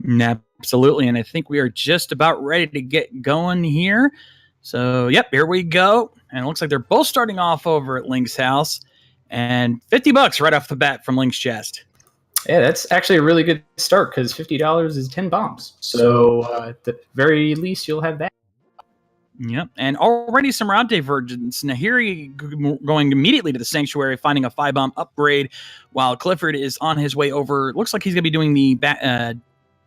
Absolutely, and I think we are just about ready to get going here. So, yep, here we go. And it looks like they're both starting off over at Link's house. And $50 right off the bat from Link's chest. Yeah, that's actually a really good start because $50 is 10 bombs. So at the very least, you'll have that. Yep, and already some round divergence. Nahiri going immediately to the sanctuary, finding a 5-bomb upgrade, while Clifford is on his way over. Looks like he's going to be doing the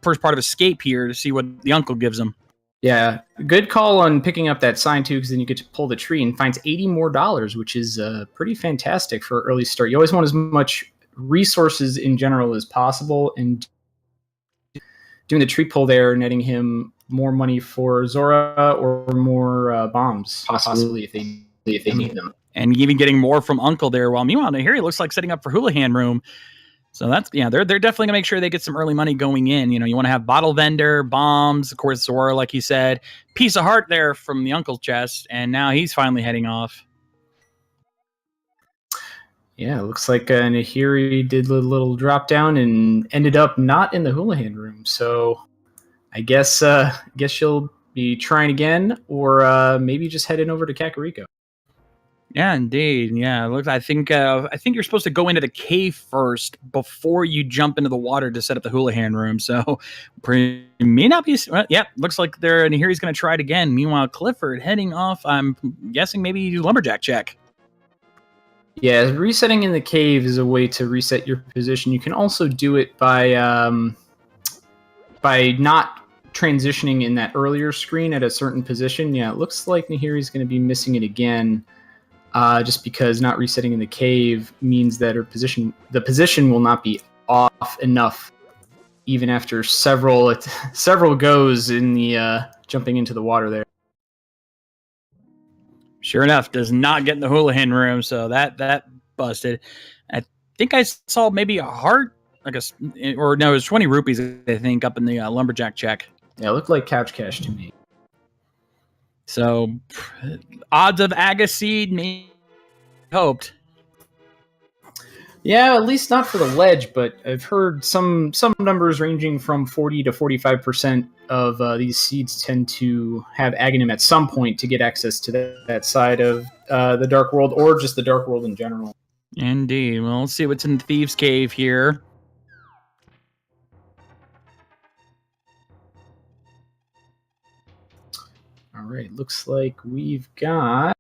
first part of escape here to see what the uncle gives him. Yeah, good call on picking up that sign too, because then you get to pull the tree and finds $80 more, which is pretty fantastic for an early start. You always want as much resources in general as possible, and doing the tree pull there, netting him more money for Zora or more bombs, possibly if they need them. And even getting more from Uncle there. While meanwhile, Nahiri looks like setting up for Houlihan Room. So that's, yeah, they're definitely gonna make sure they get some early money going in. You know, you want to have bottle vendor, bombs, of course, Zora, like you said, piece of heart there from the uncle's chest, and now he's finally heading off. Yeah, it looks like Nahiri did a little drop down and ended up not in the Houlihan Room. So I guess she'll be trying again, or maybe just heading over to Kakariko. Yeah, indeed. Yeah, look, I think you're supposed to go into the cave first before you jump into the water to set up the Houlihan Room. So, may not be. Yeah, looks like Nahiri's going to try it again. Meanwhile, Clifford heading off. I'm guessing maybe lumberjack check. Yeah, resetting in the cave is a way to reset your position. You can also do it by not transitioning in that earlier screen at a certain position. Yeah, it looks like Nahiri's going to be missing it again. Just because not resetting in the cave means that the position will not be off enough, even after several goes in the jumping into the water there. Sure enough, does not get in the Houlihan Room, so that busted. I think I saw maybe a heart, it was 20 rupees, I think, up in the lumberjack check. Yeah, it looked like couch cash to me. So, odds of Agassiz, maybe hoped. Yeah, at least not for the ledge, but I've heard some numbers ranging from 40 to 45% of these seeds tend to have Aghanim at some point to get access to that side of the Dark World, or just the Dark World in general. Indeed. Well, let's see what's in the Thieves' Cave here. All right, looks like we've got...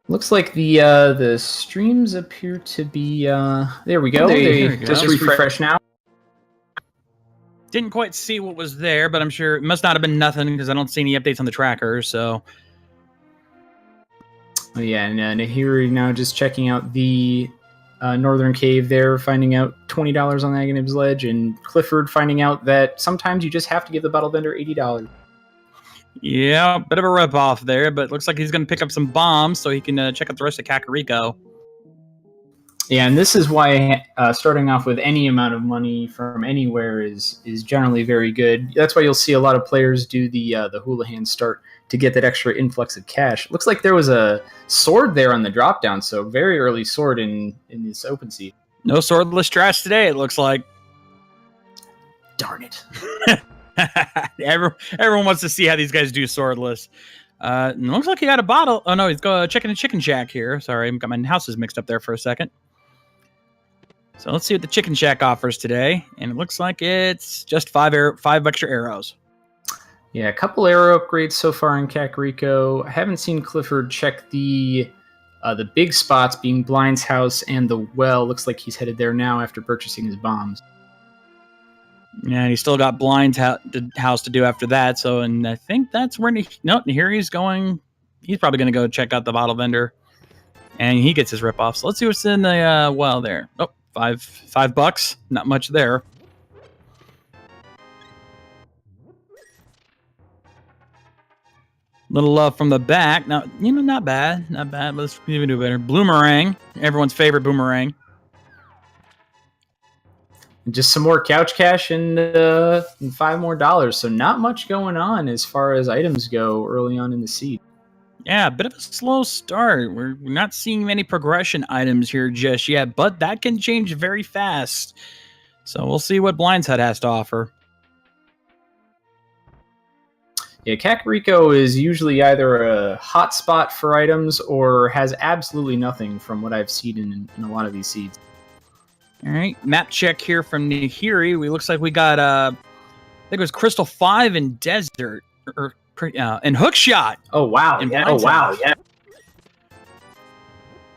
Looks like the streams appear to be... there we go. They just refresh now. Didn't quite see what was there, but I'm sure it must not have been nothing because I don't see any updates on the tracker, so... Oh, yeah, and Nahiri now just checking out the northern cave there, finding out $20 on Aghanim's ledge, and Clifford finding out that sometimes you just have to give the bottle vendor $80. Yeah, bit of a rip-off there, but looks like he's going to pick up some bombs so he can check out the rest of Kakariko. Yeah, and this is why starting off with any amount of money from anywhere is generally very good. That's why you'll see a lot of players do the Houlihan start to get that extra influx of cash. Looks like there was a sword there on the drop-down, so very early sword in this open seat. No swordless trash today, it looks like. Darn it. Everyone wants to see how these guys do swordless. Looks like he got a bottle. Oh, no, he's checking a chicken shack here. Sorry, I got my houses mixed up there for a second. So let's see what the chicken shack offers today. And it looks like it's just 5 extra arrows. Yeah, a couple arrow upgrades so far in Kakariko. I haven't seen Clifford check the big spots, being Blind's house and the well. Looks like he's headed there now after purchasing his bombs. Yeah, and he's still got Blind's house to do after that. So, and I think that's where here he's going. He's probably going to go check out the bottle vendor, and he gets his ripoff. So let's see what's in the well there. Oh, $5. Not much there. Little love from the back. Now, not bad. Not bad. Let's even do better. Bloomerang. Everyone's favorite boomerang. And just some more couch cash and $5 more. So not much going on as far as items go early on in the seed. Yeah, a bit of a slow start. We're not seeing many progression items here just yet, but that can change very fast. So we'll see what Blind's Head has to offer. Yeah, Kakariko is usually either a hot spot for items or has absolutely nothing from what I've seen in a lot of these seeds. All right, map check here from Nahiri. We looks like we got I think it was Crystal 5 in Desert and Hookshot. Oh wow! Yeah.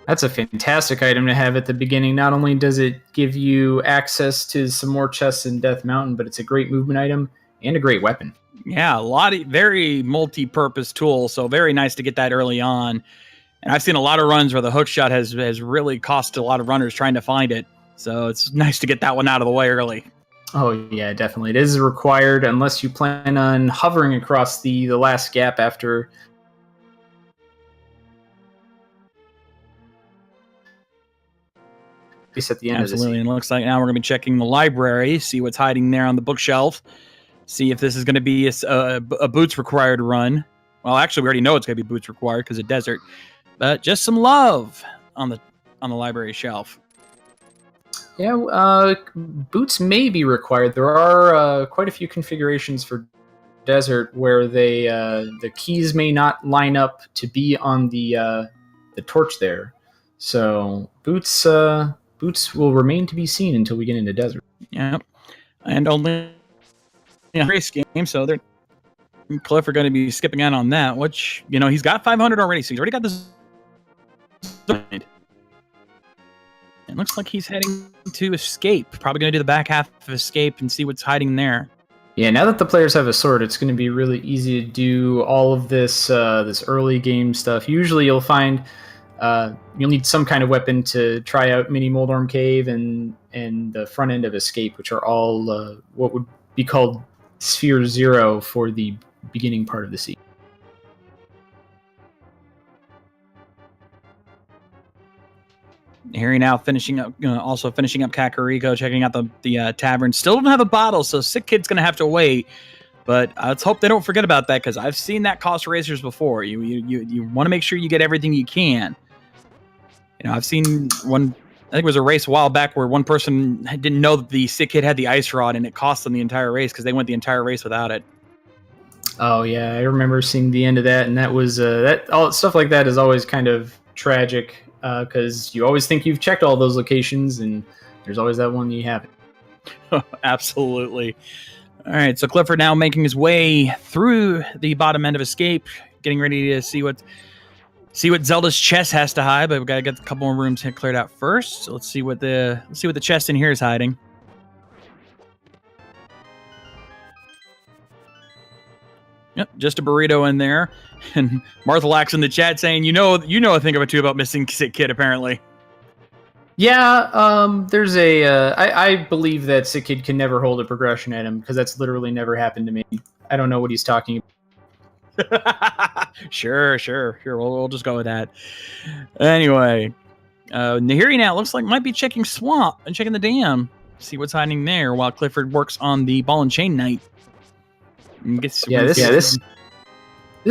That's a fantastic item to have at the beginning. Not only does it give you access to some more chests in Death Mountain, but it's a great movement item and a great weapon. Yeah, very multi-purpose tool, so very nice to get that early on. And I've seen a lot of runs where the hookshot has really cost a lot of runners trying to find it. So it's nice to get that one out of the way early. Oh yeah, definitely. It is required unless you plan on hovering across the last gap after. At the end Absolutely, of and it looks like now we're going to be checking the library, see what's hiding there on the bookshelf, see if this is going to be a boots required run. Well, actually, we already know it's going to be boots required because of desert, but just some love on the library shelf. Yeah, boots may be required. There are quite a few configurations for desert where the keys may not line up to be on the torch there. So boots will remain to be seen until we get into desert. Yep, and only a race game, so they're Cliff are going to be skipping out on that. Which he's got 500 already, so he's already got this. It looks like he's heading to Escape. Probably going to do the back half of Escape and see what's hiding there. Yeah, now that the players have a sword, it's going to be really easy to do all of this this early game stuff. Usually, you'll find you'll need some kind of weapon to try out Mini Moldorm Cave and the front end of Escape, which are all what would be called Sphere 0 for the beginning part of the seed. Harry now also finishing up Kakariko, checking out the tavern. Still don't have a bottle, so Sick Kid's going to have to wait. But let's hope they don't forget about that, because I've seen that cost racers before. You want to make sure you get everything you can. I've seen one. I think it was a race a while back where one person didn't know that the Sick Kid had the ice rod, and it cost them the entire race because they went the entire race without it. Oh yeah, I remember seeing the end of that, and that was all stuff like that is always kind of tragic. Because you always think you've checked all those locations, and there's always that one you haven't. Absolutely. All right, so Clifford now making his way through the bottom end of Escape, getting ready to see what Zelda's chest has to hide. But we've got to get a couple more rooms cleared out first. So let's see what the chest in here is hiding. Yep, just a burrito in there. And Martha Lax in the chat saying, a thing or two about missing Sick Kid, apparently. Yeah, there's I believe that Sick Kid can never hold a progression item, because that's literally never happened to me. I don't know what he's talking about. Sure. We'll just go with that. Anyway, Nahiri now looks like might be checking Swamp and checking the dam. See what's hiding there while Clifford works on the Ball and Chain Knight. This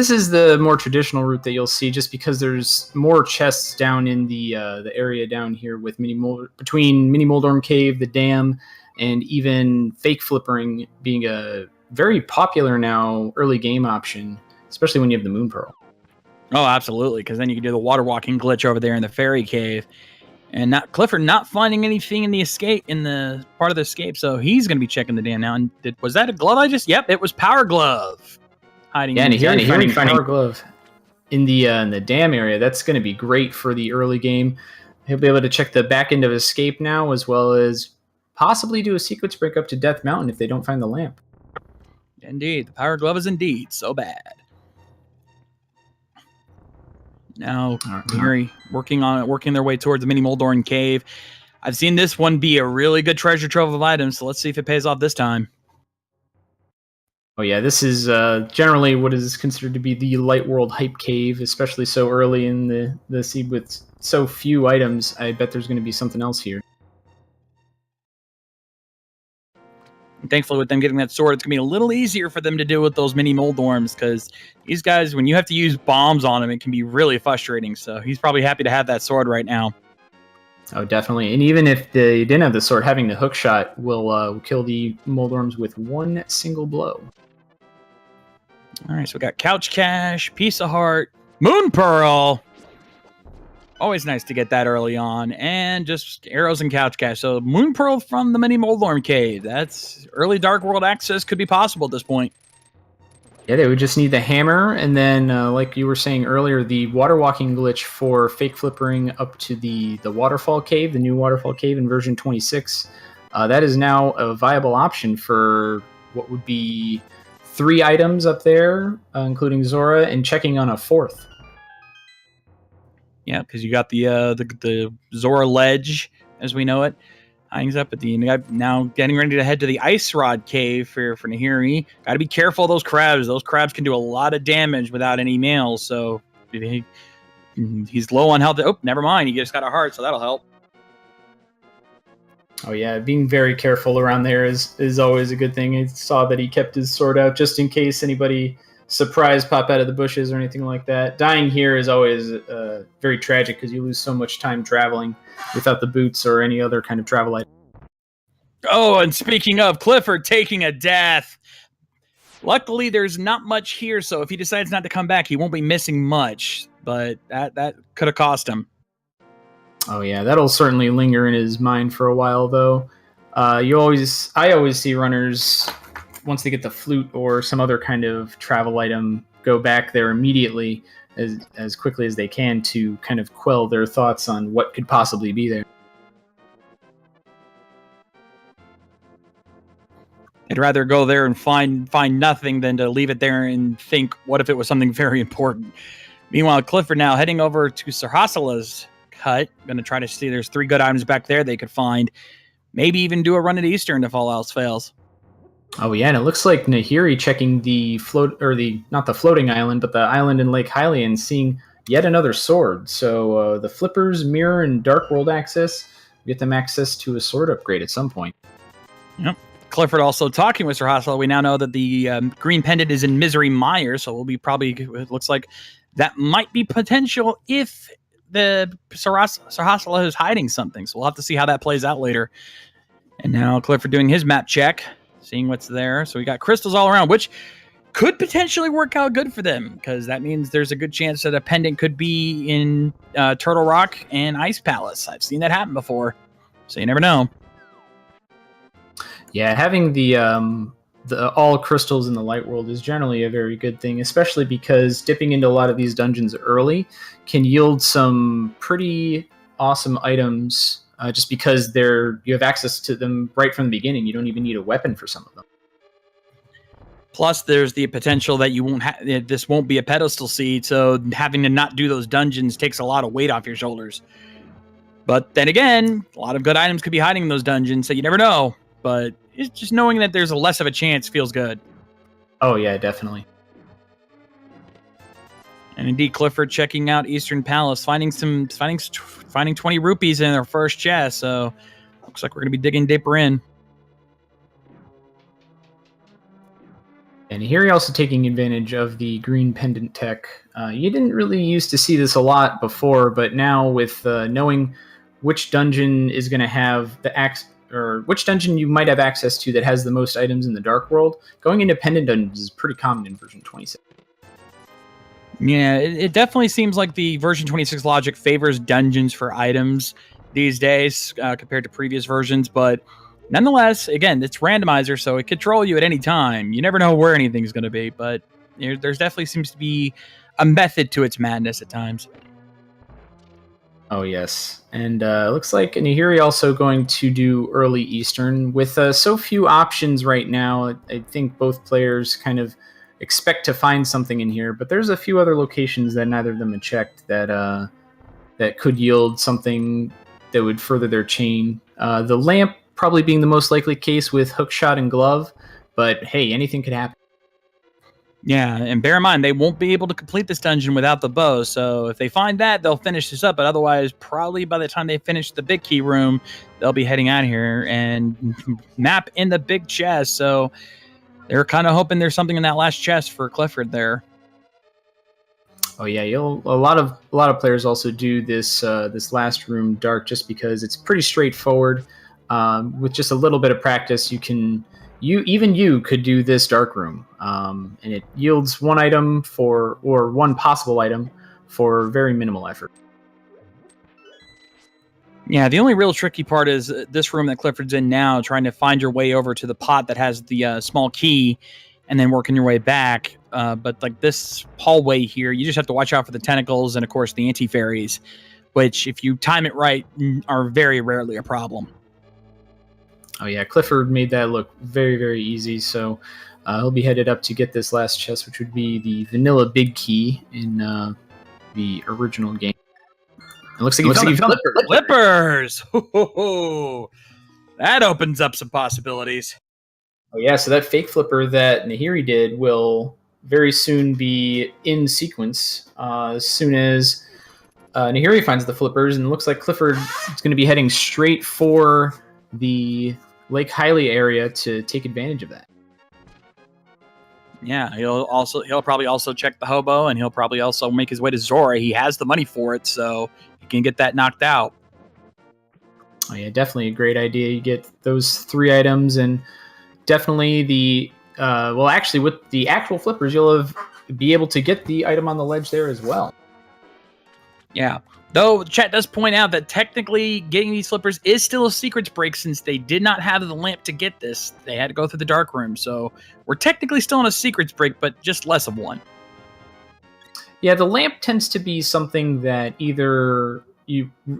is the more traditional route that you'll see, just because there's more chests down in the area down here with between Mini Moldorm Cave, the dam, and even fake flippering being a very popular now early game option, especially when you have the Moon Pearl. Oh, absolutely, because then you can do the water walking glitch over there in the fairy cave. And Clifford not finding anything in the part of the escape, so he's going to be checking the dam now. And was that a glove Yep, it was Power Glove. Hiding finding Power Glove in the dam area. That's going to be great for the early game. He'll be able to check the back end of Escape now, as well as possibly do a sequence break up to Death Mountain if they don't find the lamp. Indeed, the Power Glove is indeed so bad. Now, Mary working their way towards the Mini Moldorm Cave. I've seen this one be a really good treasure trove of items, so let's see if it pays off this time. Oh yeah, this is generally what is considered to be the Light World hype cave, especially so early in the seed with so few items. I bet there's going to be something else here. And thankfully, with them getting that sword, it's going to be a little easier for them to deal with those mini Moldorms, because these guys, when you have to use bombs on them, it can be really frustrating. So he's probably happy to have that sword right now. Oh, definitely. And even if they didn't have the sword, having the hook shot will kill the Moldorms with one single blow. All right, so we got Couch Cash, Piece of Heart, Moon Pearl. Always nice to get that early on. And just arrows and Couch Cash. So Moon Pearl from the mini Moldorm Cave. That's early Dark World access could be possible at this point. Yeah, they would just need the hammer, and then, like you were saying earlier, the water walking glitch for fake flippering up to the waterfall cave, the new waterfall cave in version 26. That is now a viable option for what would be 3 items up there, including Zora, and checking on a 4th. Yeah, because you got the Zora ledge, as we know it, hangs up at the end. Now getting ready to head to the Ice Rod Cave for Nahiri. Got to be careful of those crabs. Those crabs can do a lot of damage without any mails. So he's low on health. Oh, never mind. He just got a heart, so that'll help. Oh yeah, being very careful around there is always a good thing. I saw that he kept his sword out just in case anybody surprise pop out of the bushes or anything like that. Dying here is always very tragic because you lose so much time traveling without the boots or any other kind of travel item. Oh, and speaking of, Clifford taking a death. Luckily, there's not much here, so if he decides not to come back, he won't be missing much. But that could have cost him. Oh yeah, that'll certainly linger in his mind for a while, though. I always see runners, once they get the flute or some other kind of travel item, go back there immediately as quickly as they can to kind of quell their thoughts on what could possibly be there. I'd rather go there and find nothing than to leave it there and think, what if it was something very important? Meanwhile, Clifford now heading over to Sir Hassela's hut. Going to try to see, there's 3 good items back there they could find. Maybe even do a run at Eastern if all else fails. Oh yeah, and it looks like Nahiri checking the not the floating island, but the island in Lake Hylian, seeing yet another sword. So the flippers, mirror, and Dark World access, get them access to a sword upgrade at some point. Yep. Clifford also talking with Sir Hassel. We now know that the green pendant is in Misery Mire, so we'll be it looks like that might be potential if the Sir Hassel is hiding something. So we'll have to see how that plays out later. And now Clifford doing his map check, seeing what's there. So we got crystals all around, which could potentially work out good for them, because that means there's a good chance that a pendant could be in Turtle Rock and Ice Palace. I've seen that happen before, so you never know. Yeah, having the all crystals in the light world is generally a very good thing, especially because dipping into a lot of these dungeons early can yield some pretty awesome items, just because you have access to them right from the beginning. You don't even need a weapon for some of them. Plus, there's the potential that you won't this won't be a pedestal seed, so having to not do those dungeons takes a lot of weight off your shoulders. But then again, a lot of good items could be hiding in those dungeons, so you never know. But it's just knowing that there's a less of a chance feels good. Oh yeah, definitely. And indeed, Clifford checking out Eastern Palace, finding 20 rupees in their first chest. So looks like we're gonna be digging deeper in. And here you're also taking advantage of the green pendant tech. You didn't really used to see this a lot before, but now with knowing which dungeon is going to have which dungeon you might have access to that has the most items in the Dark World, going into pendant dungeons is pretty common in version 26. Yeah, it definitely seems like the version 26 logic favors dungeons for items these days compared to previous versions, but nonetheless, again, it's randomizer, so it could troll you at any time. You never know where anything's going to be, but there's definitely seems to be a method to its madness at times. Oh, yes. And looks like Nahiri also going to do early Eastern. With so few options right now, I think both players kind of expect to find something in here, but there's a few other locations that neither of them have checked that could yield something that would further their chain. The lamp probably being the most likely case with hookshot and glove, but hey, anything could happen. Yeah, and bear in mind, they won't be able to complete this dungeon without the bow. So if they find that, they'll finish this up. But otherwise, probably by the time they finish the big key room, they'll be heading out of here and map in the big chest. So they're kind of hoping there's something in that last chest for Clifford there. Oh yeah, a lot of players also do this this last room dark just because it's pretty straightforward. With just a little bit of practice, you could do this dark room, and it yields one item or one possible item for very minimal effort. Yeah, the only real tricky part is this room that Clifford's in now, trying to find your way over to the pot that has the small key and then working your way back. But like this hallway here, you just have to watch out for the tentacles and, of course, the anti-fairies, which, if you time it right, are very rarely a problem. Oh yeah, Clifford made that look very, very easy. So he'll be headed up to get this last chest, which would be the vanilla big key in the original game. It looks like you found the flippers. That opens up some possibilities. Oh yeah, so that fake flipper that Nahiri did will very soon be in sequence as soon as Nahiri finds the flippers, and it looks like Clifford is going to be heading straight for the Lake Hylia area to take advantage of that. Yeah, he'll probably also check the hobo, and he'll probably also make his way to Zora. He has the money for it, so he can get that knocked out. Oh yeah, definitely a great idea. You get those 3 items, and definitely the actually with the actual flippers, you'll be able to get the item on the ledge there as well. Yeah. Though chat does point out that technically getting these flippers is still a secrets break, since they did not have the lamp to get this. They had to go through the dark room. So we're technically still in a secrets break, but just less of one. Yeah, the lamp tends to be something that either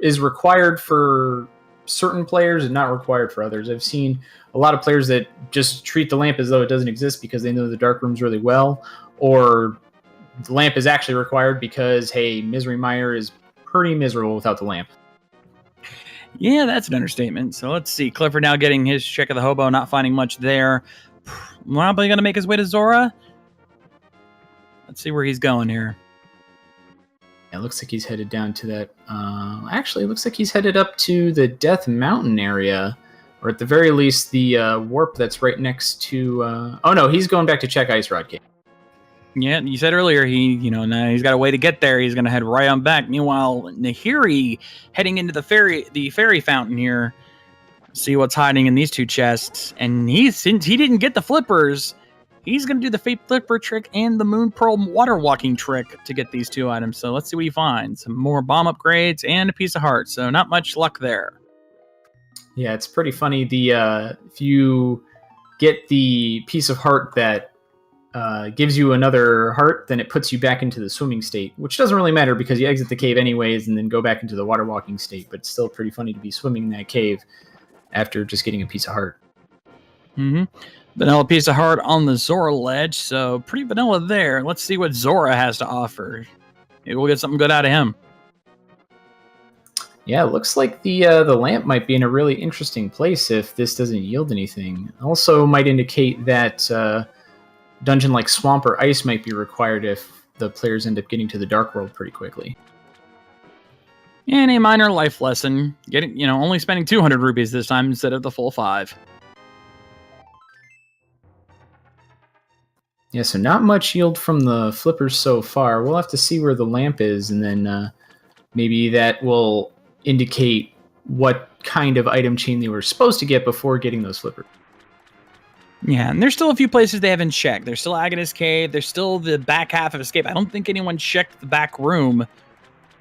is required for certain players and not required for others. I've seen a lot of players that just treat the lamp as though it doesn't exist because they know the dark rooms really well, or the lamp is actually required because, hey, Misery Mire is pretty miserable without the lamp. Yeah, that's an understatement. So let's see. Clifford now getting his check of the hobo, not finding much there. Probably going to make his way to Zora. Let's see where he's going here. It looks like he's headed down to that. Actually, it looks like he's headed up to the Death Mountain area, or at the very least, the warp that's right next to. Oh no, he's going back to check Ice Rod Cave. Yeah, you said earlier now he's got a way to get there. He's going to head right on back. Meanwhile, Nahiri heading into the fairy fountain here. See what's hiding in these 2 chests. And since he didn't get the flippers, he's going to do the fake flipper trick and the Moon Pearl water walking trick to get these 2 items. So let's see what he finds. Some more bomb upgrades and a piece of heart. So not much luck there. Yeah, it's pretty funny. If you get the piece of heart that gives you another heart, then it puts you back into the swimming state, which doesn't really matter because you exit the cave anyways and then go back into the water walking state. But it's still pretty funny to be swimming in that cave after just getting a piece of heart. Mm-hmm. Vanilla piece of heart on the Zora ledge, so pretty vanilla there. Let's see what Zora has to offer. Maybe we'll get something good out of him. Yeah, it looks like the lamp might be in a really interesting place if this doesn't yield anything. Also might indicate that dungeon like Swamp or Ice might be required if the players end up getting to the Dark World pretty quickly. And a minor life lesson, only spending 200 rupees this time instead of the full 5. Yeah, so not much yield from the flippers so far. We'll have to see where the lamp is, and then maybe that will indicate what kind of item chain they were supposed to get before getting those flippers. Yeah, and there's still a few places they haven't checked. There's still Agnes Cave. There's still the back half of Escape. I don't think anyone checked the back room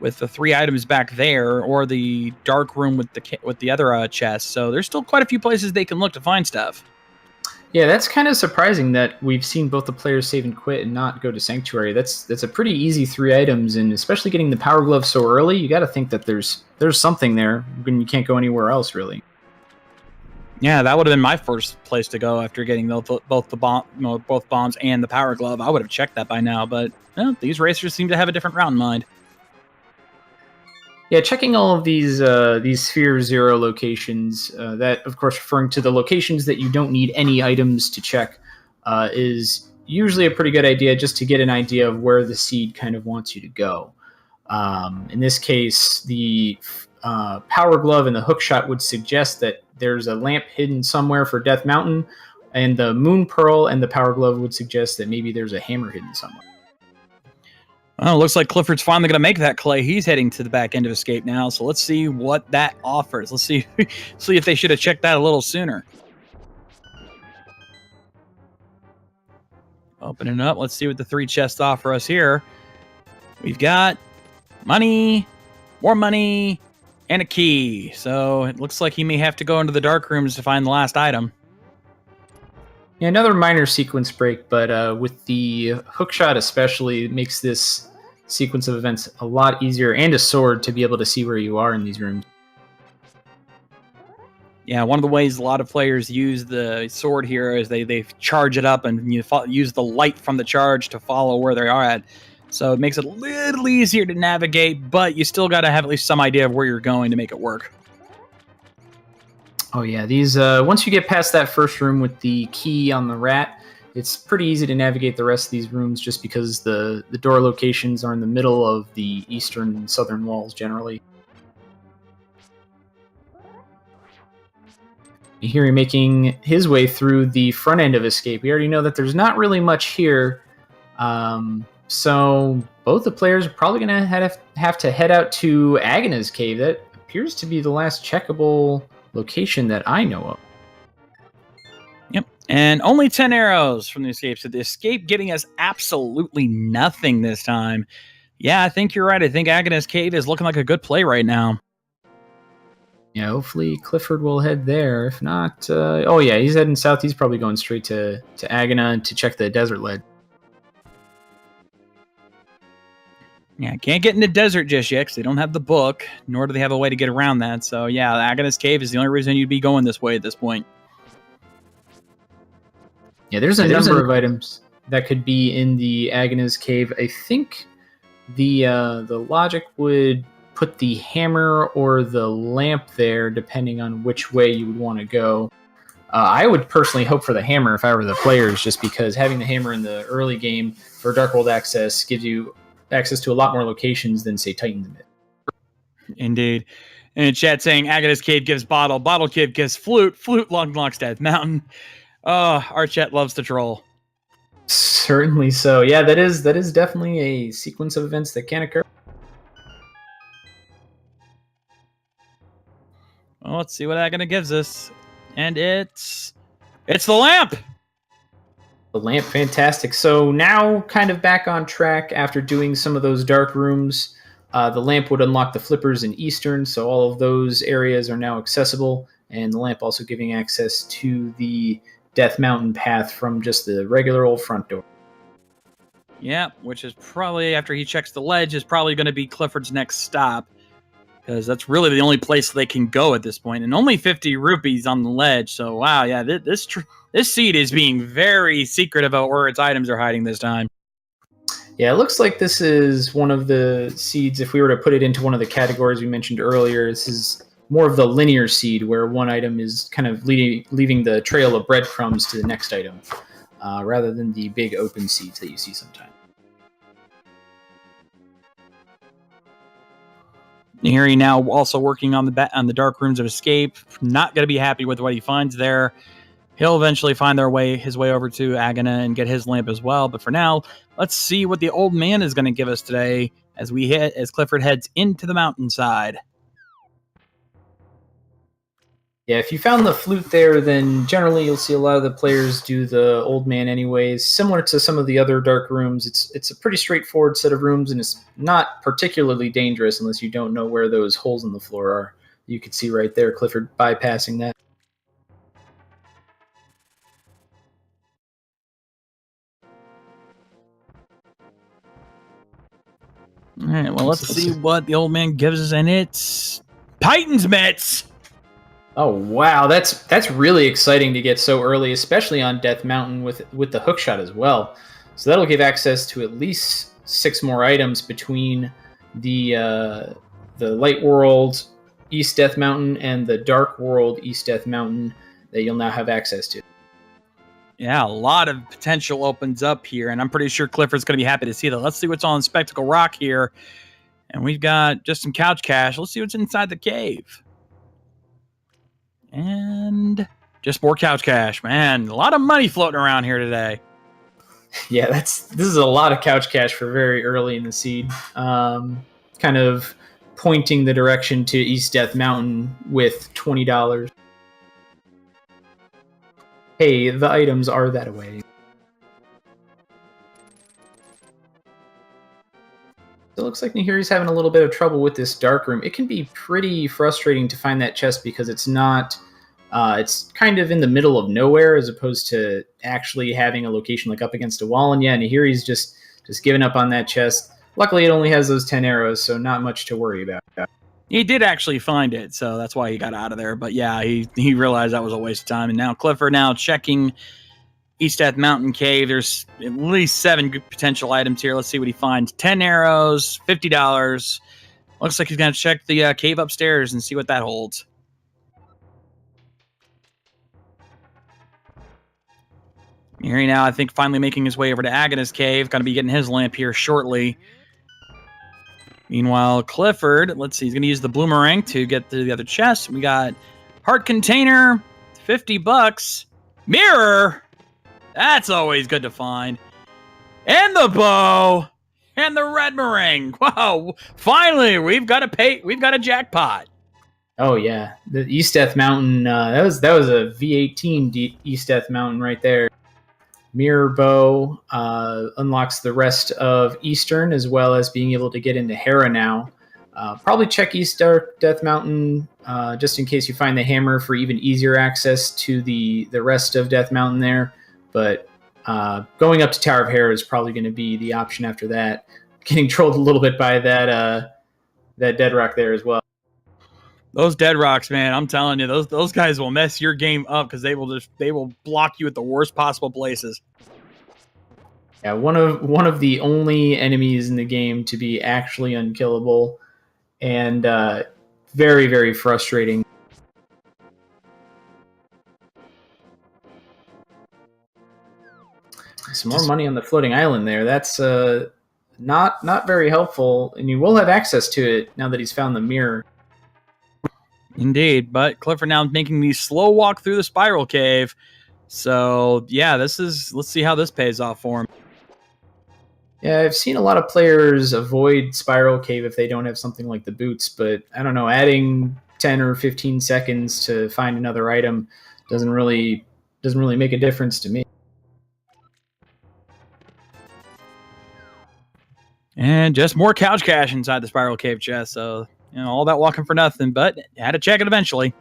with the 3 items back there, or the dark room with the other chest. So there's still quite a few places they can look to find stuff. Yeah, that's kind of surprising that we've seen both the players save and quit and not go to Sanctuary. That's a pretty easy 3 items, and especially getting the Power Glove so early, you got to think that there's something there when you can't go anywhere else, really. Yeah, that would have been my first place to go after getting both bombs and the Power Glove. I would have checked that by now, but these racers seem to have a different route in mind. Yeah, checking all of these Sphere Zero locations, that, of course, referring to the locations that you don't need any items to check, is usually a pretty good idea just to get an idea of where the seed kind of wants you to go. In this case, the Power Glove and the Hookshot would suggest that there's a lamp hidden somewhere for Death Mountain, and the Moon Pearl and the Power Glove would suggest that maybe there's a hammer hidden somewhere. Well, it looks like Clifford's finally going to make that, Clay. He's heading to the back end of Escape now, so let's see what that offers. Let's see if they should have checked that a little sooner. Opening up, let's see what the 3 chests offer us here. We've got money, more money, and a key. So it looks like he may have to go into the dark rooms to find the last item. Yeah, another minor sequence break, but with the Hookshot especially, it makes this sequence of events a lot easier, and a sword to be able to see where you are in these rooms. Yeah, one of the ways a lot of players use the sword here is they charge it up and use the light from the charge to follow where they are at. So it makes it a little easier to navigate, but you still got to have at least some idea of where you're going to make it work. Oh yeah, these once you get past that first room with the key on the rat, it's pretty easy to navigate the rest of these rooms just because the door locations are in the middle of the eastern and southern walls generally. You hear him making his way through the front end of Escape. We already know that there's not really much here, so both the players are probably going to have to head out to Agana's cave. That appears to be the last checkable location that I know of. Yep, and only 10 arrows from the Escape. So the Escape getting us absolutely nothing this time. Yeah, I think you're right. I think Agana's cave is looking like a good play right now. Yeah, hopefully Clifford will head there. If not, oh yeah, he's heading south. He's probably going straight to Agana to check the desert ledge. Yeah, can't get into desert just yet because they don't have the book, nor do they have a way to get around that. So yeah, Agana's cave is the only reason you'd be going this way at this point. Yeah, there's a number of items that could be in the Agana's cave. I think the logic would put the hammer or the lamp there, depending on which way you would want to go. I would personally hope for the hammer if I were the players, just because having the hammer in the early game for Dark World access gives you access to a lot more locations than, say, Titan's Mid. Indeed. And chat saying Agana's cave gives bottle, bottle cave gives flute, flute unlocks Death Mountain. Our chat loves to troll. Certainly so. Yeah, that is definitely a sequence of events that can occur. Well, let's see what Agana gives us. And it's the lamp! The lamp, fantastic. So now kind of back on track after doing some of those dark rooms. The lamp would unlock the flippers in Eastern, so all of those areas are now accessible, and the lamp also giving access to the Death Mountain path from just the regular old front door. Yeah, which is probably, after he checks the ledge, is probably going to be Clifford's next stop, because that's really the only place they can go at this point, and only 50 rupees on the ledge. So wow, yeah, this seed is being very secretive about where its items are hiding this time. Yeah, it looks like this is one of the seeds. If we were to put it into one of the categories we mentioned earlier, this is more of the linear seed, where one item is kind of leaving the trail of breadcrumbs to the next item, rather than the big open seeds that you see sometimes. Nahiri now also working on the dark rooms of Escape. Not going to be happy with what he finds there. He'll eventually find his way over to Agana and get his lamp as well. But for now, let's see what the old man is going to give us today as Clifford heads into the mountainside. Yeah, if you found the flute there, then generally you'll see a lot of the players do the old man anyways. Similar to some of the other dark rooms, it's a pretty straightforward set of rooms, and it's not particularly dangerous unless you don't know where those holes in the floor are. You can see right there Clifford bypassing that. All right, well, let's see what the old man gives us, and it's Titan's Mitts! Oh wow, that's really exciting to get so early, especially on Death Mountain with the hookshot as well. So that'll give access to at least 6 more items between the Light World East Death Mountain and the Dark World East Death Mountain that you'll now have access to. Yeah, a lot of potential opens up here, and I'm pretty sure Clifford's going to be happy to see that. Let's see what's on Spectacle Rock here. And we've got just some couch cash. Let's see what's inside the cave. And just more couch cash. Man, a lot of money floating around here today. Yeah, this is a lot of couch cash for very early in the seed. Kind of pointing the direction to East Death Mountain with $20. Hey, the items are that away. It looks like Nahiri's having a little bit of trouble with this dark room. It can be pretty frustrating to find that chest because it's not... it's kind of in the middle of nowhere as opposed to actually having a location like up against a wall. And yeah, Nahiri's just giving up on that chest. Luckily, it only has those 10 arrows, so not much to worry about. He did actually find it, so that's why he got out of there. But yeah, he realized that was a waste of time. And now Clifford now checking East Death Mountain Cave. There's at least 7 good potential items here. Let's see what he finds. 10 arrows, $50. Looks like he's going to check the cave upstairs and see what that holds. Here now, I think, finally making his way over to Agnes Cave. Going to be getting his lamp here shortly. Meanwhile, Clifford, let's see, he's going to use the bloomerang to get to the other chest. We got heart container, $50. Mirror, that's always good to find. And the bow, and the red meringue. Wow, finally, we've got a jackpot. Oh yeah, the East Death Mountain. That was a V18 East Death Mountain right there. Mirror bow unlocks the rest of Eastern, as well as being able to get into Hera now. Probably check East Death Mountain just in case you find the hammer for even easier access to the rest of Death Mountain there. But going up to Tower of Hera is probably going to be the option after that. Getting trolled a little bit by that dead rock there as well. Those dead rocks, man, I'm telling you, those guys will mess your game up because they will block you at the worst possible places. Yeah, one of the only enemies in the game to be actually unkillable, and very, very frustrating. Some more money on the floating island there. That's not very helpful, and you will have access to it now that he's found the mirror. Indeed, but Clifford now making the slow walk through the spiral cave. So yeah, let's see how this pays off for him. Yeah, I've seen a lot of players avoid spiral cave if they don't have something like the boots, but I don't know, adding 10 or 15 seconds to find another item doesn't really make a difference to me. And just more couch cash inside the spiral cave chest. So, all that walking for nothing, but had to check it eventually.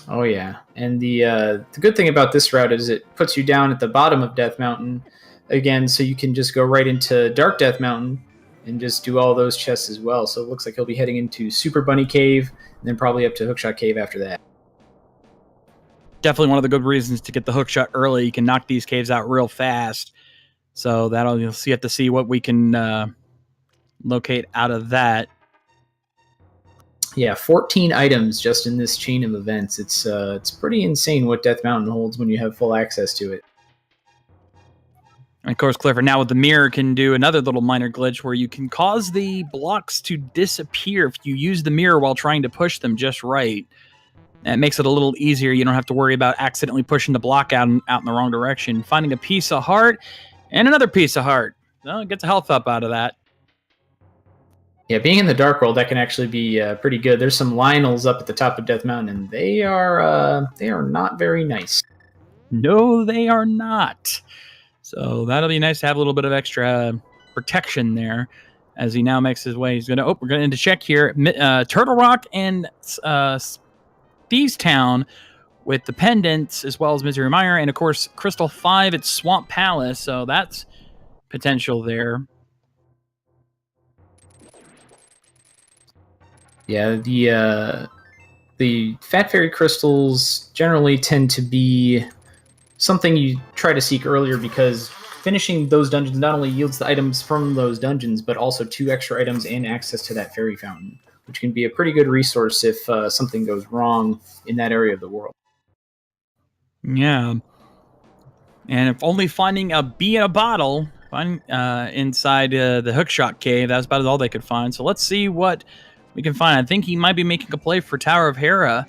Oh yeah, and the good thing about this route is it puts you down at the bottom of Death Mountain again, so you can just go right into Dark Death Mountain and just do all those chests as well. So it looks like he'll be heading into Super Bunny Cave and then probably up to Hookshot Cave after that. Definitely one of the good reasons to get the hookshot early. You can knock these caves out real fast. So you'll have to see what we can locate out of that. Yeah, 14 items just in this chain of events. It's pretty insane what Death Mountain holds when you have full access to it. And of course, Clifford now with the mirror can do another little minor glitch where you can cause the blocks to disappear if you use the mirror while trying to push them just right. That makes it a little easier. You don't have to worry about accidentally pushing the block out in the wrong direction. Finding a piece of heart and another piece of heart. Well, it gets a health up out of that. Yeah, being in the Dark World, that can actually be pretty good. There's some Lionels up at the top of Death Mountain, and they are not very nice. No, they are not. So that'll be nice to have a little bit of extra protection there as he now makes his way. We're going to check here. Turtle Rock and Thieves Town with the Pendants, as well as Misery Mire, and of course, Crystal 5 at Swamp Palace. So that's potential there. Yeah, the Fat Fairy crystals generally tend to be something you try to seek earlier because finishing those dungeons not only yields the items from those dungeons, but also 2 extra items and access to that fairy fountain, which can be a pretty good resource if something goes wrong in that area of the world. Yeah. And if only finding a bee in a bottle inside the hookshot cave, that's about all they could find. So let's see what we can find. I think he might be making a play for Tower of Hera.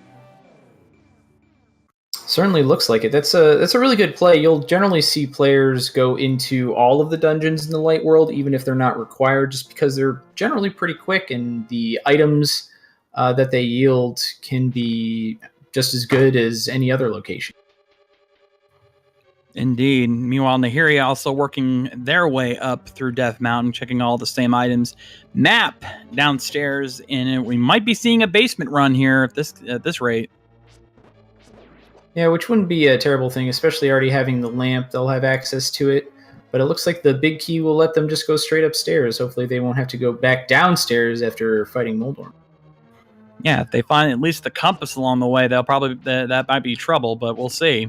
Certainly looks like it. That's a really good play. You'll generally see players go into all of the dungeons in the light world, even if they're not required, just because they're generally pretty quick, and the items that they yield can be just as good as any other location. Indeed. Meanwhile, Nahiri also working their way up through Death Mountain, checking all the same items. Map downstairs, and we might be seeing a basement run here at this rate. Yeah, which wouldn't be a terrible thing, especially already having the lamp. They'll have access to it. But it looks like the big key will let them just go straight upstairs. Hopefully they won't have to go back downstairs after fighting Moldorm. Yeah, if they find at least the compass along the way, they'll probably that might be trouble, but we'll see.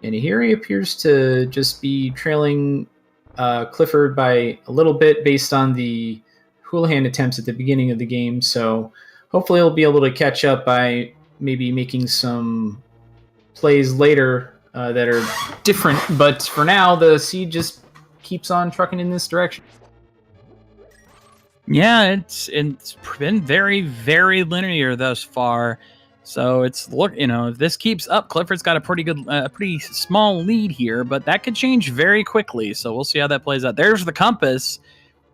And here he appears to just be trailing Clifford by a little bit based on the Houlihan attempts at the beginning of the game. So hopefully he'll be able to catch up by maybe making some plays later that are different. But for now, the seed just keeps on trucking in this direction. Yeah, it's been very, very linear thus far. So if this keeps up, Clifford's got a pretty small lead here, but that could change very quickly. So we'll see how that plays out. There's the compass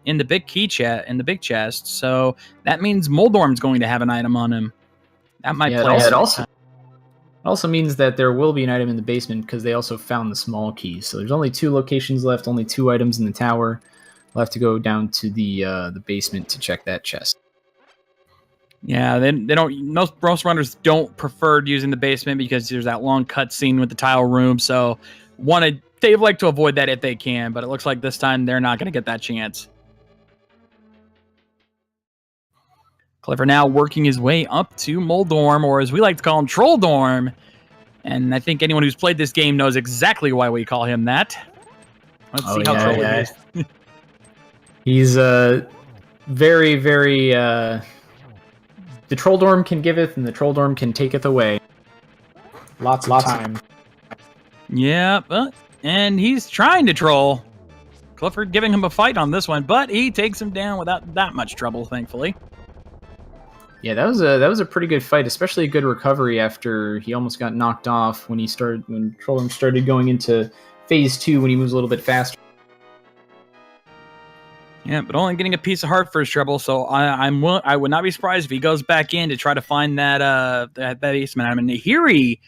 in the big big chest. So that means Moldorm's going to have an item on him. That might play. It also means that there will be an item in the basement because they also found the small key. So there's only 2 locations left, only 2 items in the tower. We'll have to go down to the basement to check that chest. Yeah, they don't. Most runners don't prefer using the basement because there's that long cutscene with the tile room. So they'd like to avoid that if they can, but it looks like this time they're not going to get that chance. Clifford now working his way up to Moldorm, or as we like to call him, Trolldorm. And I think anyone who's played this game knows exactly why we call him that. Let's see how trolly he is. He's very, very... the Trolldorm can giveth, and the Trolldorm can taketh away. Lots of time. Yeah, and he's trying to troll. Clifford giving him a fight on this one, but he takes him down without that much trouble, thankfully. Yeah, that was a pretty good fight, especially a good recovery after he almost got knocked off when Trolldorm started going into phase 2 when he moves a little bit faster. Yeah, but only getting a piece of heart for his trouble, so I would not be surprised if he goes back in to try to find that basement. I mean, Nahiri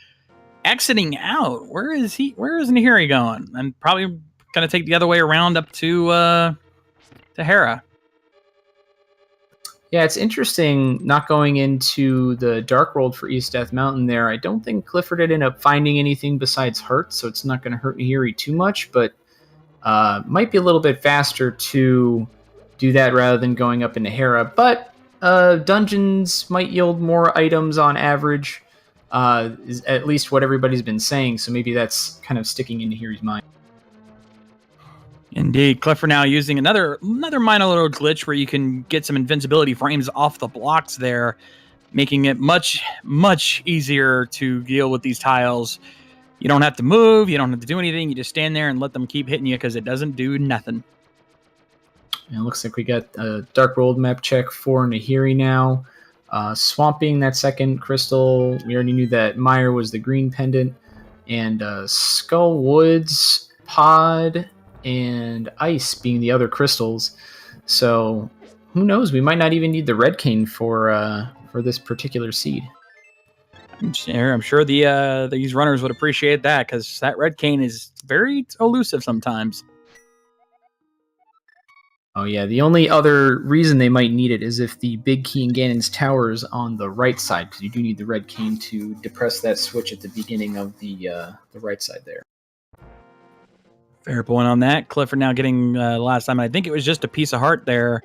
exiting out. Where is Nahiri going? I'm probably gonna take the other way around up to Hera. Yeah, it's interesting not going into the Dark World for East Death Mountain there. I don't think Clifford had ended up finding anything besides hurt, so it's not going to hurt Nahiri too much, but might be a little bit faster to do that rather than going up into Hera. But dungeons might yield more items on average, is at least what everybody's been saying, so maybe that's kind of sticking in Nahiri's mind. Indeed. Clifford now using another minor little glitch where you can get some invincibility frames off the blocks there, making it much, much easier to deal with these tiles. You don't have to move. You don't have to do anything. You just stand there and let them keep hitting you because it doesn't do nothing. And it looks like we got a Dark World map check for Nahiri now. Swamping that second crystal. We already knew that Meyer was the green pendant. And Skull Woods, Pod, and Ice being the other crystals. So who knows? We might not even need the red cane for this particular seed. I'm sure these runners would appreciate that because that red cane is very elusive sometimes. Oh yeah, the only other reason they might need it is if the big key in Ganon's tower is on the right side, because you do need the red cane to depress that switch at the beginning of the right side there. Fair point on that. Clifford now getting last time. I think it was just a piece of heart there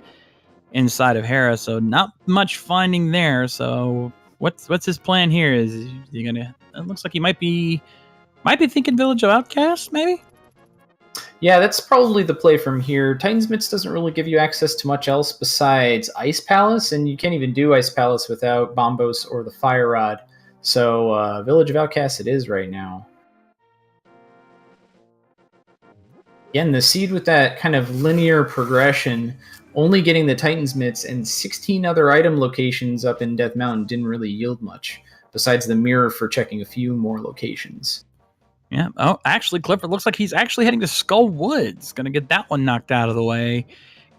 inside of Hera, so not much finding there. So what's his plan here? Is he gonna? It looks like he might be thinking Village of Outcasts, maybe. Yeah, that's probably the play from here. Titan's Mitts doesn't really give you access to much else besides Ice Palace, and you can't even do Ice Palace without Bombos or the Fire Rod. So, Village of Outcasts it is right now. Again, the seed with that kind of linear progression, only getting the Titan's Mitts and 16 other item locations up in Death Mountain didn't really yield much, besides the mirror for checking a few more locations. Yeah. Oh, actually, Clifford looks like he's actually heading to Skull Woods. Going to get that one knocked out of the way.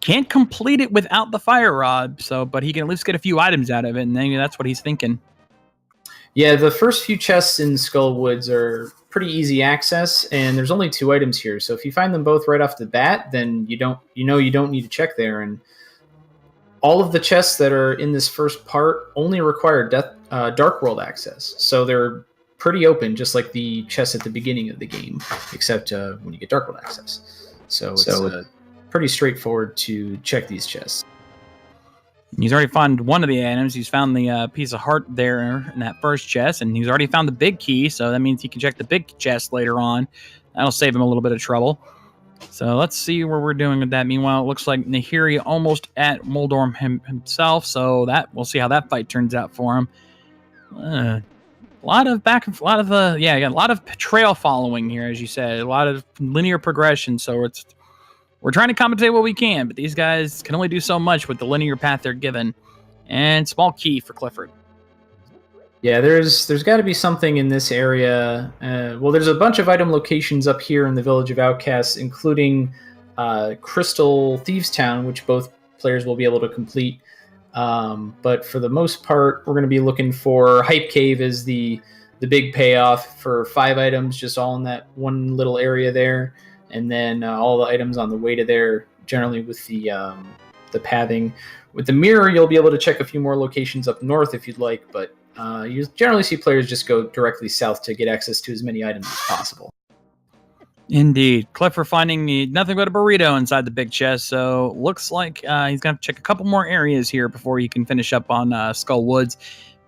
Can't complete it without the fire rod, but he can at least get a few items out of it, and maybe that's what he's thinking. Yeah, the first few chests in Skull Woods are pretty easy access, and there's only 2 items here. So if you find them both right off the bat, then you don't need to check there. And all of the chests that are in this first part only require Dark World access, so they're pretty open, just like the chests at the beginning of the game, except when you get Dark World access. So it's pretty straightforward to check these chests. He's already found one of the items. He's found the piece of heart there in that first chest, and he's already found the big key, so that means he can check the big chest later on. That'll save him a little bit of trouble. So let's see where we're doing with that. Meanwhile, it looks like Nahiri almost at Moldorm himself, so we'll see how that fight turns out for him. A lot of a lot of trail following here, as you said, a lot of linear progression. So we're trying to compensate what we can, but these guys can only do so much with the linear path they're given. And small key for Clifford. Yeah, there's got to be something in this area. Well, there's a bunch of item locations up here in the Village of Outcasts, including Crystal Thieves Town, which both players will be able to complete. But for the most part, we're going to be looking for Hype Cave as the big payoff for 5 items, just all in that one little area there. And then all the items on the way to there, generally with the pathing. With the mirror, you'll be able to check a few more locations up north if you'd like, but you generally see players just go directly south to get access to as many items as possible. Indeed. Clifford finding nothing but a burrito inside the big chest, so looks like he's going to check a couple more areas here before he can finish up on Skull Woods.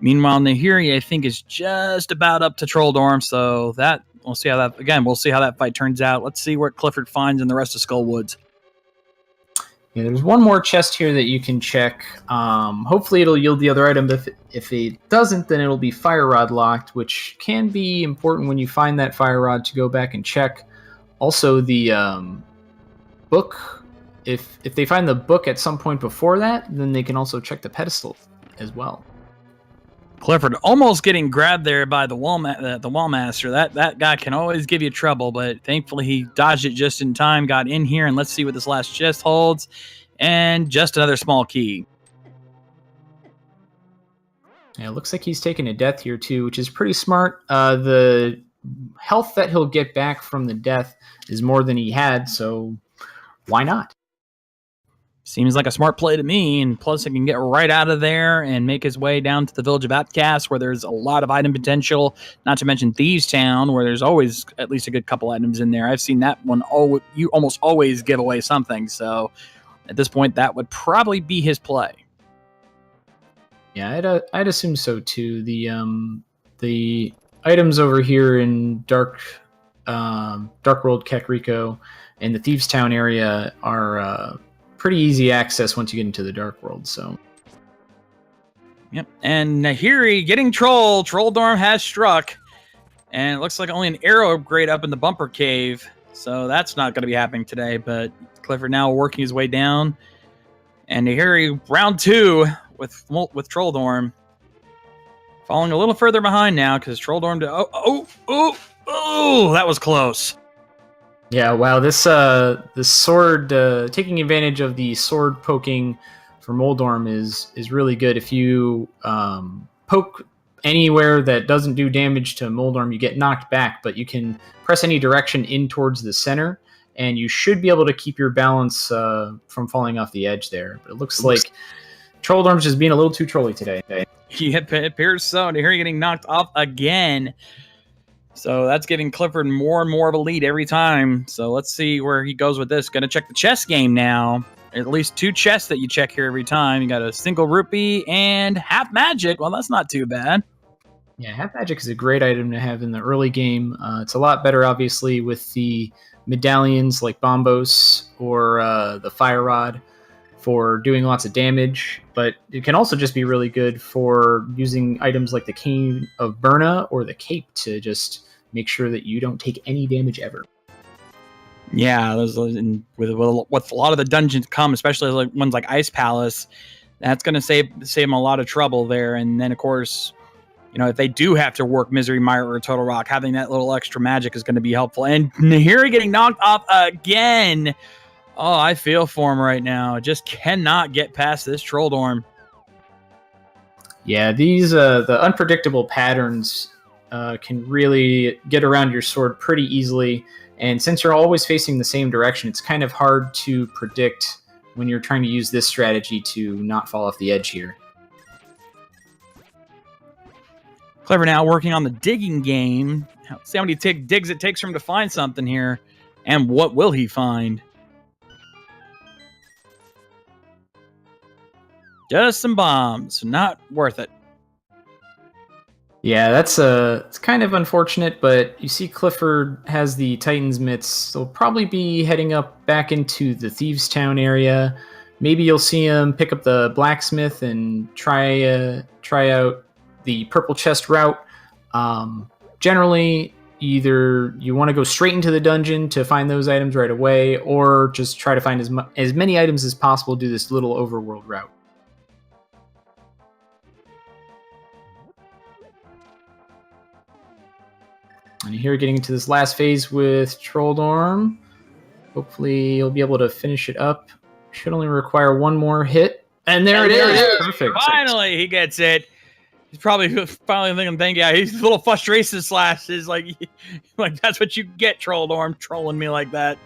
Meanwhile, Nahiri, I think, is just about up to Troll Dorm, so that we'll see how that fight turns out. Let's see what Clifford finds in the rest of Skull Woods. Yeah, there's one more chest here that you can check. Hopefully it'll yield the other item, but if it doesn't, then it'll be Fire Rod locked, which can be important when you find that Fire Rod to go back and check. Also, the book, if they find the book at some point before that, then they can also check the pedestal as well. Clifford almost getting grabbed there by the wall master. That guy can always give you trouble, but thankfully he dodged it just in time, got in here, and let's see what this last chest holds. And just another small key. Yeah, it looks like he's taking a death here too, which is pretty smart. The health that he'll get back from the death is more than he had, so why not? Seems like a smart play to me, and plus he can get right out of there and make his way down to the Village of Outcasts, where there's a lot of item potential, not to mention Thieves Town, where there's always at least a good couple items in there. I've seen that one, you almost always give away something, so at this point that would probably be his play. Yeah, I'd assume so too. The items over here in Dark World Kakariko and the Thieves Town area are pretty easy access once you get into the Dark World. So, yep. And Nahiri getting trolled. Troll Dorm has struck, and it looks like only an arrow upgrade up in the bumper cave. So that's not going to be happening today. But Clifford now working his way down, and Nahiri round 2 with Troll Dorm falling a little further behind now because Troll Dorm. That was close. Yeah, wow, this sword, taking advantage of the sword poking for Moldorm is really good. If you poke anywhere that doesn't do damage to Moldorm, you get knocked back, but you can press any direction in towards the center, and you should be able to keep your balance from falling off the edge there. But it looks like Trolldorm's just being a little too trolly today. Yeah, it appears so. And here you're getting knocked off again. So that's giving Clifford more and more of a lead every time. So let's see where he goes with this. Going to check the chess game now. At least 2 chests that you check here every time. You got a single rupee and half magic. Well, that's not too bad. Yeah, half magic is a great item to have in the early game. It's a lot better, obviously, with the medallions like Bombos or the Fire Rod for doing lots of damage, but it can also just be really good for using items like the Cane of Burna or the Cape to just make sure that you don't take any damage ever. Yeah, with a lot of the dungeons come, especially like ones like Ice Palace, that's going to save them a lot of trouble there. And then, of course, if they do have to work Misery Mire or Total Rock, having that little extra magic is going to be helpful. And Nahiri getting knocked off again. Oh, I feel for him right now. Just cannot get past this Troll Dorm. Yeah, these the unpredictable patterns can really get around your sword pretty easily. And since you're always facing the same direction, it's kind of hard to predict when you're trying to use this strategy to not fall off the edge here. Clever now working on the digging game. Let's see how many digs it takes for him to find something here. And what will he find? Just some bombs. Not worth it. Yeah, it's kind of unfortunate, but you see Clifford has the Titan's Mitts. He'll probably be heading up back into the Thieves Town area. Maybe you'll see him pick up the blacksmith and try out the purple chest route. Generally, either you want to go straight into the dungeon to find those items right away, or just try to find as many items as possible, do this little overworld route. And here, getting into this last phase with Trolldorm. Hopefully, you'll be able to finish it up. Should only require one more hit. And there it is. Perfect. Finally, he gets it. He's probably thinking, yeah, he's a little frustration slashes. Like that's what you get, Trolldorm, trolling me like that.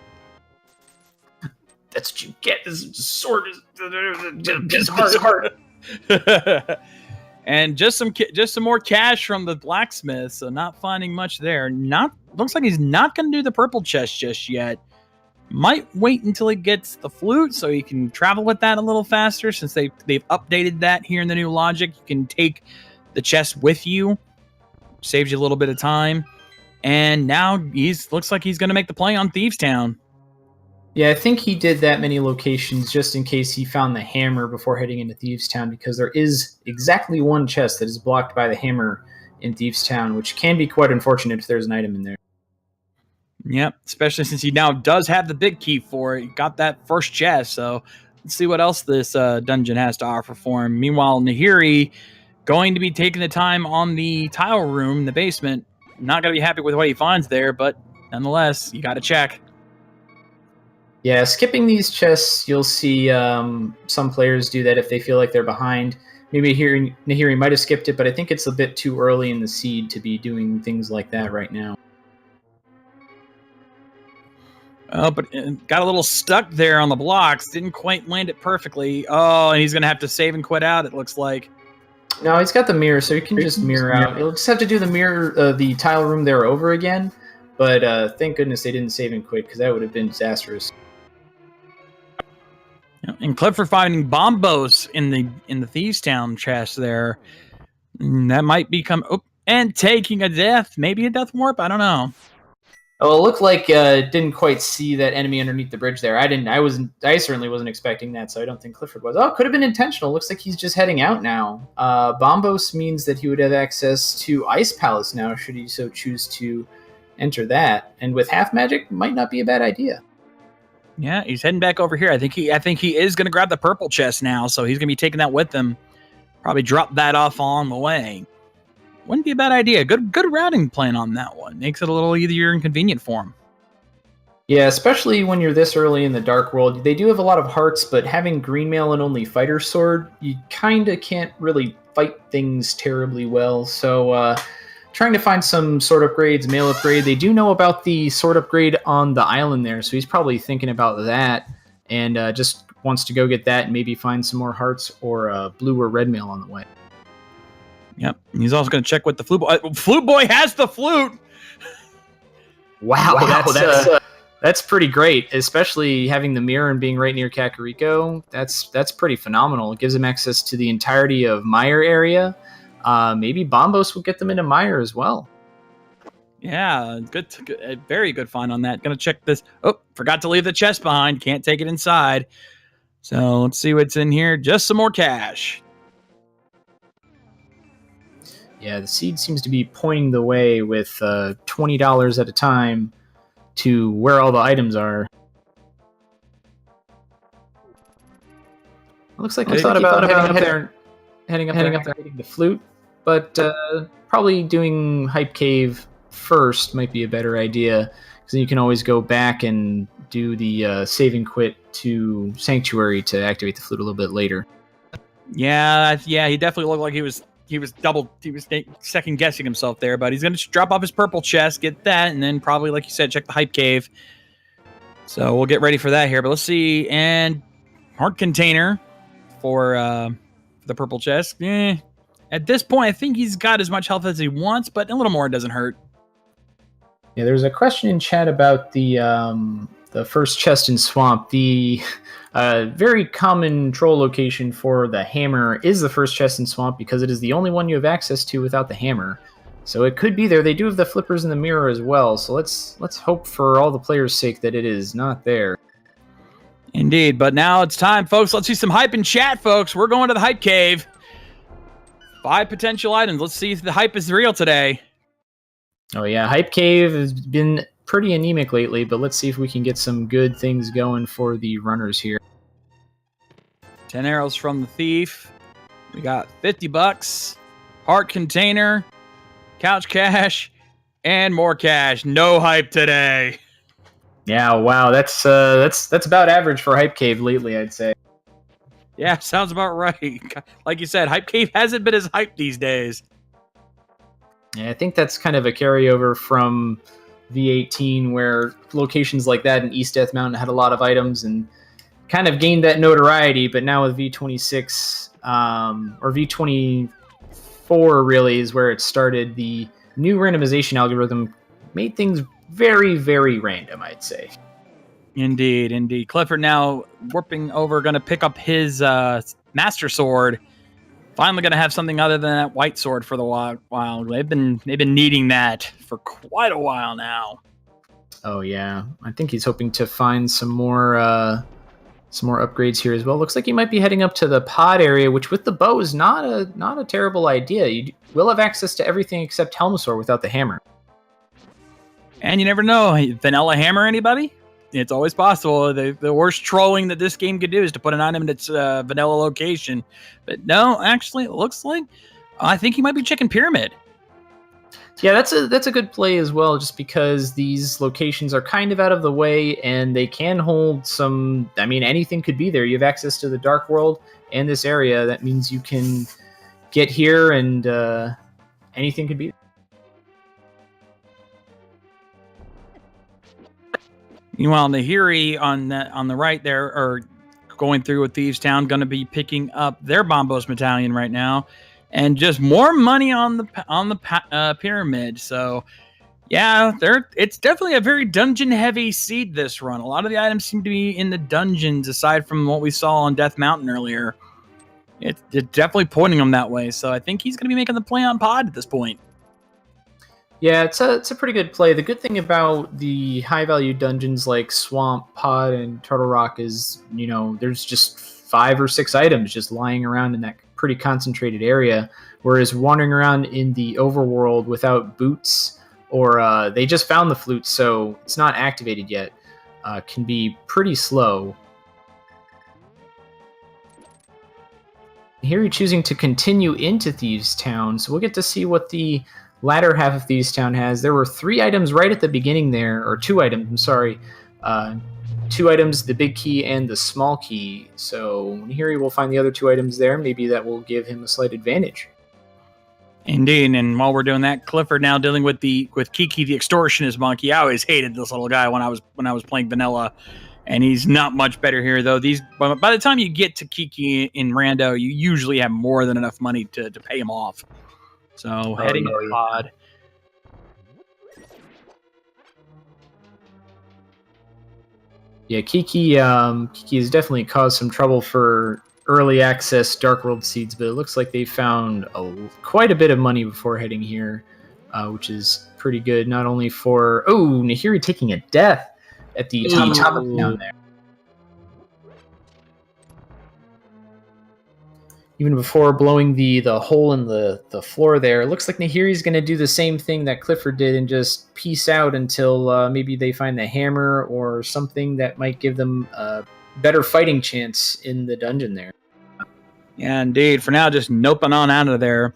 That's what you get. This sword is hard. And just some more cash from the blacksmith, so not finding much there. Looks like he's not going to do the purple chest just yet. Might wait until he gets the flute so he can travel with that a little faster, since they've updated that here in the new logic. You can take the chest with you, saves you a little bit of time. And now looks like he's going to make the play on Thieves Town. Yeah, I think he did that many locations just in case he found the hammer before heading into Thieves Town, because there is exactly one chest that is blocked by the hammer in Thieves Town, which can be quite unfortunate if there's an item in there. Yep, especially since he now does have the big key for it. He got that first chest, so let's see what else this dungeon has to offer for him. Meanwhile, Nahiri going to be taking the time on the tile room in the basement. Not going to be happy with what he finds there, but nonetheless, you got to check. Yeah, skipping these chests, you'll see some players do that if they feel like they're behind. Maybe Nahiri might have skipped it, but I think it's a bit too early in the seed to be doing things like that right now. Oh, but got a little stuck there on the blocks. Didn't quite land it perfectly. Oh, and he's going to have to save and quit out, it looks like. No, he's got the mirror, so he can just mirror out. He'll just have to do the tile room there over again. But thank goodness they didn't save and quit, because that would have been disastrous. And Clifford finding Bombos in the Thieves Town chest there. That might become... Oh, and taking a death. Maybe a death warp? I don't know. Oh, it looked like didn't quite see that enemy underneath the bridge there. I certainly wasn't expecting that, so I don't think Clifford was. Oh, it could have been intentional. Looks like he's just heading out now. Bombos means that he would have access to Ice Palace now, should he so choose to enter that. And with half magic, might not be a bad idea. Yeah, he's heading back over here. I think he is going to grab the purple chest now, so he's going to be taking that with him. Probably drop that off on the way. Wouldn't be a bad idea. Good routing plan on that one. Makes it a little easier and convenient for him. Yeah, especially when you're this early in the Dark World. They do have a lot of hearts, but having green mail and only fighter sword, you kind of can't really fight things terribly well. So trying to find some sword upgrades, mail upgrade. They do know about the sword upgrade on the island there, so he's probably thinking about that and just wants to go get that and maybe find some more hearts or blue or red mail on the way. Yep. He's also going to check with the flute boy. Flute boy has the flute. Wow, that's pretty great, especially having the mirror and being right near Kakariko. That's pretty phenomenal. It gives him access to the entirety of Mire area. Maybe Bombos will get them into Mire as well. Yeah, good, very good find on that. Gonna check this. Oh, forgot to leave the chest behind. Can't take it inside. So let's see what's in here. Just some more cash. Yeah, the seed seems to be pointing the way with $20 at a time to where all the items are. It looks like I thought about heading up there, hitting the flute, but probably doing Hype Cave first might be a better idea, because then you can always go back and do the save and quit to Sanctuary to activate the flute a little bit later. Yeah, he definitely looked like he was second guessing himself there, but he's gonna drop off his purple chest, get that, and then probably, like you said, check the Hype Cave. So we'll get ready for that here. But let's see, and heart container for the purple chest. At this point, I think he's got as much health as he wants, but a little more doesn't hurt. Yeah, there's a question in chat about the first chest in Swamp. The very common troll location for the hammer is the first chest in Swamp, because it is the only one you have access to without the hammer. So it could be there. They do have the flippers in the mirror as well, so let's hope for all the players' sake that it is not there. Indeed, but now it's time, folks. Let's see some hype in chat, folks. We're going to the Hype Cave. 5 potential items. Let's see if the hype is real today. Oh yeah, Hype Cave has been pretty anemic lately, but let's see if we can get some good things going for the runners here. 10 arrows from the thief. We got $50. Heart container. Couch cash. And more cash. No hype today. Yeah, wow, that's about average for Hype Cave lately, I'd say. Yeah, sounds about right. Like you said, Hype Cave hasn't been as hyped these days. Yeah, I think that's kind of a carryover from V18, where locations like that in East Death Mountain had a lot of items and kind of gained that notoriety, but now with V26, or V24 really is where it started, the new randomization algorithm made things very, very random, I'd say. Indeed. Clifford now warping over, going to pick up his Master Sword. Finally going to have something other than that white sword for the while. They've been needing that for quite a while now. Oh yeah, I think he's hoping to find some more upgrades here as well. Looks like he might be heading up to the pod area, which with the bow is not a terrible idea. You will have access to everything except Helmasaur without the hammer. And you never know, vanilla hammer anybody? It's always possible. The worst trolling that this game could do is to put an item in its vanilla location. But no, actually, it looks like I think he might be checking Pyramid. Yeah, that's a good play as well, just because these locations are kind of out of the way and they can hold some. I mean, anything could be there. You have access to the Dark World and this area. That means you can get here and anything could be there. Meanwhile, Nahiri on the right there, are going through with Thieves Town, going to be picking up their Bombos Battalion right now, and just more money on the pyramid. So, yeah, it's definitely a very dungeon heavy seed this run. A lot of the items seem to be in the dungeons, aside from what we saw on Death Mountain earlier. It's definitely pointing them that way. So I think he's going to be making the play on pod at this point. Yeah, it's a pretty good play. The good thing about the high-value dungeons like Swamp, Pod, and Turtle Rock is, there's just 5 or 6 items just lying around in that pretty concentrated area, whereas wandering around in the overworld without boots, or they just found the flute, so it's not activated yet, can be pretty slow. Here you're choosing to continue into Thieves Town, so we'll get to see what the latter half of Thieves Town has. There were 3 items right at the beginning there, or 2 items, I'm sorry. 2 items, the big key and the small key. So here he will find the other 2 items there. Maybe that will give him a slight advantage. Indeed, and while we're doing that, Clifford now dealing with Kiki the extortionist monkey. I always hated this little guy when I was playing vanilla, and he's not much better here though. By the time you get to Kiki in Rando, you usually have more than enough money to pay him off. So heading to the pod. Yeah, Kiki has definitely caused some trouble for early access Dark World seeds, but it looks like they found quite a bit of money before heading here, which is pretty good, not only for... Oh, Nahiri taking a death at the top down there. Even before blowing the hole in the floor there, it looks like Nahiri's going to do the same thing that Clifford did and just peace out until maybe they find the hammer or something that might give them a better fighting chance in the dungeon there. Yeah, indeed. For now, just noping on out of there.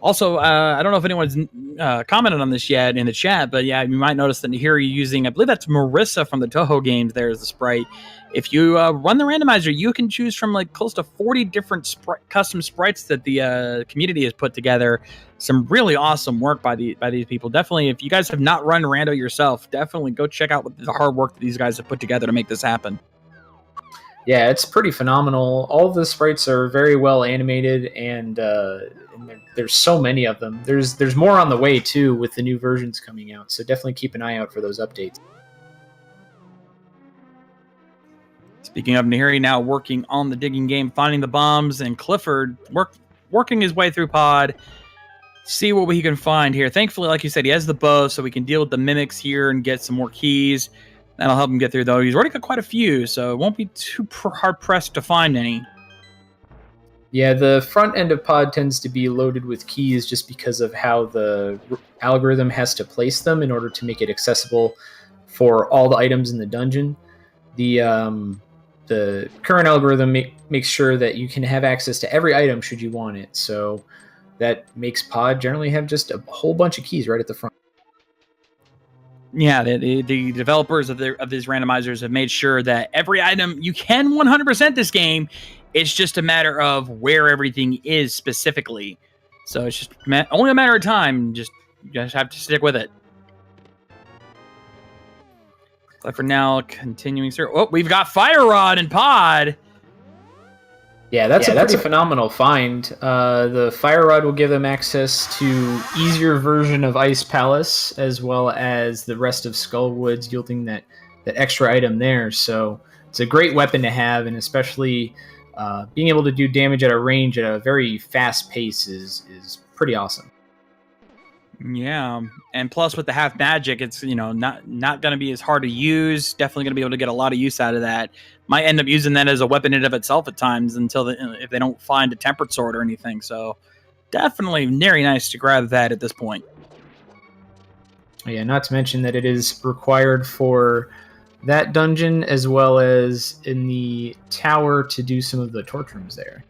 Also, I don't know if anyone's commented on this yet in the chat, but yeah, you might notice that here you're using, I believe that's Marissa from the Toho games there as the sprite. If you run the randomizer, you can choose from like close to 40 different custom sprites that the community has put together. Some really awesome work by these people. Definitely, if you guys have not run Rando yourself, definitely go check out the hard work that these guys have put together to make this happen. Yeah, it's pretty phenomenal. All of the sprites are very well animated, and there's so many of them. There's more on the way too with the new versions coming out, so definitely keep an eye out for those updates. Speaking of Nahiri now working on the digging game, finding the bombs, and Clifford working his way through Pod, see what he can find here. Thankfully, like you said, he has the bow, so we can deal with the mimics here and get some more keys. That'll help him get through, though. He's already got quite a few, so it won't be too hard-pressed to find any. Yeah, the front end of Pod tends to be loaded with keys just because of how the algorithm has to place them in order to make it accessible for all the items in the dungeon. The current algorithm makes sure that you can have access to every item should you want it, so that makes Pod generally have just a whole bunch of keys right at the front. Yeah, the developers of these randomizers have made sure that every item, you can 100% this game. It's just a matter of where everything is specifically. So it's just only a matter of time. You just have to stick with it. But for now, continuing through. Oh, we've got Fire Rod and Pod. Yeah, that's a pretty phenomenal find. The Fire Rod will give them access to easier version of Ice Palace, as well as the rest of Skullwoods, yielding that extra item there. So it's a great weapon to have, and especially being able to do damage at a range at a very fast pace is pretty awesome. Yeah, and plus with the half magic, it's not going to be as hard to use. Definitely going to be able to get a lot of use out of that. Might end up using that as a weapon in of itself at times if they don't find a tempered sword or anything. So definitely very nice to grab that at this point. Yeah, not to mention that it is required for that dungeon as well as in the tower to do some of the torch rooms there.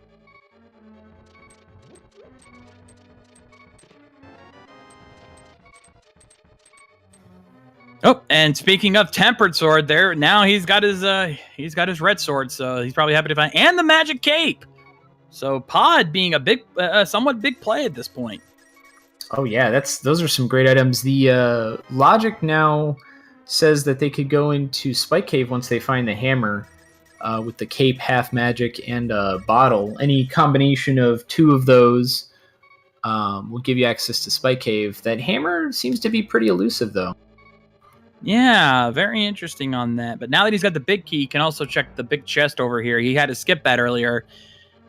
Oh, and speaking of tempered sword, there now he's got his red sword, so he's probably happy to find, and the magic cape. So Pod being a somewhat big play at this point. Oh yeah, those are some great items. The logic now says that they could go into Spike Cave once they find the hammer with the cape, half magic, and a bottle. Any combination of two of those will give you access to Spike Cave. That hammer seems to be pretty elusive, though. Yeah, very interesting on that. But now that he's got the big key, he can also check the big chest over here. He had to skip that earlier.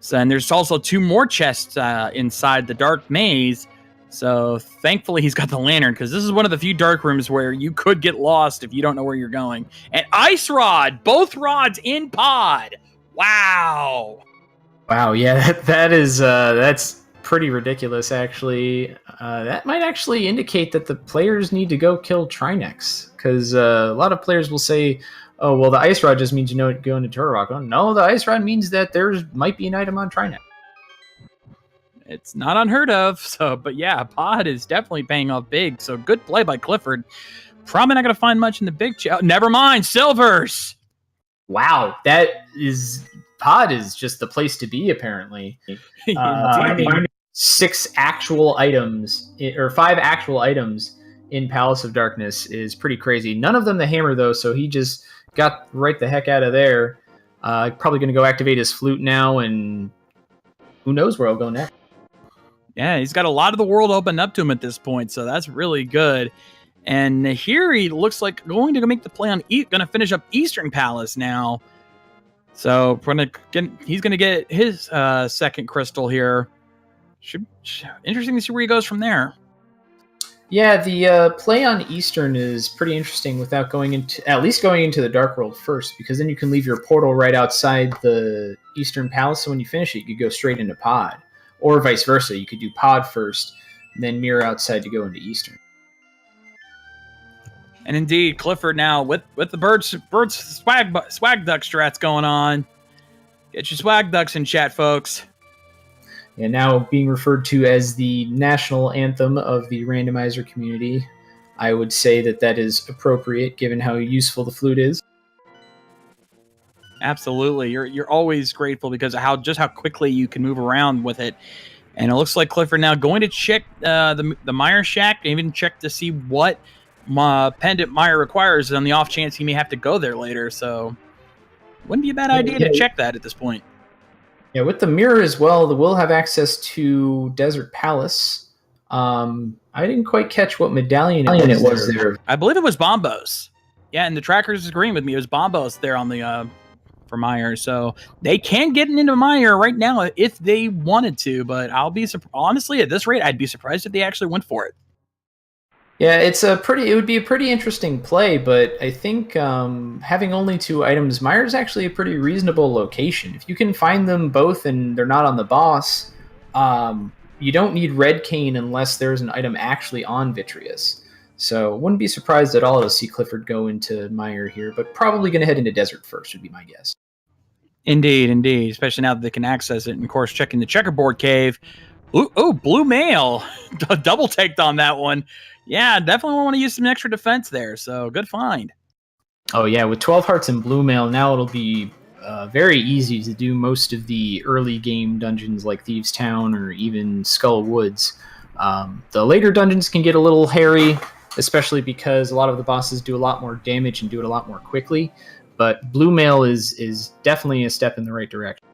So, and there's also 2 more chests inside the dark maze. So thankfully he's got the lantern, because this is one of the few dark rooms where you could get lost if you don't know where you're going. And Ice Rod, both rods in Pod. Wow. Wow, yeah, that's pretty ridiculous, actually. That might actually indicate that the players need to go kill Trinex, because a lot of players will say, oh, well, the Ice Rod just means go into Turtle Rock. Oh, no, the Ice Rod means that there might be an item on Trinex. It's not unheard of, but yeah, Pod is definitely paying off big, so good play by Clifford. Probably not going to find much in the big chest. Never mind, Silvers! Wow, Pod is just the place to be, apparently. Finding 6 actual items, or 5 actual items in Palace of Darkness is pretty crazy. None of them the hammer, though, so he just got right the heck out of there. Probably going to go activate his flute now, and who knows where he'll go next. Yeah, he's got a lot of the world opened up to him at this point, so that's really good. And here he looks like going to make the play on going to finish up Eastern Palace now. So he's going to get his second crystal here. Interesting to see where he goes from there. Yeah, the play on Eastern is pretty interesting without going into at least going into the Dark World first, because then you can leave your portal right outside the Eastern Palace. So when you finish it, you could go straight into Pod, or vice versa. You could do Pod first, and then mirror outside to go into Eastern. And indeed, Clifford now with the birds swag duck strats going on. Get your swag ducks in chat, folks. And now being referred to as the national anthem of the randomizer community, I would say that is appropriate given how useful the flute is. Absolutely, you're always grateful because of how quickly you can move around with it. And it looks like Clifford now going to check the Meyer Shack, and even check to see what Pendant Meyer requires on the off chance he may have to go there later. So wouldn't be a bad idea to check that at this point. Yeah, with the mirror as well, we'll have access to Desert Palace. I didn't quite catch what medallion it was there. I believe it was Bombos. Yeah, and the trackers agreeing with me. It was Bombos there on the for Meyer, so they can get into Meyer right now if they wanted to. But I'll be honestly, at this rate, I'd be surprised if they actually went for it. Yeah, it would be a pretty interesting play, but I think having only 2 items, Meyer's actually a pretty reasonable location. If you can find them both and they're not on the boss, you don't need Red Cane unless there's an item actually on Vitreous. So wouldn't be surprised at all to see Clifford go into Meyer here, but probably going to head into Desert first would be my guess. Indeed, especially now that they can access it. And of course, checking the checkerboard cave. Ooh, blue mail. Double taked on that one. Yeah, definitely want to use some extra defense there. So good find. Oh yeah, with 12 hearts and blue mail, now it'll be very easy to do most of the early game dungeons like Thieves Town or even Skull Woods. The later dungeons can get a little hairy, especially because a lot of the bosses do a lot more damage and do it a lot more quickly. But blue mail is definitely a step in the right direction.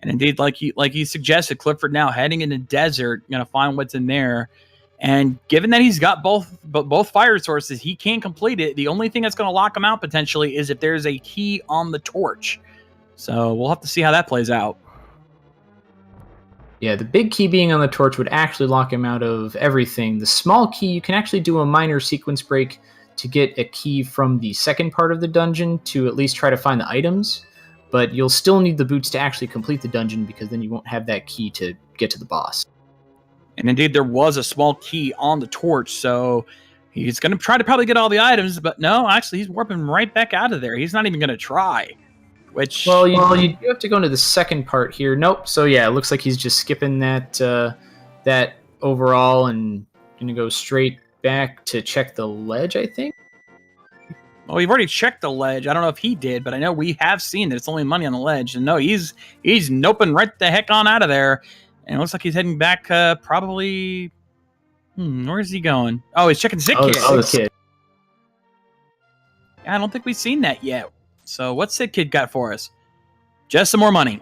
And indeed, like you suggested, Clifford now heading into Desert, gonna find what's in there. And given that he's got both fire sources, he can complete it. The only thing that's going to lock him out potentially is if there's a key on the torch. So we'll have to see how that plays out. Yeah, the big key being on the torch would actually lock him out of everything. The small key, you can actually do a minor sequence break to get a key from the second part of the dungeon to at least try to find the items. But you'll still need the boots to actually complete the dungeon because then you won't have that key to get to the boss. And indeed, there was a small key on the torch, so he's going to try to probably get all the items, but no, actually, he's warping right back out of there. He's not even going to try. Which you do have to go into the second part here. Nope. So yeah, it looks like he's just skipping that overall and going to go straight back to check the ledge, I think. Well, we've already checked the ledge. I don't know if he did, but I know we have seen that it's only money on the ledge. And no, he's noping right the heck on out of there. And it looks like he's heading back probably... where is he going? Oh, he's checking Sick Kid. Oh, the kid. Yeah, I don't think we've seen that yet. So what's Sick Kid got for us? Just some more money.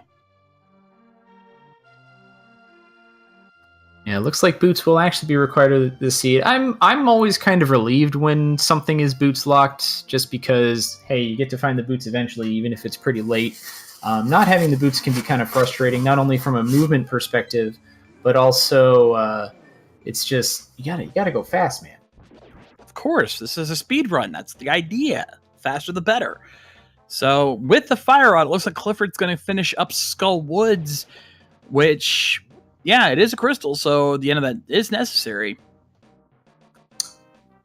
Yeah, it looks like boots will actually be required to see it. I'm always kind of relieved when something is boots locked, just because, hey, you get to find the boots eventually, even if it's pretty late. Not having the boots can be kind of frustrating, not only from a movement perspective, but also it's just you gotta go fast, man. Of course, this is a speed run. That's the idea. Faster the better. So with the fire rod, it looks like Clifford's going to finish up Skull Woods, which, yeah, it is a crystal, so the end of that is necessary.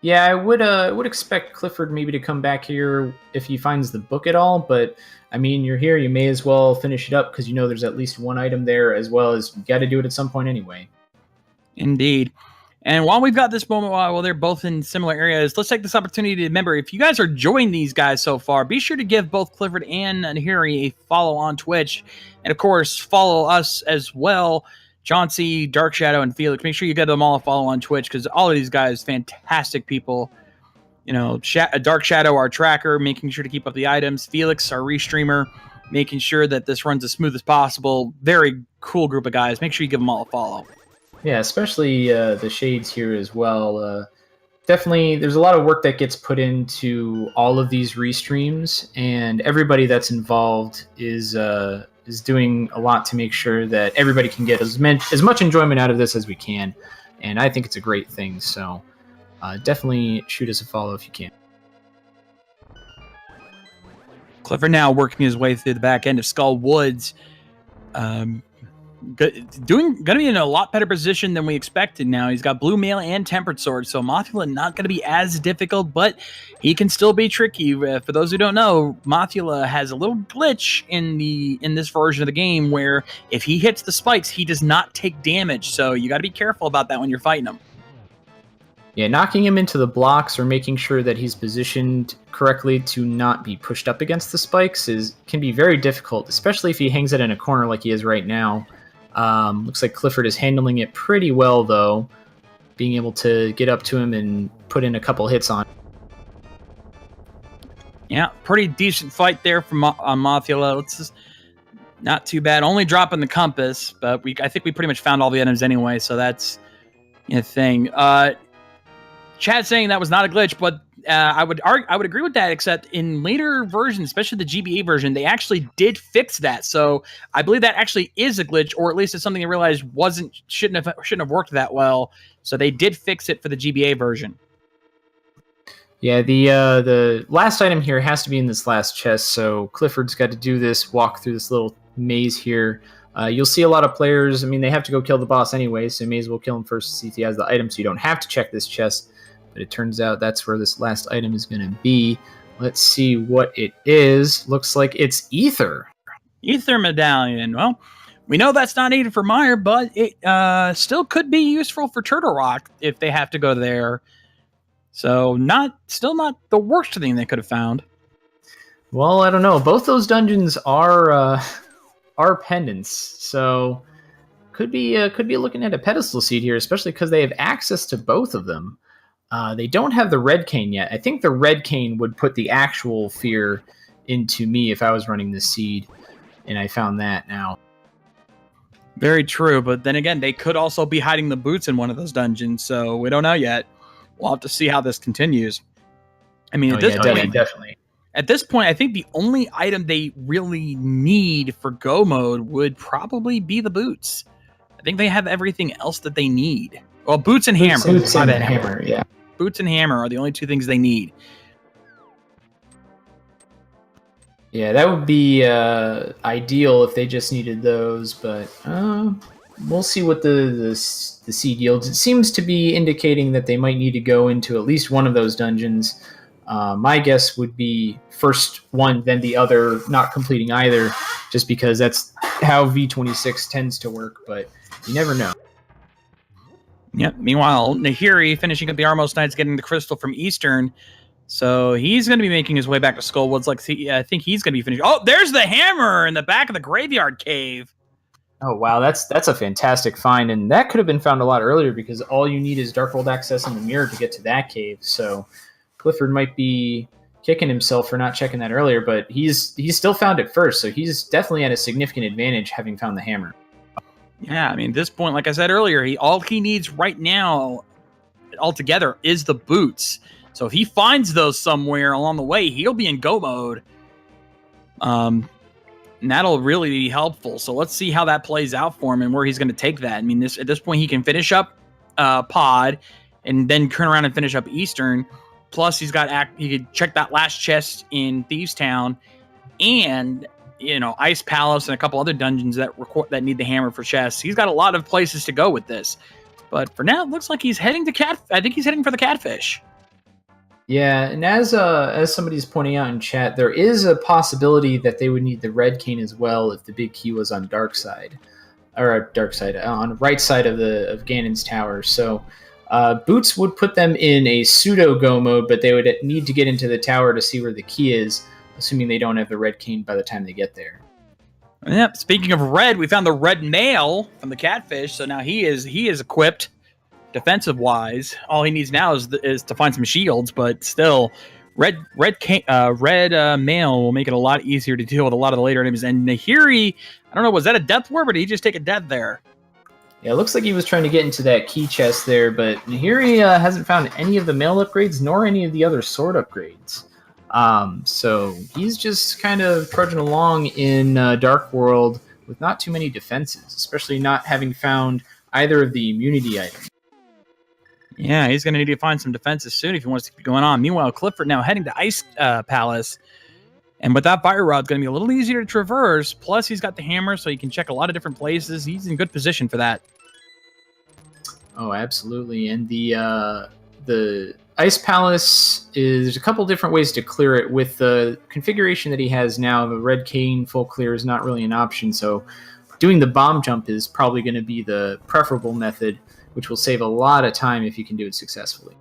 Yeah, I would expect Clifford maybe to come back here if he finds the book at all, but I mean, you're here, you may as well finish it up because you know there's at least one item there, as well as you got to do it at some point anyway. Indeed. And while we've got this moment, while they're both in similar areas, let's take this opportunity to remember, if you guys are enjoying these guys so far, be sure to give both Clifford and nahiri a follow on Twitch. And of course, follow us as well. Chauncey, Dark Shadow, and Felix. Make sure you get them all a follow on Twitch because all of these guys, fantastic people. You know, Dark Shadow, our tracker, making sure to keep up the items. Felix, our restreamer, making sure that this runs as smooth as possible. Very cool group of guys. Make sure you give them all a follow. Yeah, especially the shades here as well. Definitely, there's a lot of work that gets put into all of these restreams, and everybody that's involved is doing a lot to make sure that everybody can get as much enjoyment out of this as we can. and I think it's a great thing. So definitely shoot us a follow if you can. Clifford now working his way through the back end of Skull Woods. Going to be in a lot better position than we expected now. He's got Blue Mail and Tempered Sword, so Mothula not going to be as difficult, but he can still be tricky. For those who don't know, Mothula has a little glitch in this version of the game where if he hits the spikes, he does not take damage, so you got to be careful about that when you're fighting him. Yeah, knocking him into the blocks or making sure that he's positioned correctly to not be pushed up against the spikes can be very difficult, especially if he hangs it in a corner like he is right now. Looks like Clifford is handling it pretty well, though, being able to get up to him and put in a couple hits on. Yeah, pretty decent fight there on Mothula. Not too bad. Only dropping the compass, but I think we pretty much found all the items anyway, so that's a thing. Chad saying that was not a glitch, but I would agree with that, except in later versions, especially the GBA version, they actually did fix that. So I believe that actually is a glitch, or at least it's something they realized shouldn't have worked that well. So they did fix it for the GBA version. Yeah, the last item here has to be in this last chest, so Clifford's got to do this, walk through this little maze here. You'll see a lot of players, I mean, they have to go kill the boss anyway, so you may as well kill him first to see if he has the item, so you don't have to check this chest. But it turns out that's where this last item is going to be. Let's see what it is. Looks like it's Ether. Ether Medallion. Well, we know that's not needed for Meyer, but it still could be useful for Turtle Rock if they have to go there. So still not the worst thing they could have found. Well, I don't know. Both those dungeons are pendants, so could be looking at a pedestal seed here, especially because they have access to both of them. They don't have the red cane yet. I think the red cane would put the actual fear into me if I was running this seed, and I found that now. Very true, but then again, they could also be hiding the boots in one of those dungeons, so we don't know yet. We'll have to see how this continues. I mean, definitely. At this point, I think the only item they really need for go mode would probably be the boots. I think they have everything else that they need. Well, boots and hammer. Boots and hammer, yeah. Boots and hammer are the only two things they need. Yeah, that would be ideal if they just needed those, but we'll see what the seed yields. It seems to be indicating that they might need to go into at least one of those dungeons. My guess would be first one, then the other, not completing either, just because that's how V26 tends to work, but you never know. Yep. Meanwhile, Nahiri finishing up the Armos Knights, getting the crystal from Eastern. So he's going to be making his way back to Skullwoods. I think he's going to be finished. Oh, there's the hammer in the back of the graveyard cave. Oh, wow. That's a fantastic find. And that could have been found a lot earlier because all you need is Dark World access in the mirror to get to that cave. So Clifford might be kicking himself for not checking that earlier, but he's still found it first. So he's definitely at a significant advantage having found the hammer. Yeah, I mean, at this point, like I said earlier, all he needs right now altogether is the boots. So if he finds those somewhere along the way, he'll be in go mode. And that'll really be helpful. So let's see how that plays out for him and where he's going to take that. I mean, at this point, he can finish up Pod and then turn around and finish up Eastern. Plus, he could check that last chest in Thieves Town and Ice Palace and a couple other dungeons that need the hammer for chests. He's got a lot of places to go with this. But for now, it looks like he's heading to I think he's heading for the catfish. Yeah, and as somebody's pointing out in chat, there is a possibility that they would need the red cane as well if the big key was on dark side, on the right side of Ganon's tower. So boots would put them in a pseudo go mode, but they would need to get into the tower to see where the key is, assuming they don't have the red cane by the time they get there. Yep. Speaking of red, we found the red mail from the catfish, so now he is equipped defensive wise. All he needs now is to find some shields, but still, red mail will make it a lot easier to deal with a lot of the later enemies. And Nahiri, I don't know, was that a death ward, or did he just take a death there? Yeah, it looks like he was trying to get into that key chest there, but Nahiri hasn't found any of the mail upgrades nor any of the other sword upgrades. So he's just kind of trudging along in Dark World with not too many defenses, especially not having found either of the immunity items. Yeah, he's going to need to find some defenses soon if he wants to keep going on. Meanwhile, Clifford now heading to Ice Palace. And with that fire rod, it's going to be a little easier to traverse. Plus, he's got the hammer, so he can check a lot of different places. He's in good position for that. Oh, absolutely. And the Ice Palace there's a couple different ways to clear it. With the configuration that he has now, the red cane full clear is not really an option. So doing the bomb jump is probably going to be the preferable method, which will save a lot of time if you can do it successfully.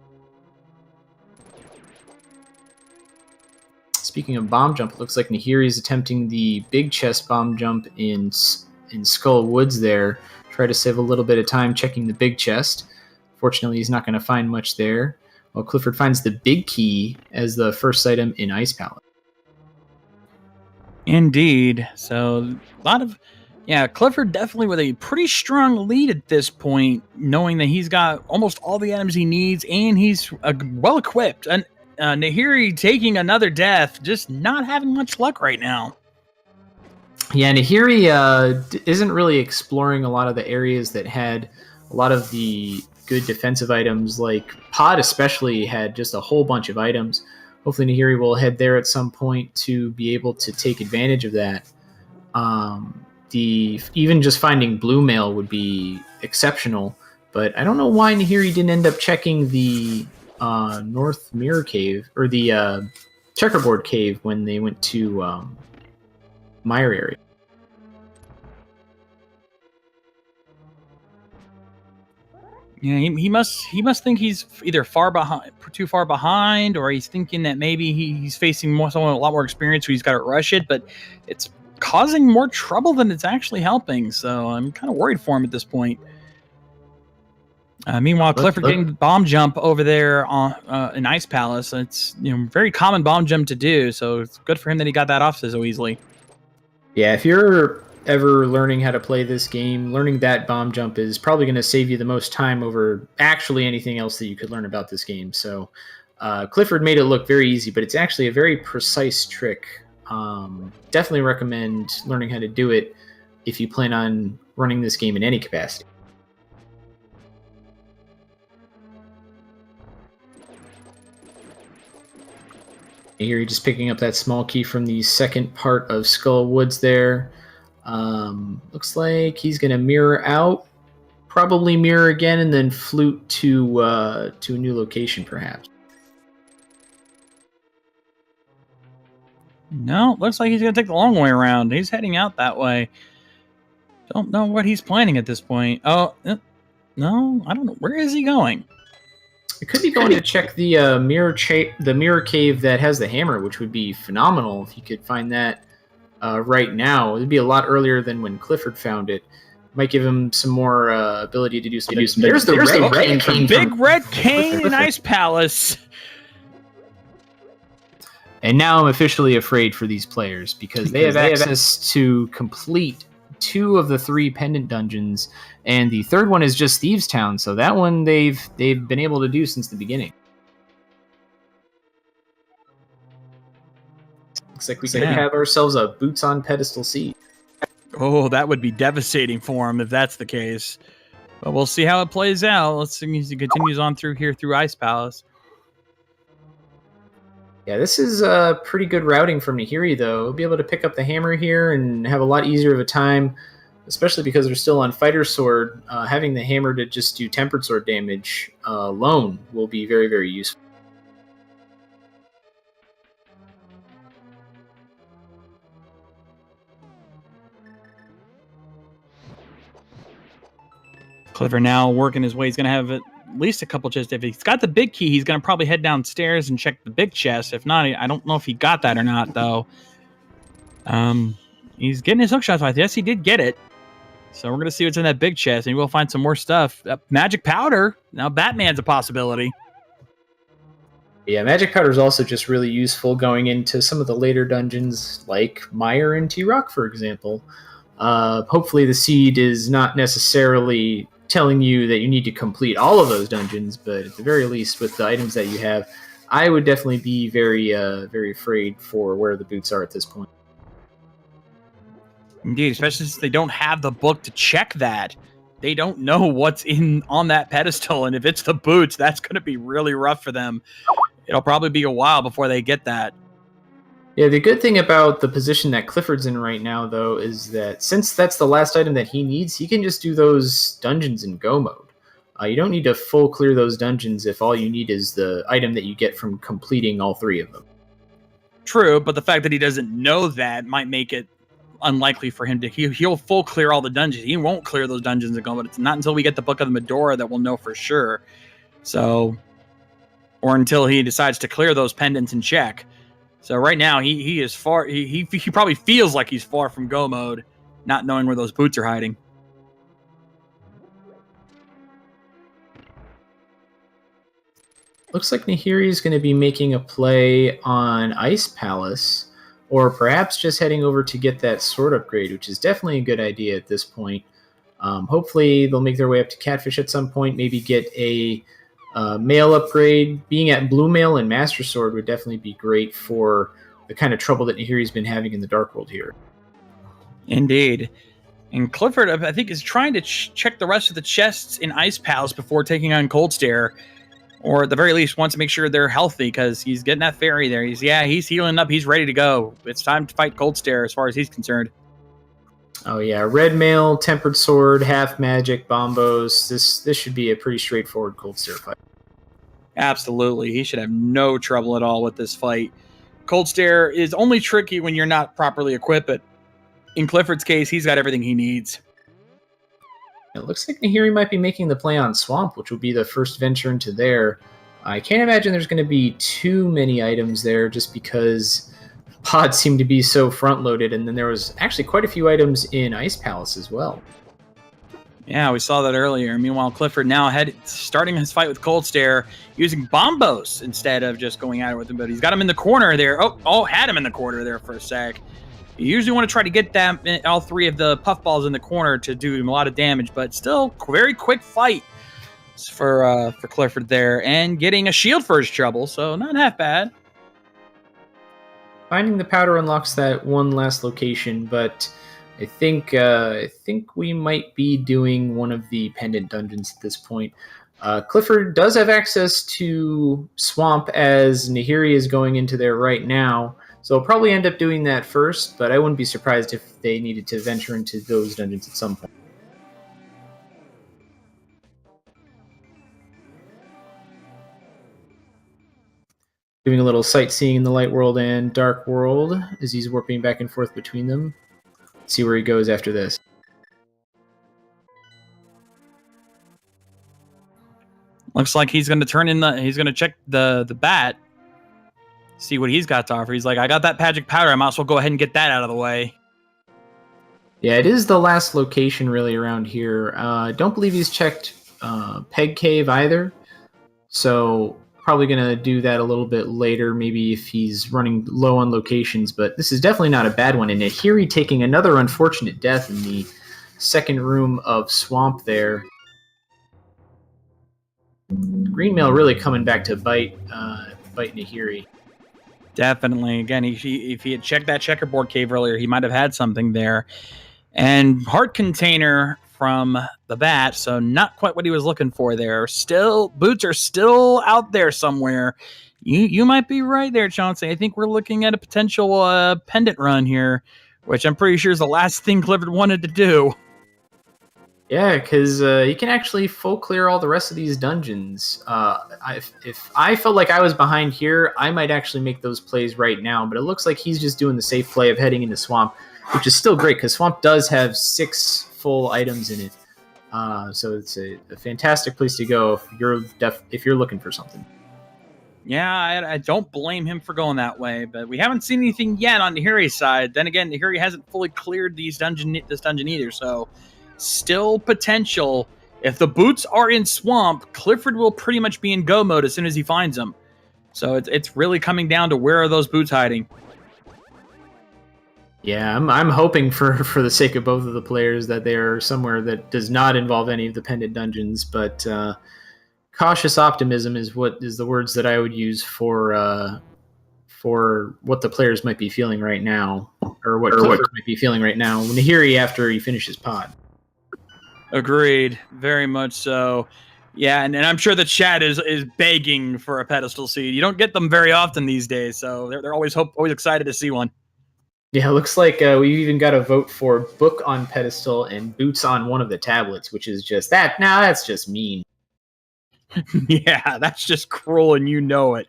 Speaking of bomb jump, it looks like Nahiri is attempting the big chest bomb jump in Skull Woods there. Try to save a little bit of time checking the big chest. Fortunately, he's not going to find much there. While Clifford finds the big key as the first item in Ice Palace. Indeed. So a lot of... Yeah, Clifford definitely with a pretty strong lead at this point, knowing that he's got almost all the items he needs, and he's well-equipped. And Nahiri taking another death, just not having much luck right now. Yeah, Nahiri isn't really exploring a lot of the areas that had a lot of the good defensive items, like Pod especially had just a whole bunch of items. Hopefully Nahiri will head there at some point to be able to take advantage of that. Even just finding blue mail would be exceptional, but I don't know why Nahiri didn't end up checking the North Mirror Cave or the Checkerboard Cave when they went to Mire area. Yeah, he must think he's either too far behind, or he's thinking that maybe he's facing someone with a lot more experience who he's got to rush it, but it's causing more trouble than it's actually helping. So I'm kind of worried for him at this point. Meanwhile, Clifford getting the bomb jump over there in Ice Palace. It's very common bomb jump to do, so it's good for him that he got that off so easily. Yeah, if you're ever learning how to play this game, learning that bomb jump is probably going to save you the most time over actually anything else that you could learn about this game. So Clifford made it look very easy, but it's actually a very precise trick. Definitely recommend learning how to do it if you plan on running this game in any capacity. Here you're just picking up that small key from the second part of Skull Woods there. Looks like he's going to mirror out, probably mirror again, and then flute to a new location perhaps. No, looks like he's going to take the long way around. He's heading out that way. Don't know what he's planning at this point. Oh, no, I don't know. Where is he going? It could be going to check the mirror cave that has the hammer, which would be phenomenal if you could find that right now. It'd be a lot earlier than when Clifford found it. Might give him some more ability to do some. There's the red cane. Big red cane in Ice Palace. And now I'm officially afraid for these players because they have access to complete 2 of the 3 pendant dungeons, and the third one is just Thieves Town. So that one they've been able to do since the beginning. Looks like we could have ourselves a boots on pedestal seat. Oh, that would be devastating for him if that's the case. But we'll see how it plays out. Let's see as he continues on through Ice Palace. Yeah, this is pretty good routing from Nahiri, though. We'll be able to pick up the hammer here and have a lot easier of a time, especially because they're still on Fighter Sword. Having the hammer to just do Tempered Sword damage alone will be very, very useful. Clifford now working his way. He's going to have at least a couple chests. If he's got the big key, he's going to probably head downstairs and check the big chest. If not, I don't know if he got that or not, though. He's getting his hook shots. Yes, he did get it. So we're going to see what's in that big chest, and we'll find some more stuff. Magic powder. Now Batman's a possibility. Yeah, magic powder is also just really useful going into some of the later dungeons, like Mire and T-Rock, for example. Hopefully the seed is not necessarily telling you that you need to complete all of those dungeons, but at the very least, with the items that you have, I would definitely be very, very afraid for where the boots are at this point. Indeed, especially since they don't have the book to check that. they don't know what's on that pedestal, and if it's the boots, that's going to be really rough for them. It'll probably be a while before they get that. Yeah, the good thing about the position that Clifford's in right now, though, is that since that's the last item that he needs, he can just do those dungeons in go mode. You don't need to full clear those dungeons if all you need is the item that you get from completing all 3 of them. True, but the fact that he doesn't know that might make it unlikely for him to. He'll full clear all the dungeons. He won't clear those dungeons in go mode. It's not until we get the Book of the Medora that we'll know for sure. So, or until he decides to clear those pendants in check. So right now he is far. He probably feels like he's far from go mode, not knowing where those boots are hiding. Looks like Nahiri is going to be making a play on Ice Palace, or perhaps just heading over to get that sword upgrade, which is definitely a good idea at this point. Hopefully they'll make their way up to Catfish at some point, maybe get a mail upgrade. Being at Blue Mail and Master Sword would definitely be great for the kind of trouble that Nahiri's been having in the Dark World here. Indeed. And Clifford, I think, is trying to check the rest of the chests in Ice Palace before taking on Cold Stare. Or at the very least, wants to make sure they're healthy because he's getting that fairy there. He's healing up. He's ready to go. It's time to fight Cold Stare as far as he's concerned. Oh yeah, Red Mail, Tempered Sword, Half Magic, Bombos. This should be a pretty straightforward Cold Stare fight. Absolutely. He should have no trouble at all with this fight. Cold Stare is only tricky when you're not properly equipped, but in Clifford's case, he's got everything he needs. It looks like Nahiri might be making the play on Swamp, which will be the first venture into there. I can't imagine there's going to be too many items there just because pods seem to be so front-loaded, and then there was actually quite a few items in Ice Palace as well. Yeah, we saw that earlier. Meanwhile, Clifford now starting his fight with Cold Stare using Bombos instead of just going at it with him, but he's got him in the corner there. Had him in the corner there for a sec. You usually want to try to get all 3 of the puffballs in the corner to do him a lot of damage, but still, very quick fight for Clifford there, and getting a shield for his trouble, so not half bad. Finding the powder unlocks that one last location, but I think we might be doing one of the pendant dungeons at this point. Clifford does have access to Swamp as Nahiri is going into there right now. So I'll probably end up doing that first, but I wouldn't be surprised if they needed to venture into those dungeons at some point. Doing a little sightseeing in the Light World and Dark World as he's warping back and forth between them. Let's see where he goes after this. Looks like he's going to he's going to check the bat. See what he's got to offer. He's like, I got that magic powder. I might as well go ahead and get that out of the way. Yeah, it is the last location really around here. I don't believe he's checked Peg Cave either. So probably going to do that a little bit later, maybe if he's running low on locations. But this is definitely not a bad one. And Nahiri taking another unfortunate death in the second room of Swamp there. Green Mail really coming back to bite Nahiri. Definitely. Again, if he had checked that checkerboard cave earlier, he might have had something there. And heart container from the bat, so not quite what he was looking for there. Still, boots are still out there somewhere. You might be right there, Chauncey. I think we're looking at a potential pendant run here, which I'm pretty sure is the last thing Clifford wanted to do. Yeah, because you can actually full clear all the rest of these dungeons. If I felt like I was behind here, I might actually make those plays right now. But it looks like he's just doing the safe play of heading into Swamp, which is still great because Swamp does have 6 full items in it. So it's a fantastic place to go if you're looking for something. Yeah, I don't blame him for going that way, but we haven't seen anything yet on Nahiri's side. Then again, Nahiri hasn't fully cleared this dungeon either, so still potential. If the boots are in Swamp, Clifford will pretty much be in go mode as soon as he finds them. So it's really coming down to where are those boots hiding. Yeah, I'm hoping for the sake of both of the players that they are somewhere that does not involve any of the pendant dungeons, but cautious optimism is the words that I would use for what the players might be feeling right now, or what Clifford might be feeling right now. Nahiri after he finishes pod. Agreed. Very much so. Yeah, and I'm sure the chat is begging for a pedestal seed. You don't get them very often these days, so they're always always excited to see one. Yeah, it looks like we've even got a vote for book on pedestal and boots on one of the tablets, which is just that. Now that's just mean. Yeah, that's just cruel, and you know it.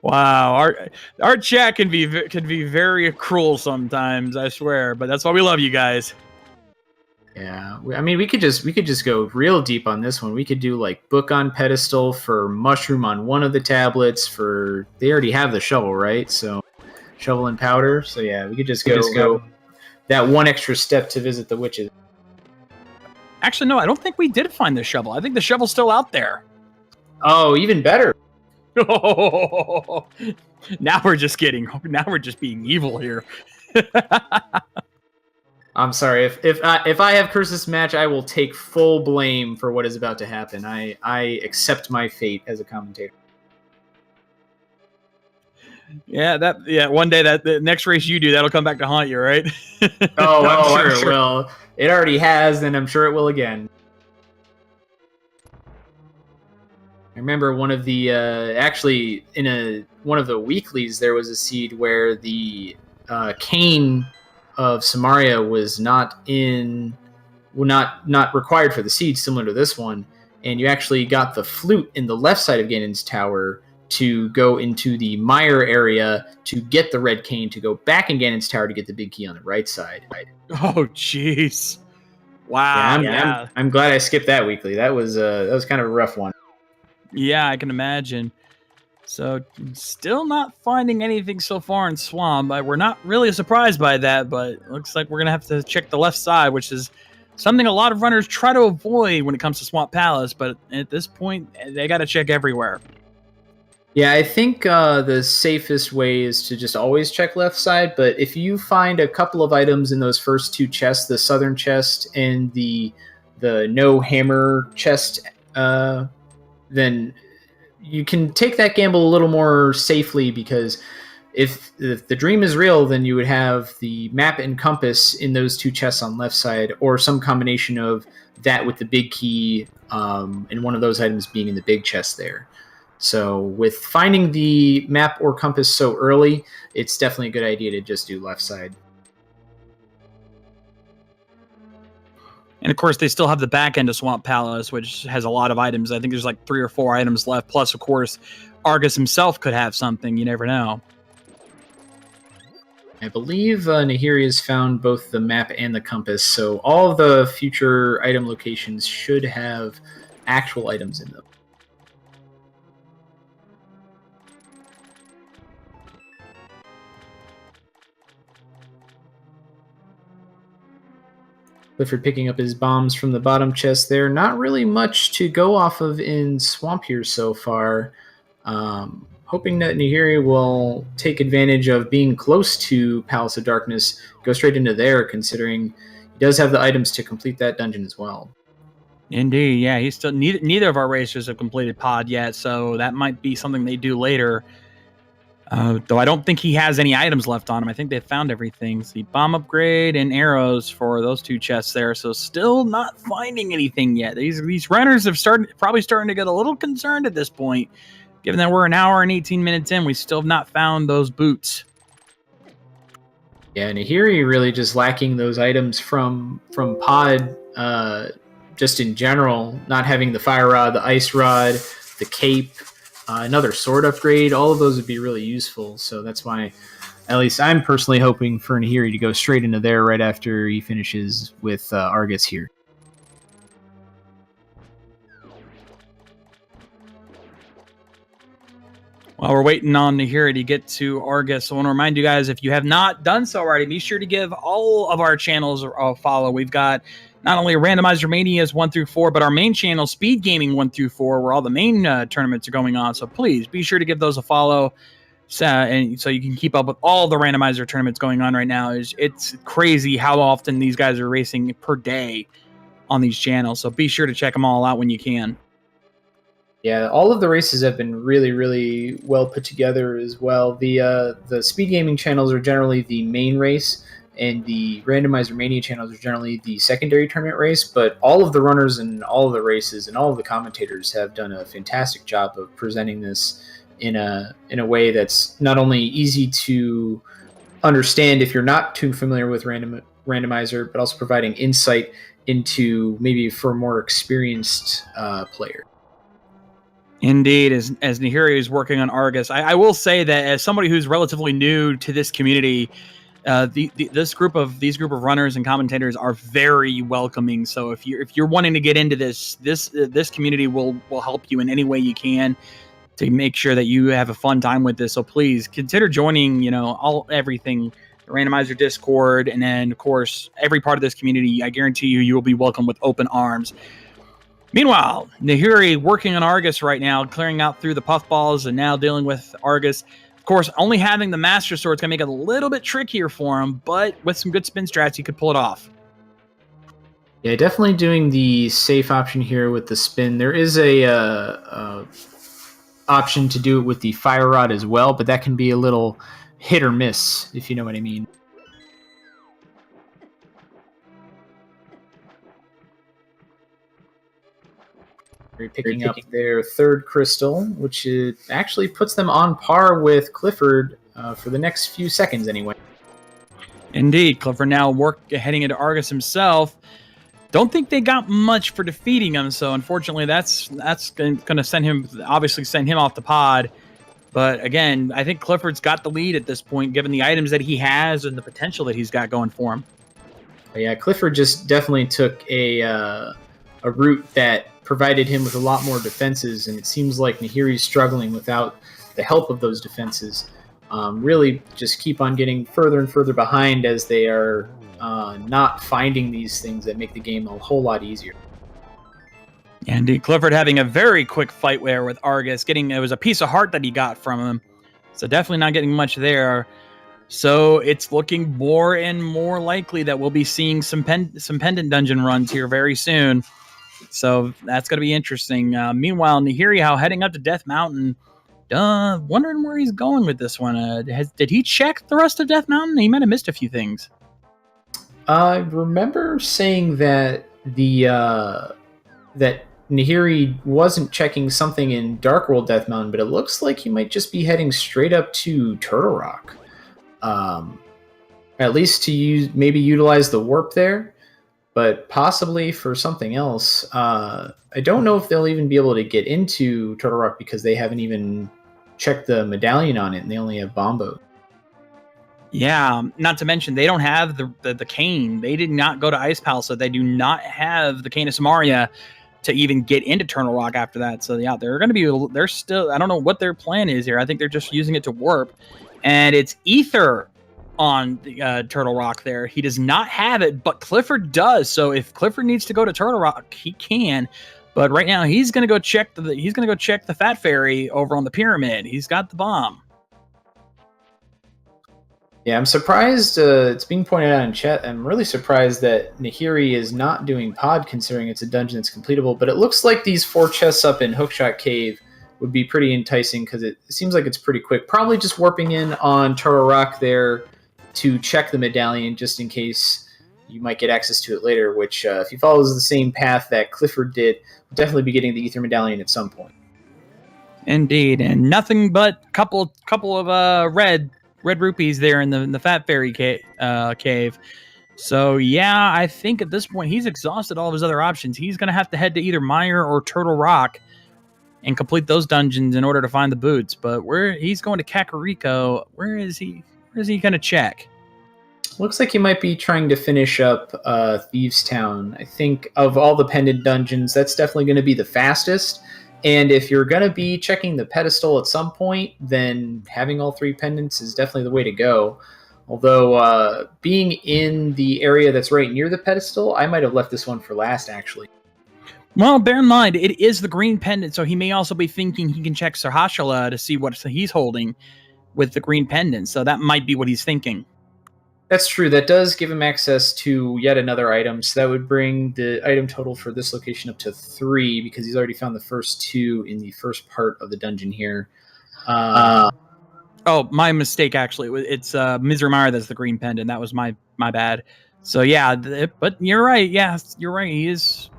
Wow, our chat can be very cruel sometimes. I swear, but that's why we love you guys. Yeah, I mean, we could just go real deep on this one. We could do like book on pedestal for mushroom on one of the tablets. For they already have the shovel, right? So shovel and powder. So yeah, we could just go that one extra step to visit the witches. Actually, no, I don't think we did find the shovel. I think the shovel's still out there. Oh, even better. Now we're just being evil here. I'm sorry. If I have cursed this match, I will take full blame for what is about to happen. I accept my fate as a commentator. Yeah, one day that the next race you do, that'll come back to haunt you, right? I'm sure it will. It already has, and I'm sure it will again. I remember one of the actually in one of the weeklies there was a seed where the cane of Samaria was not required for the seed, similar to this one, and you actually got the flute in the left side of Ganon's tower to go into the mire area to get the red cane to go back in Ganon's tower to get the big key on the right side. Oh, jeez! Wow. Yeah, I'm glad I skipped that weekly. That was kind of a rough one. Yeah, I can imagine. So, still not finding anything so far in Swamp. We're not really surprised by that, but it looks like we're going to have to check the left side, which is something a lot of runners try to avoid when it comes to Swamp Palace, but at this point, they got to check everywhere. Yeah, I think the safest way is to just always check left side, but if you find a couple of items in those first two chests, the southern chest and the no hammer chest, then you can take that gamble a little more safely, because if the dream is real, then you would have the map and compass in those two chests on left side, or some combination of that with the big key and one of those items being in the big chest there. So with finding the map or compass so early, it's definitely a good idea to just do left side. And of course, they still have the back end of Swamp Palace, which has a lot of items. I think there's like 3 or 4 items left. Plus, of course, Argus himself could have something. You never know. I believe Nahiri has found both the map and the compass, so all of the future item locations should have actual items in them. Clifford picking up his bombs from the bottom chest there. Not really much to go off of in Swamp here so far. Hoping that Nahiri will take advantage of being close to Palace of Darkness, go straight into there, considering he does have the items to complete that dungeon as well. Indeed, yeah. He's still neither of our racers have completed pod yet, so that might be something they do later. Though I don't think he has any items left on him. I think they found everything. The bomb upgrade and arrows for those 2 chests there. So still not finding anything yet. These runners have probably starting to get a little concerned at this point. Given that we're an hour and 18 minutes in, we still have not found those boots. Yeah, Nahiri really just lacking those items from pod, just in general. Not having the fire rod, the ice rod, the cape, another sword upgrade. All of those would be really useful. So that's why, at least I'm personally hoping for Nahiri to go straight into there right after he finishes with Argus here. While we're waiting on Nahiri to get to Argus, I want to remind you guys, if you have not done so already, be sure to give all of our channels a follow. We've got not only Randomizer Manias 1 through 4, but our main channel, Speed Gaming 1 through 4, where all the main tournaments are going on. So please be sure to give those a follow, and so you can keep up with all the Randomizer tournaments going on right now. It's crazy how often these guys are racing per day on these channels. So be sure to check them all out when you can. Yeah, all of the races have been really, really well put together as well. The Speed Gaming channels are generally the main race, and the Randomizer Mania channels are generally the secondary tournament race, but all of the runners and all of the races and all of the commentators have done a fantastic job of presenting this in a way that's not only easy to understand if you're not too familiar with Randomizer, but also providing insight into maybe for a more experienced player. Indeed, as Nahiri is working on Argus, I will say that as somebody who's relatively new to this community, these group of runners and commentators are very welcoming. So if you're wanting to get into this community will help you in any way you can to make sure that you have a fun time with this. So please consider joining, everything, the Randomizer Discord, and then of course every part of this community. I guarantee you will be welcomed with open arms. Meanwhile, Nahiri working on Argus right now, clearing out through the puffballs and now dealing with Argus. Of course, only having the Master Sword is going to make it a little bit trickier for him, but with some good spin strats, he could pull it off. Yeah, definitely doing the safe option here with the spin. There is a option to do it with the Fire Rod as well, but that can be a little hit or miss, if you know what I mean. Picking up their third crystal, which actually puts them on par with Clifford for the next few seconds anyway. Indeed, Clifford now heading into Argus himself. Don't think they got much for defeating him, so unfortunately that's going to send him off the pod. But again, I think Clifford's got the lead at this point, given the items that he has and the potential that he's got going for him. Yeah, Clifford just definitely took a route that provided him with a lot more defenses, and it seems like Nahiri's struggling without the help of those defenses. Really just keep on getting further and further behind as they are not finding these things that make the game a whole lot easier. Yeah, indeed, Clifford having a very quick fight there with Argus. It was a piece of heart that he got from him, so definitely not getting much there. So it's looking more and more likely that we'll be seeing some Pendant dungeon runs here very soon. So that's going to be interesting. Meanwhile, Nahiri heading up to Death Mountain. Wondering where he's going with this one. Did he check the rest of Death Mountain? He might have missed a few things. I remember saying that that Nahiri wasn't checking something in Dark World Death Mountain, but it looks like he might just be heading straight up to Turtle Rock. At least to utilize the warp there, but possibly for something else. I don't know if they'll even be able to get into Turtle Rock because they haven't even checked the medallion on it, and they only have Bombo. Yeah, not to mention they don't have the cane. They did not go to Ice Palace, so they do not have the Cane of Samaria to even get into Turtle Rock after that. So yeah, they're still, I don't know what their plan is here. I think they're just using it to warp, and it's Ether on the Turtle Rock there. He does not have it, but Clifford does. So if Clifford needs to go to Turtle Rock, he can. But right now he's gonna go check the Fat Fairy over on the pyramid. He's got the bomb. Yeah, I'm surprised. It's being pointed out in chat. I'm really surprised that Nahiri is not doing pod, considering it's a dungeon that's completable. But it looks like these 4 chests up in Hookshot Cave would be pretty enticing because it seems like it's pretty quick. Probably just warping in on Turtle Rock there to check the medallion just in case you might get access to it later, which if he follows the same path that Clifford did, will definitely be getting the Ether Medallion at some point. Indeed, and nothing but couple of red rupees there in the Fat Fairy cave. So yeah, I think at this point he's exhausted all of his other options. He's going to have to head to either Mire or Turtle Rock and complete those dungeons in order to find the boots. But he's going to Kakariko. Where is he going to check? Looks like he might be trying to finish up Thieves Town. I think of all the pendant dungeons, that's definitely going to be the fastest. And if you're going to be checking the pedestal at some point, then having all 3 pendants is definitely the way to go. Although being in the area that's right near the pedestal, I might have left this one for last, actually. Well, bear in mind, it is the green pendant, so he may also be thinking he can check Sarhashala to see what he's holding with the green pendant. So that might be what he's thinking. That's true. That does give him access to yet another item. So that would bring the item total for this location up to 3 because he's already found the first 2 in the first part of the dungeon here. Oh, my mistake. Actually, it's Mizramara that's the green pendant. That was my bad. So yeah, but you're right. Yeah, you're right. He is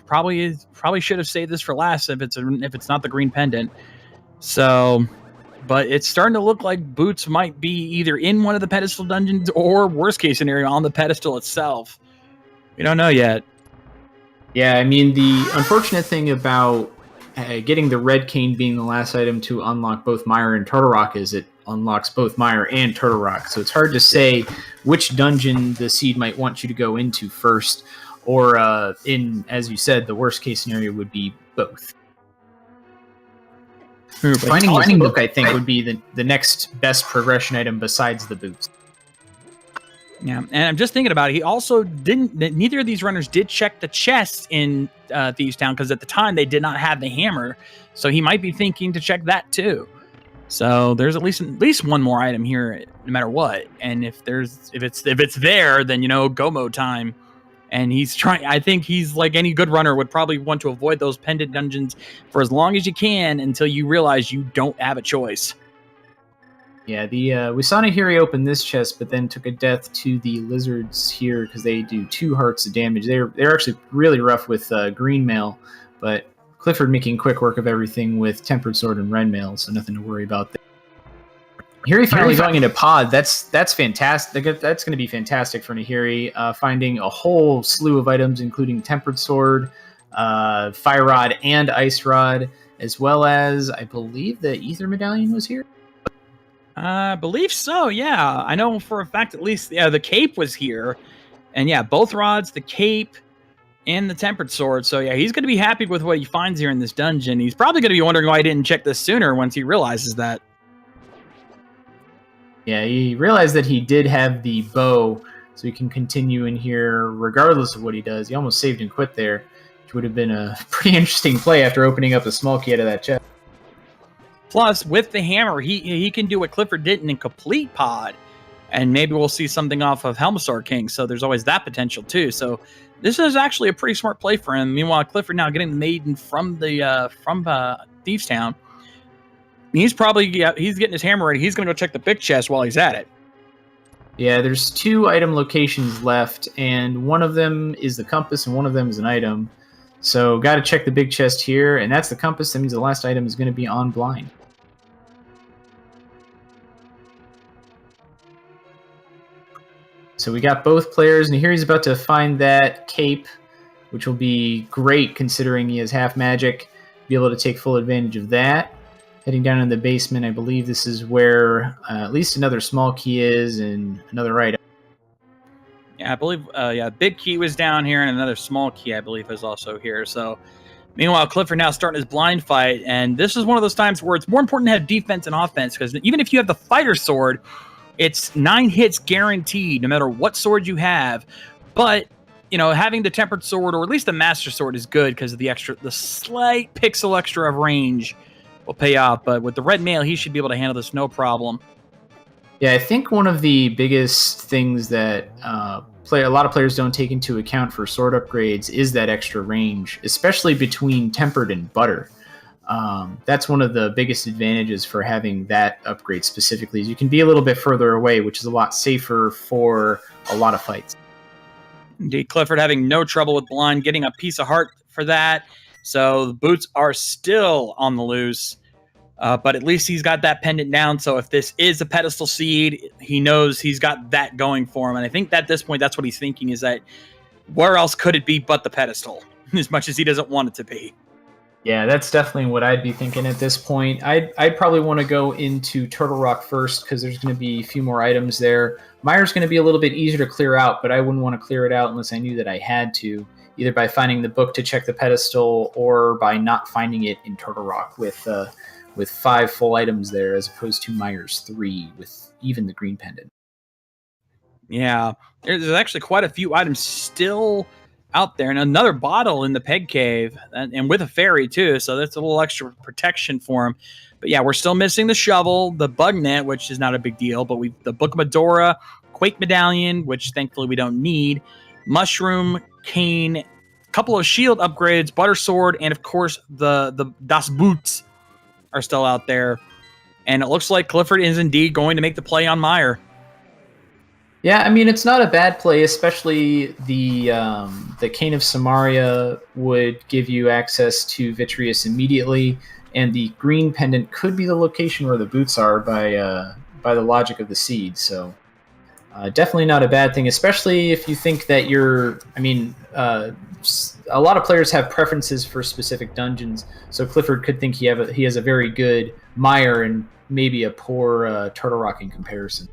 probably should have saved this for last if it's not the green pendant. So, but it's starting to look like Boots might be either in one of the pedestal dungeons or, worst case scenario, on the pedestal itself. We don't know yet. Yeah, I mean, the unfortunate thing about getting the red cane being the last item to unlock both Mire and Turtle Rock is it unlocks both Mire and Turtle Rock. So it's hard to say which dungeon the seed might want you to go into first, or as you said, the worst case scenario would be both. Finding the book, I think, would be the next best progression item besides the boots. Yeah, and I'm just thinking about it. He also neither of these runners did check the chest in Thieves Town, because at the time they did not have the hammer. So he might be thinking to check that too. So there's at least one more item here, no matter what. And if it's there, then go mode time. And he's trying. I think he's like any good runner would probably want to avoid those pendant dungeons for as long as you can until you realize you don't have a choice. Yeah, we saw Nahiri open this chest, but then took a death to the lizards here because they do 2 hearts of damage. They're actually really rough with green mail, but Clifford making quick work of everything with tempered sword and red mail, so nothing to worry about there. Nahiri finally going into pod. That's fantastic. That's going to be fantastic for Nahiri, finding a whole slew of items, including tempered sword, fire rod, and ice rod, as well as I believe the ether medallion was here. I believe so, yeah. I know for a fact, at least, the cape was here. And yeah, both rods, the cape, and the tempered sword. So yeah, he's going to be happy with what he finds here in this dungeon. He's probably going to be wondering why he didn't check this sooner once he realizes that. Yeah, he realized that he did have the bow, so he can continue in here regardless of what he does. He almost saved and quit there, which would have been a pretty interesting play after opening up a small key out of that chest. Plus, with the hammer, he can do what Clifford didn't in complete pod, and maybe we'll see something off of Helmasaur King. So there's always that potential too. So this is actually a pretty smart play for him. Meanwhile, Clifford now getting the maiden from Thieves Town. He's getting his hammer ready. He's going to go check the big chest while he's at it. Yeah, there's 2 item locations left, and one of them is the compass, and one of them is an item. So got to check the big chest here, and that's the compass. That means the last item is going to be on blind. So we got both players, and here he's about to find that cape, which will be great considering he has half magic. Be able to take full advantage of that. Heading down in the basement, I believe this is where at least another small key is and another item. Yeah, I believe, big key was down here, and another small key, I believe, is also here. So, meanwhile, Clifford now starting his blind fight, and this is one of those times where it's more important to have defense and offense, because even if you have the fighter sword, it's 9 hits guaranteed, no matter what sword you have. But, having the tempered sword, or at least the master sword, is good because of the slight pixel extra of range will pay off. But with the red mail, he should be able to handle this no problem. Yeah, I think one of the biggest things that a lot of players don't take into account for sword upgrades is that extra range, especially between tempered and butter. That's one of the biggest advantages for having that upgrade specifically, is you can be a little bit further away, which is a lot safer for a lot of fights. Indeed, Clifford having no trouble with blind, getting a piece of heart for that. So the boots are still on the loose. But at least he's got that pendant down, so if this is a pedestal seed, he knows he's got that going for him. And I think that at this point, that's what he's thinking, is that where else could it be but the pedestal, as much as he doesn't want it to be. Yeah, that's definitely what I'd be thinking at this point. I'd probably want to go into Turtle Rock first, because there's going to be a few more items there. Mire's going to be a little bit easier to clear out, but I wouldn't want to clear it out unless I knew that I had to, either by finding the book to check the pedestal or by not finding it in Turtle Rock with 5 full items there, as opposed to Mire's 3 with even the green pendant. Yeah, there's actually quite a few items still out there, and another bottle in the peg cave, and with a fairy too, so that's a little extra protection for him. But yeah, we're still missing the shovel, the bug net, which is not a big deal, but the Book of Medora, Quake Medallion, which thankfully we don't need, Mushroom, Cane, couple of shield upgrades, Butter Sword, and of course the Das Boots are still out there. And it looks like Clifford is indeed going to make the play on Meyer. Yeah, I mean, it's not a bad play, especially the Cane of Samaria would give you access to Vitreous immediately, and the green pendant could be the location where the boots are by the logic of the seed. So definitely not a bad thing, especially if you think that you're. I mean, a lot of players have preferences for specific dungeons, so Clifford could think he has a very good Meyer and maybe a poor Turtle Rock in comparison.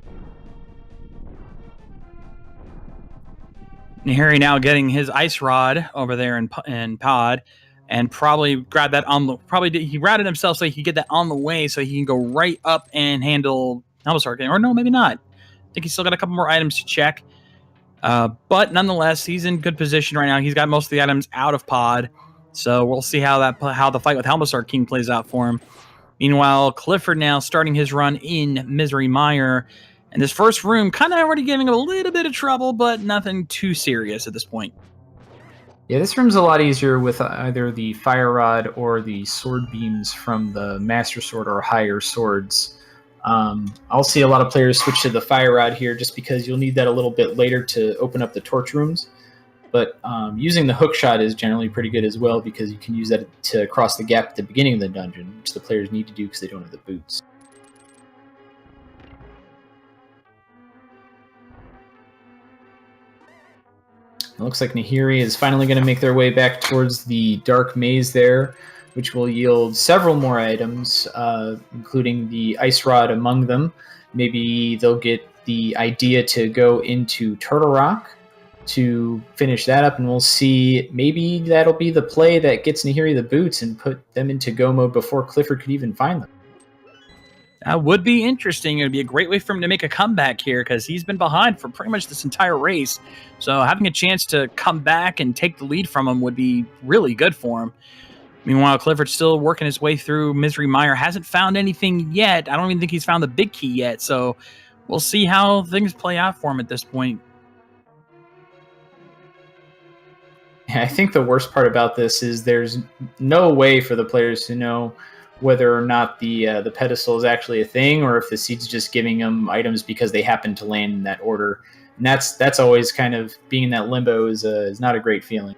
Nahiri now getting his ice rod over there in pod, and probably grab that on the. He routed himself so he could get that on the way, so he can go right up and handle Helmsark. Or no, maybe not. I think he's still got a couple more items to check. But nonetheless, he's in good position right now. He's got most of the items out of pod, so we'll see how the fight with Helmsark King plays out for him. Meanwhile, Clifford now starting his run in Misery Mire. And this first room kind of already giving him a little bit of trouble, but nothing too serious at this point. Yeah, this room's a lot easier with either the Fire Rod or the Sword Beams from the Master Sword or higher swords. I'll see a lot of players switch to the Fire Rod here just because you'll need that a little bit later to open up the torch rooms. But using the hook shot is generally pretty good as well because you can use that to cross the gap at the beginning of the dungeon, which the players need to do because they don't have the boots. It looks like Nahiri is finally going to make their way back towards the dark maze there, which will yield several more items, including the ice rod among them. Maybe they'll get the idea to go into Turtle Rock to finish that up, and we'll see. Maybe that'll be the play that gets Nahiri the boots and put them into go mode before Clifford could even find them. That would be interesting. It would be a great way for him to make a comeback here because he's been behind for pretty much this entire race. So having a chance to come back and take the lead from him would be really good for him. Meanwhile, Clifford's still working his way through Misery Mire. Hasn't found anything yet. I don't even think he's found the big key yet. So we'll see how things play out for him at this point. I think the worst part about this is there's no way for the players to know whether or not the pedestal is actually a thing or if the seed's just giving them items because they happen to land in that order. And that's always kind of being in that limbo is not a great feeling.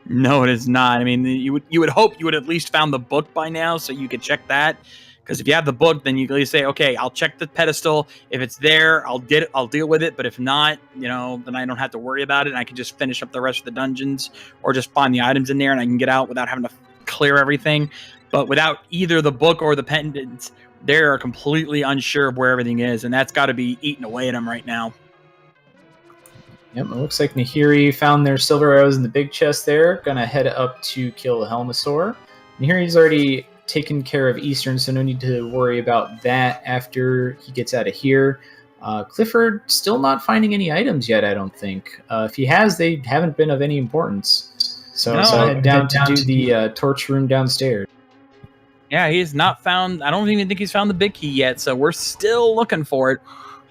No, it is not. I mean, you would hope you would at least found the book by now so you could check that. Because if you have the book, then you can say, okay, I'll check the pedestal. If it's there, I'll deal with it. But if not, then I don't have to worry about it. And I can just finish up the rest of the dungeons or just find the items in there and I can get out without having to clear everything. But without either the book or the pendants, they're completely unsure of where everything is. And that's got to be eating away at them right now. Yep, it looks like Nahiri found their silver arrows in the big chest there. Gonna head up to kill the Helmasaur. Nahiri's already taken care of Eastern, so no need to worry about that after he gets out of here. Clifford still not finding any items yet, I don't think. If he has, they haven't been of any importance. So head down to do the torch room downstairs. Yeah, he's not found. I don't even think he's found the big key yet, so we're still looking for it.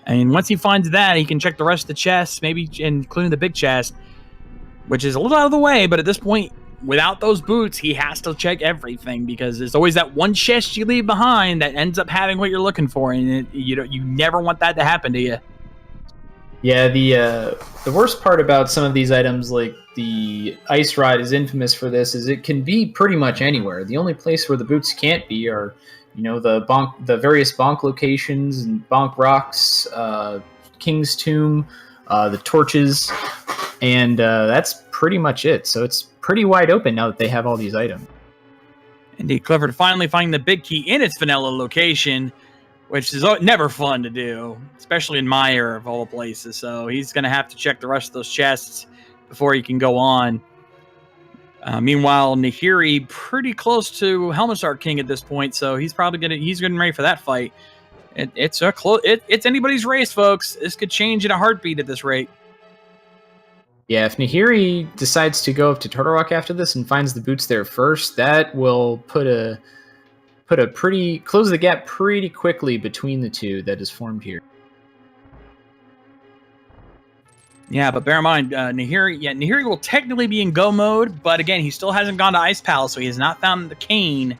And once he finds that, he can check the rest of the chests, maybe including the big chest, which is a little out of the way. But at this point, without those boots, he has to check everything because there's always that one chest you leave behind that ends up having what you're looking for, and you never want that to happen to you. Yeah, the worst part about some of these items, like the ice rod, is infamous for this. Is it can be pretty much anywhere. The only place where the boots can't be are, the various bonk locations and bonk rocks, King's Tomb, the torches, and that's pretty much it. So it's pretty wide open now that they have all these items. Indeed, Clifford finally finding the big key in its vanilla location, which is never fun to do, especially in Mire of all places. So he's going to have to check the rest of those chests before he can go on. Meanwhile, Nahiri pretty close to Helmasaur King at this point, so he's getting ready for that fight. It's anybody's race, folks. This could change in a heartbeat at this rate. Yeah, if Nahiri decides to go up to Turtle Rock after this and finds the boots there first, that will close the gap pretty quickly between the two that is formed here. Yeah, but bear in mind, Nahiri will technically be in go mode, but again, he still hasn't gone to Ice Palace, so he has not found the cane.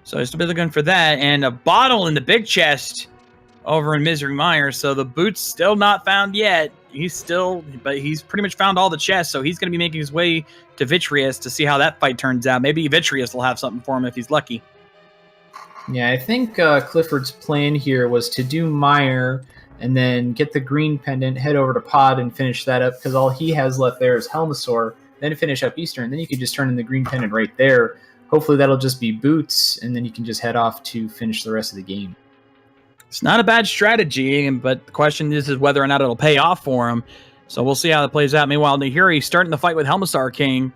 So he's still looking for that. And a bottle in the big chest over in Misery Mire. So the boot's still not found yet. But he's pretty much found all the chests. So he's going to be making his way to Vitreous to see how that fight turns out. Maybe Vitreous will have something for him if he's lucky. Yeah, I think Clifford's plan here was to do Mire and then get the green pendant, head over to Pod and finish that up, because all he has left there is Helmasaur, then finish up Eastern. Then you could just turn in the green pendant right there. Hopefully that'll just be boots, and then you can just head off to finish the rest of the game. It's not a bad strategy, but the question is whether or not it'll pay off for him. So we'll see how that plays out. Meanwhile, Nahiri's starting the fight with Helmasaur King,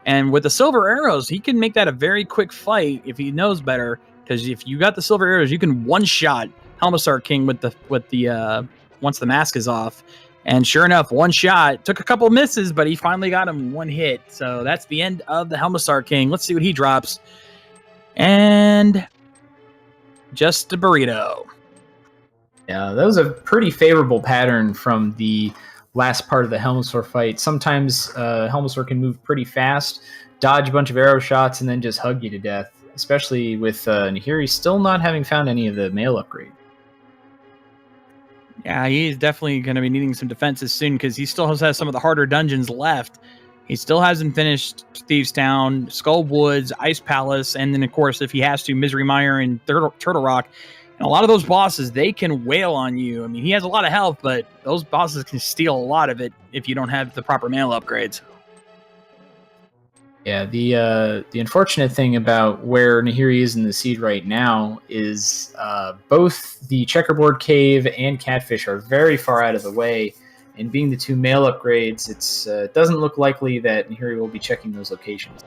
and with the silver arrows, he can make that a very quick fight if he knows better. Because if you got the silver arrows, you can one-shot Helmasaur King with the once the mask is off. And sure enough, one shot. Took a couple misses, but he finally got him one hit. So that's the end of the Helmasaur King. Let's see what he drops. And just a burrito. Yeah, that was a pretty favorable pattern from the last part of the Helmasaur fight. Sometimes Helmasaur can move pretty fast, dodge a bunch of arrow shots, and then just hug you to death. Especially with Nahiri still not having found any of the mail upgrade. Yeah, he's definitely going to be needing some defenses soon because he still has some of the harder dungeons left. He still hasn't finished Thieves Town, Skull Woods, Ice Palace, and then, of course, if he has to, Misery Mire and Turtle Rock. And a lot of those bosses, they can wail on you. I mean, he has a lot of health, but those bosses can steal a lot of it if you don't have the proper mail upgrades. Yeah, the unfortunate thing about where Nahiri is in the seed right now is both the Checkerboard Cave and Catfish are very far out of the way, and being the two mail upgrades, it doesn't look likely that Nahiri will be checking those locations.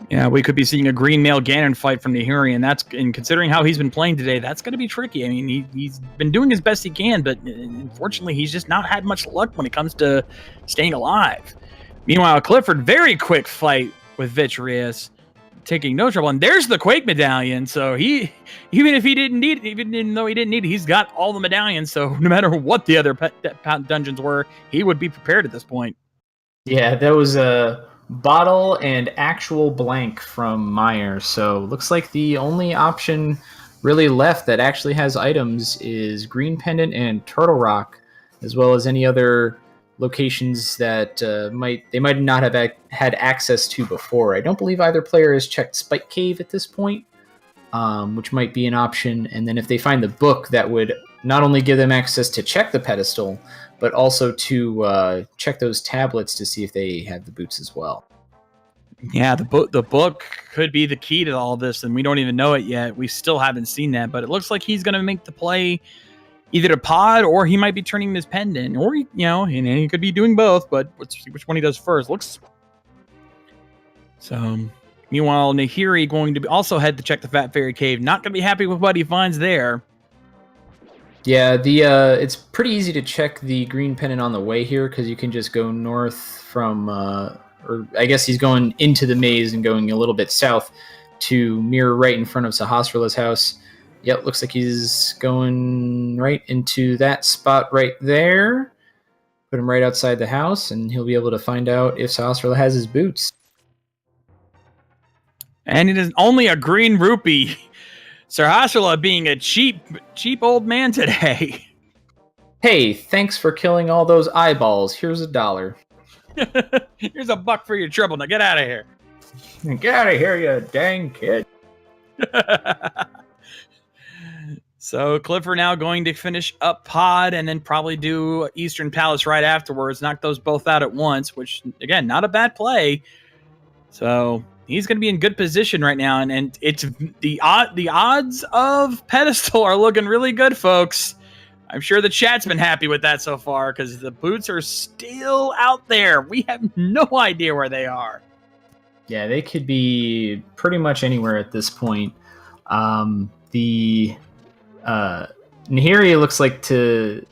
Yeah, we could be seeing a green mail Ganon fight from Nahiri, and considering how he's been playing today, that's going to be tricky. I mean, he's been doing his best he can, but unfortunately, he's just not had much luck when it comes to staying alive. Meanwhile, Clifford, very quick fight with Vitreous, taking no trouble. And there's the Quake medallion. So even though he didn't need it, he's got all the medallions. So no matter what the other dungeons were, he would be prepared at this point. Yeah, that was a bottle and actual blank from Mire. So looks like the only option really left that actually has items is Green Pendant and Turtle Rock, as well as any other locations that they might not have had access to before. I don't believe either player has checked Spike Cave at this point, which might be an option. And then if they find the book, that would not only give them access to check the pedestal, but also to check those tablets to see if they have the boots as well. Yeah, the book could be the key to all this, and we don't even know it yet. We still haven't seen that, but it looks like he's going to make the play either to Pod, or he might be turning his pendant, or and he could be doing both. But let's see which one he does first. So. Meanwhile, Nahiri going to also head to check the Fat Fairy Cave. Not going to be happy with what he finds there. Yeah, it's pretty easy to check the green pendant on the way here because you can just go north from, or I guess he's going into the maze and going a little bit south to mirror right in front of Sahasrara's house. Yep, looks like he's going right into that spot right there. Put him right outside the house, and he'll be able to find out if Sahasrara has his boots. And it is only a green rupee. Sahasrara being a cheap old man today. Hey, thanks for killing all those eyeballs. Here's $1. Here's $1 for your trouble. Now get out of here. Get out of here, you dang kid. So Clifford now going to finish up Pod and then probably do Eastern Palace right afterwards. Knock those both out at once, which, again, not a bad play. So he's going to be in good position right now. And it's the odds of pedestal are looking really good, folks. I'm sure the chat's been happy with that so far because the boots are still out there. We have no idea where they are. Yeah, they could be pretty much anywhere at this point. Nahiri looks like to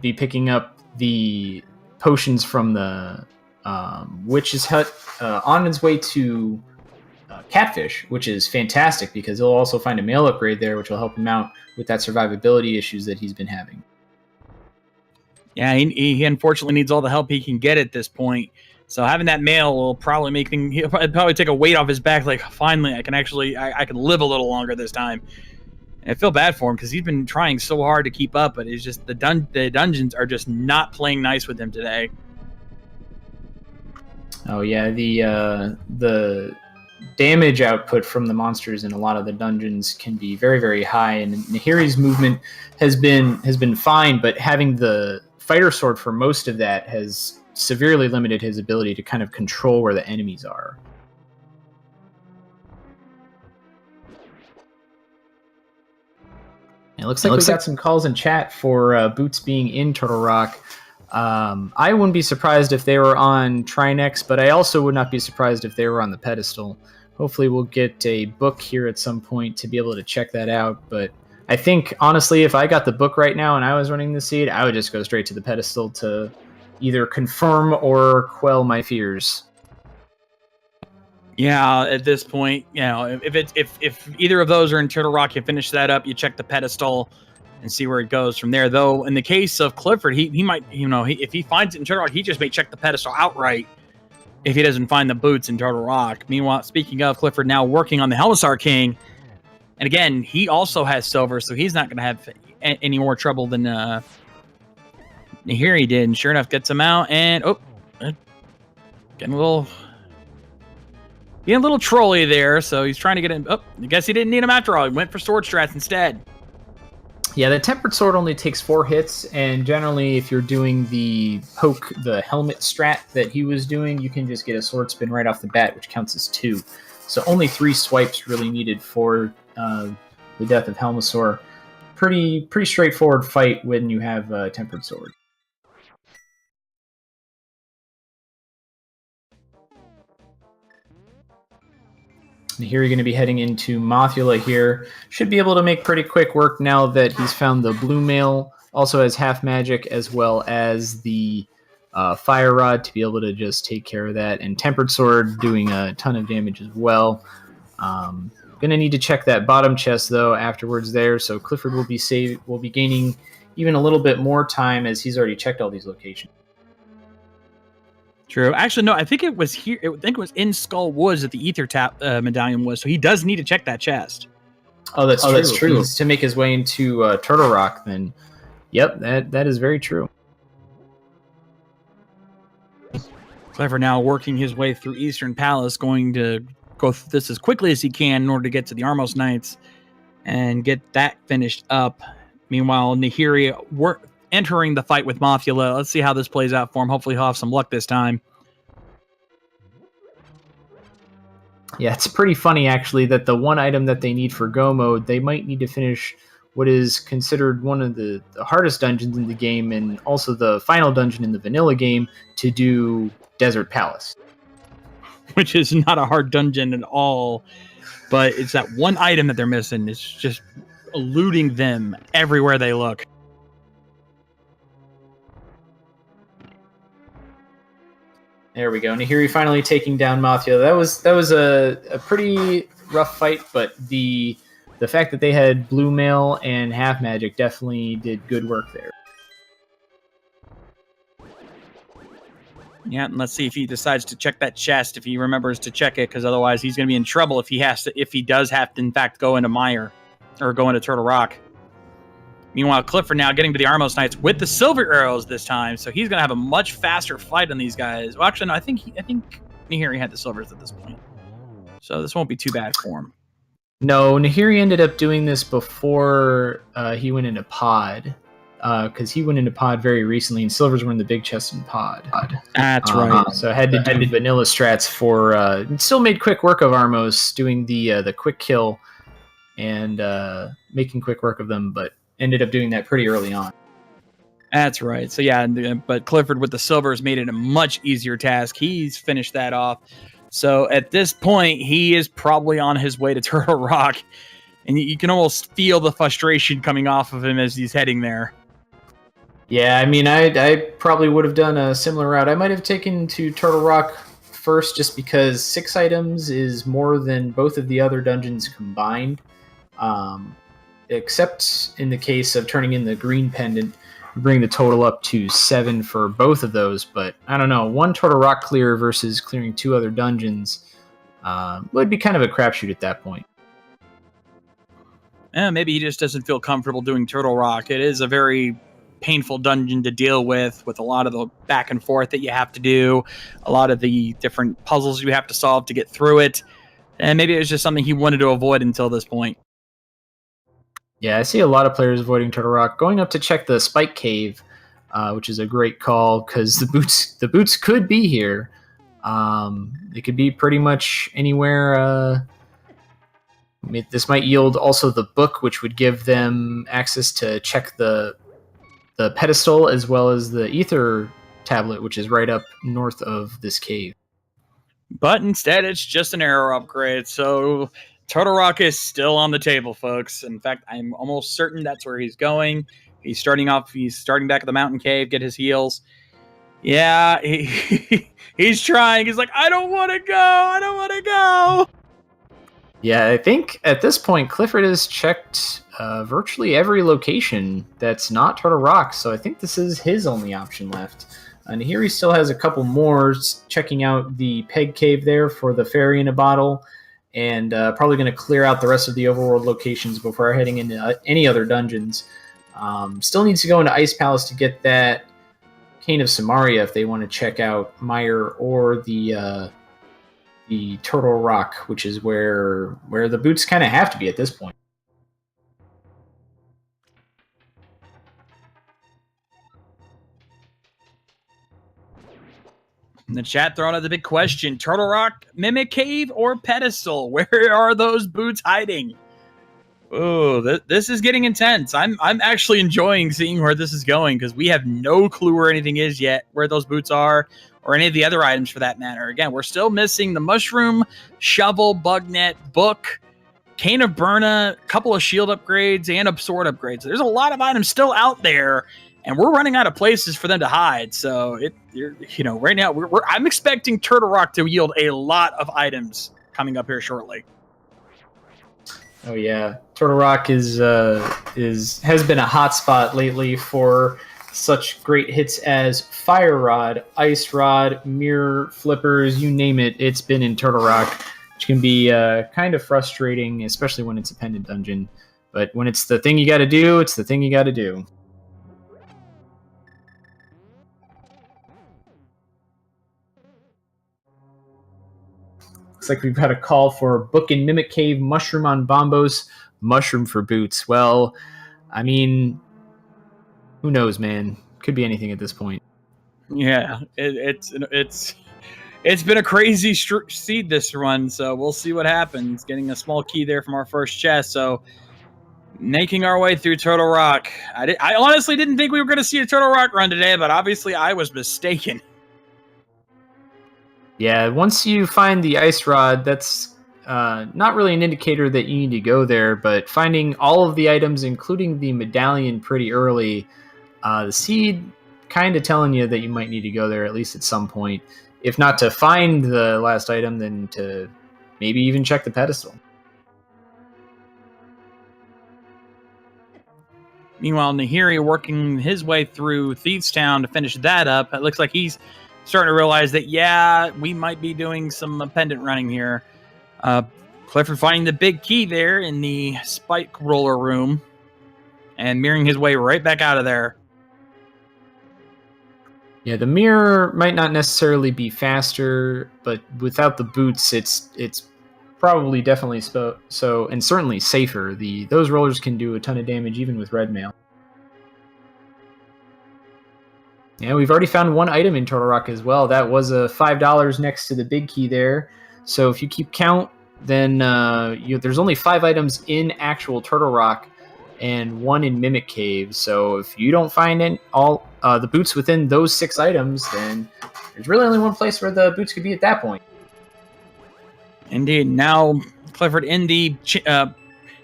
be picking up the potions from the Witch's Hut on his way to Catfish, which is fantastic because he'll also find a mail upgrade there, which will help him out with that survivability issues that he's been having. Yeah, he unfortunately needs all the help he can get at this point. So having that mail will probably make things. He'll probably take a weight off his back. Like finally, I can actually I can live a little longer this time. And I feel bad for him because he's been trying so hard to keep up, but it's just the dungeons are just not playing nice with him today. Oh yeah, the damage output from the monsters in a lot of the dungeons can be very, very high, and Nahiri's movement has been fine, but having the fighter sword for most of that has severely limited his ability to kind of control where the enemies are. It looks like we got some calls in chat for Boots being in Turtle Rock. I wouldn't be surprised if they were on Trinex, but I also would not be surprised if they were on the pedestal. Hopefully we'll get a book here at some point to be able to check that out. But I think, honestly, if I got the book right now and I was running the seed, I would just go straight to the pedestal to either confirm or quell my fears. Yeah, at this point, you know, if either of those are in Turtle Rock, you finish that up, you check the pedestal, and see where it goes from there. Though, in the case of Clifford, he might, you know, if he finds it in Turtle Rock, he just may check the pedestal outright if he doesn't find the boots in Turtle Rock. Meanwhile, speaking of Clifford now working on the Helmisar King, and again, he also has silver, so he's not going to have any more trouble than here he did. And sure enough, gets him out, and getting a little trolly there, so he's trying to get him. Oh, I guess he didn't need him after all. He went for sword strats instead. Yeah, the Tempered Sword only takes 4 hits, and generally if you're doing the poke, the helmet strat that he was doing, you can just get a sword spin right off the bat, which counts as 2. So only 3 swipes really needed for the death of Helmasaur. Pretty straightforward fight when you have a Tempered Sword. And here you're going to be heading into Mothula here. Should be able to make pretty quick work now that he's found the blue mail. Also has half magic as well as the fire rod to be able to just take care of that. And Tempered Sword doing a ton of damage as well. Gonna need to check that bottom chest though afterwards there. So Clifford will be gaining even a little bit more time as he's already checked all these locations. True. Actually, no, I think it was here. I think it was in Skull Woods that the Ether Tap medallion was. So he does need to check that chest. Oh, that's true. That's true. To make his way into Turtle Rock, then, yep, that is very true. Clever now working his way through Eastern Palace, going to go through this as quickly as he can in order to get to the Armos Knights and get that finished up. Meanwhile, Nahiri entering the fight with Mothula. Let's see how this plays out for him. Hopefully he'll have some luck this time. Yeah, it's pretty funny, actually, that the one item that they need for Go mode, they might need to finish what is considered one of the hardest dungeons in the game and also the final dungeon in the vanilla game to do Desert Palace. Which is not a hard dungeon at all, but it's that one item that they're missing. It's just eluding them everywhere they look. There we go. Nahiri finally taking down Mothula. That was a pretty rough fight, but the fact that they had blue mail and half magic definitely did good work there. Yeah, and let's see if he decides to check that chest, if he remembers to check it, because otherwise he's going to be in trouble if he does have to, in fact, go into Mire or go into Turtle Rock. Meanwhile, Clifford now getting to the Armos Knights with the silver arrows this time, so he's going to have a much faster fight on these guys. Well, actually, no, I think Nahiri had the silvers at this point, so this won't be too bad for him. No, Nahiri ended up doing this before he went into Pod, because he went into Pod very recently, and silvers were in the big chest in Pod. That's right. So I had to do vanilla strats for. Still made quick work of Armos, doing the quick kill and making quick work of them, but ended up doing that pretty early on. That's right. So yeah, but Clifford with the silvers made it a much easier task. He's finished that off. So at this point, he is probably on his way to Turtle Rock, and you can almost feel the frustration coming off of him as he's heading there. Yeah, I mean, I probably would have done a similar route. I might have taken to Turtle Rock first just because 6 items is more than both of the other dungeons combined. Except in the case of turning in the green pendant, bring the total up to 7 for both of those. But I don't know, 1 Turtle Rock clear versus clearing 2 other dungeons would be kind of a crapshoot at that point. Maybe he just doesn't feel comfortable doing Turtle Rock. It is a very painful dungeon to deal with a lot of the back and forth that you have to do, a lot of the different puzzles you have to solve to get through it. And maybe it was just something he wanted to avoid until this point. Yeah, I see a lot of players avoiding Turtle Rock, going up to check the Spike Cave, which is a great call because the boots could be here. It could be pretty much anywhere. This might yield also the book, which would give them access to check the pedestal as well as the ether tablet, which is right up north of this cave. But instead, it's just an arrow upgrade, so Turtle Rock is still on the table, folks. In fact, I'm almost certain that's where he's going. He's starting back at the mountain cave, get his heals. Yeah, he's trying. He's like, I don't want to go. Yeah, I think at this point, Clifford has checked virtually every location that's not Turtle Rock, so I think this is his only option left. And here he still has a couple more, checking out the Peg Cave there for the fairy in a bottle, and probably going to clear out the rest of the overworld locations before heading into any other dungeons. Still needs to go into Ice Palace to get that Cane of Samaria if they want to check out Meyer or the Turtle Rock, which is where the boots kind of have to be at this point. In the chat throwing out the big question: Turtle Rock, Mimic Cave, or Pedestal? Where are those boots hiding? Oh, this is getting intense. I'm actually enjoying seeing where this is going because we have no clue where anything is yet, where those boots are, or any of the other items for that matter. Again, we're still missing the mushroom, shovel, bug net, book, Cane of Burna, a couple of shield upgrades, and a sword upgrades. So there's a lot of items still out there, and we're running out of places for them to hide. So right now I'm expecting Turtle Rock to yield a lot of items coming up here shortly. Oh yeah, Turtle Rock has been a hotspot lately for such great hits as Fire Rod, Ice Rod, Mirror Flippers, you name it. It's been in Turtle Rock, which can be kind of frustrating, especially when it's a pendant dungeon. But when it's the thing you got to do, it's the thing you got to do. Looks like we've got a call for Book in Mimic Cave, Mushroom on Bombos, Mushroom for Boots. Well, I mean, who knows, man? Could be anything at this point. Yeah, it's been a crazy seed this run, so we'll see what happens. Getting a small key there from our first chest, so making our way through Turtle Rock. I honestly didn't think we were going to see a Turtle Rock run today, but obviously I was mistaken. Yeah, once you find the Ice Rod, that's not really an indicator that you need to go there, but finding all of the items, including the medallion pretty early, the seed kind of telling you that you might need to go there at least at some point. If not to find the last item, then to maybe even check the pedestal. Meanwhile, Nahiri working his way through Thieves Town to finish that up. It looks like he's starting to realize that, yeah, we might be doing some pendant running here. Clifford finding the big key there in the spike roller room and mirroring his way right back out of there. Yeah, the mirror might not necessarily be faster, but without the boots, it's probably definitely so and certainly safer. Those rollers can do a ton of damage even with red mail. Yeah, we've already found one item in Turtle Rock as well. That was a $5 next to the big key there. So if you keep count, then there's only 5 items in actual Turtle Rock and 1 in Mimic Cave. So if you don't find all the boots within those 6 items, then there's really only one place where the boots could be at that point. Indeed. Now, Clifford in the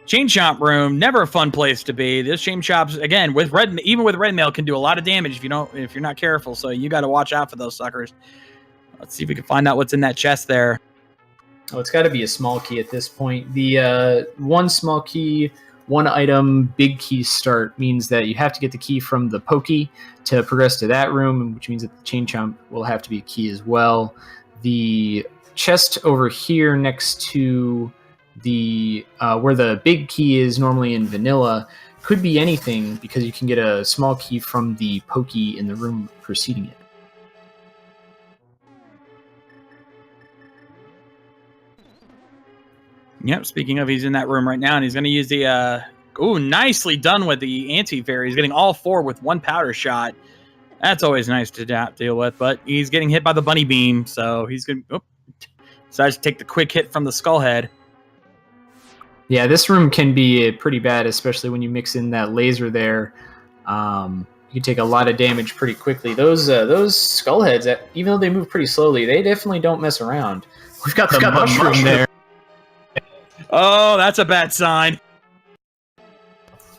chain shop room, never a fun place to be. This chain shops, again, even with red mail, can do a lot of damage if you're not careful. So you got to watch out for those suckers. Let's see if we can find out what's in that chest there. Oh, it's got to be a small key at this point. The one small key one item big key start means that you have to get the key from the pokey to progress to that room, which means that the chain chomp will have to be a key as well. The chest over here next to the where the big key is normally in vanilla could be anything, because you can get a small key from the pokey in the room preceding it. Yep, speaking of, he's in that room right now, and he's going to use the... nicely done with the anti-fairy. He's getting all 4 with 1 powder shot. That's always nice to deal with, but he's getting hit by the bunny beam, so he's going to... decides to take the quick hit from the skull head. Yeah, this room can be pretty bad, especially when you mix in that laser there. You can take a lot of damage pretty quickly. Those skull heads, even though they move pretty slowly, they definitely don't mess around. We've got the mushroom there. Oh, that's a bad sign.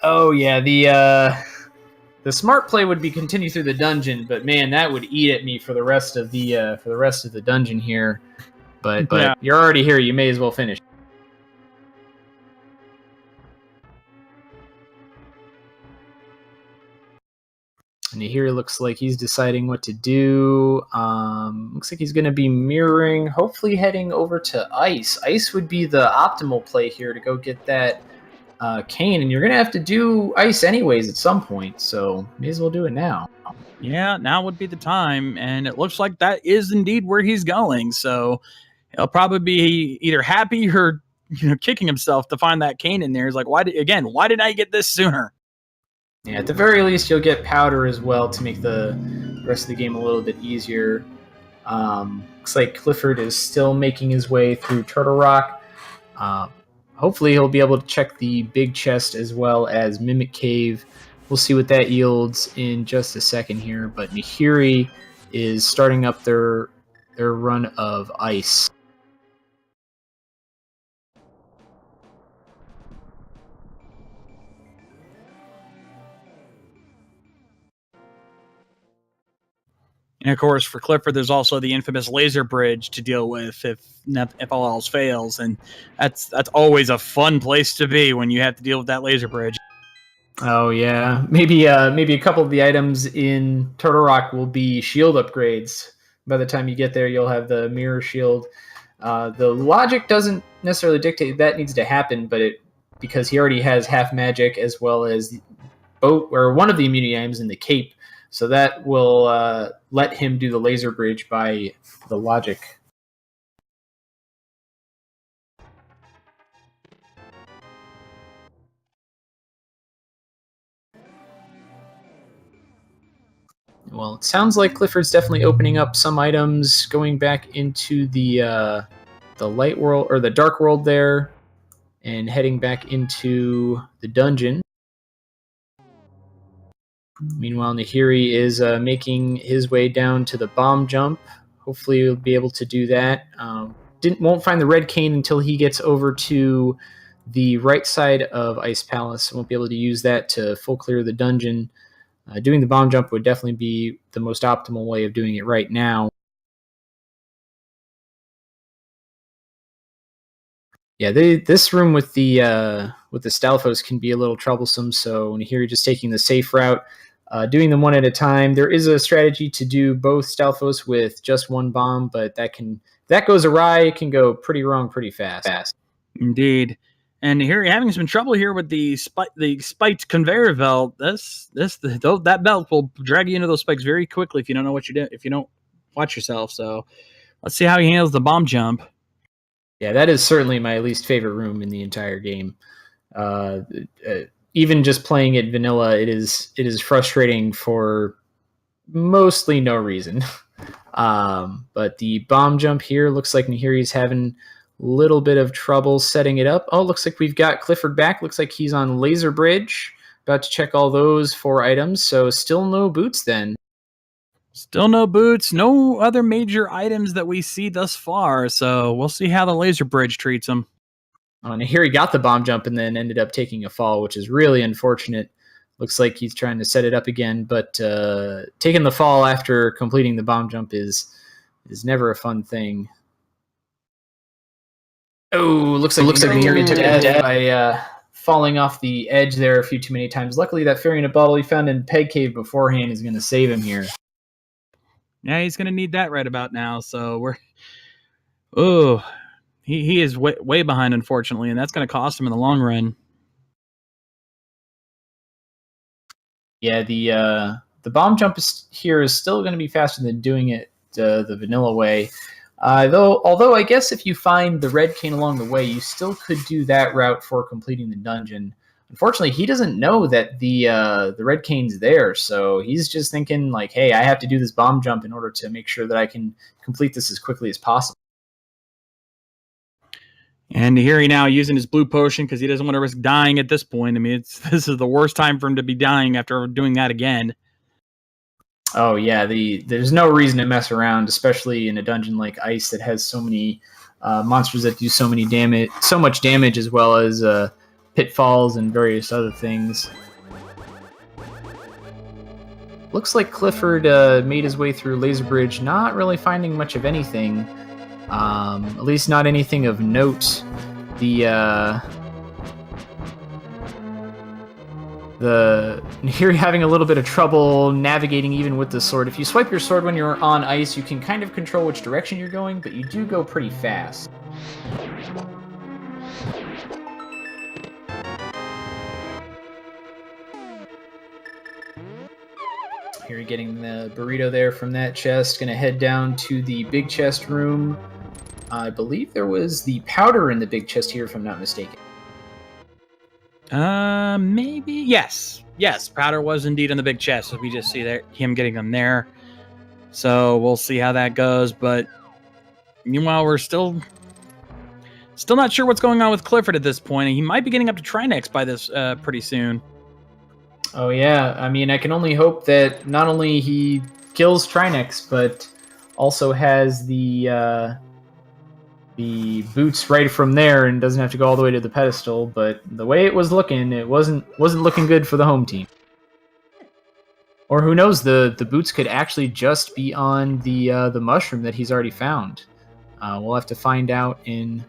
Oh yeah, the smart play would be continue through the dungeon, but man, that would eat at me for the rest of the dungeon here. But yeah. You're already here, you may as well finish. And here looks like he's deciding what to do. Looks like he's going to be mirroring, hopefully heading over to ice. Ice would be the optimal play here to go get that cane, and you're going to have to do ice anyways at some point, so may as well do it now. Yeah, now would be the time, and it looks like that is indeed where he's going, so he'll probably be either happy or kicking himself to find that cane in there. He's like, why didn't I get this sooner? Yeah, at the very least, you'll get powder as well to make the rest of the game a little bit easier. Looks like Clifford is still making his way through Turtle Rock. Hopefully, he'll be able to check the big chest as well as Mimic Cave. We'll see what that yields in just a second here. But Nahiri is starting up their run of ice. And of course, for Clifford, there's also the infamous laser bridge to deal with if all else fails, and that's always a fun place to be when you have to deal with that laser bridge. Oh yeah, maybe a couple of the items in Turtle Rock will be shield upgrades. By the time you get there, you'll have the mirror shield. The logic doesn't necessarily dictate that needs to happen, but because he already has half magic as well as one of the immunity items in the cape. So that will let him do the laser bridge by the logic. Well, it sounds like Clifford's definitely opening up some items, going back into the light world or the dark world there, and heading back into the dungeon. Meanwhile, Nahiri is making his way down to the bomb jump. Hopefully he'll be able to do that. Won't find the red cane until he gets over to the right side of Ice Palace. Won't be able to use that to full clear the dungeon. Doing the bomb jump would definitely be the most optimal way of doing it right now. Yeah, this room with the Stalfos can be a little troublesome, so Nahiri just taking the safe route, doing them one at a time. There is a strategy to do both Stalfos with just one bomb, but if that goes awry, it can go pretty wrong pretty fast. Indeed. And here you're having some trouble here with the spiked conveyor belt. That belt will drag you into those spikes very quickly if you don't know what you do, if you don't watch yourself. So let's see how he handles the bomb jump. Yeah, that is certainly my least favorite room in the entire game. Even just playing it vanilla, it is frustrating for mostly no reason. But the bomb jump here looks like Nahiri's having a little bit of trouble setting it up. Oh, looks like we've got Clifford back. Looks like he's on Laser Bridge. About to check all those 4 items. So still no boots then. Still no boots, no other major items that we see thus far, so we'll see how the laser bridge treats him. And here he got the bomb jump and then ended up taking a fall, which is really unfortunate. Looks like he's trying to set it up again, but taking the fall after completing the bomb jump is never a fun thing. Oh, looks like Nahiri took a death by falling off the edge there a few too many times. Luckily, that fairy in a bottle he found in Peg Cave beforehand is going to save him here. Yeah, he's going to need that right about now. So we're... Oh, he is way behind, unfortunately, and that's going to cost him in the long run. Yeah, the bomb jump here is still going to be faster than doing it the vanilla way. Although I guess if you find the red cane along the way, you still could do that route for completing the dungeon. Unfortunately, he doesn't know that the red cane's there, so he's just thinking like, hey, I have to do this bomb jump in order to make sure that I can complete this as quickly as possible. And here he now using his blue potion because he doesn't want to risk dying at this point. I mean, this is the worst time for him to be dying after doing that again. Oh yeah, there's no reason to mess around, especially in a dungeon like Ice that has so many monsters that do so much damage, as well as pitfalls and various other things. Looks like Clifford made his way through Laser Bridge, not really finding much of anything. At least not anything of note. Here you're having a little bit of trouble navigating even with the sword. If you swipe your sword when you're on ice, you can kind of control which direction you're going, but you do go pretty fast. Here you're getting the burrito there from that chest. Gonna head down to the big chest room. I believe there was the powder in the big chest here, if I'm not mistaken. Maybe. Yes. Powder was indeed in the big chest. So we just see him getting them there. So we'll see how that goes. But meanwhile, we're still not sure what's going on with Clifford at this point. He might be getting up to Trinex by this pretty soon. Oh yeah, I mean, I can only hope that not only he kills Trinex, but also has the boots right from there and doesn't have to go all the way to the pedestal. But the way it was looking, it wasn't looking good for the home team. Or who knows, the boots could actually just be on the mushroom that he's already found. We'll have to find out in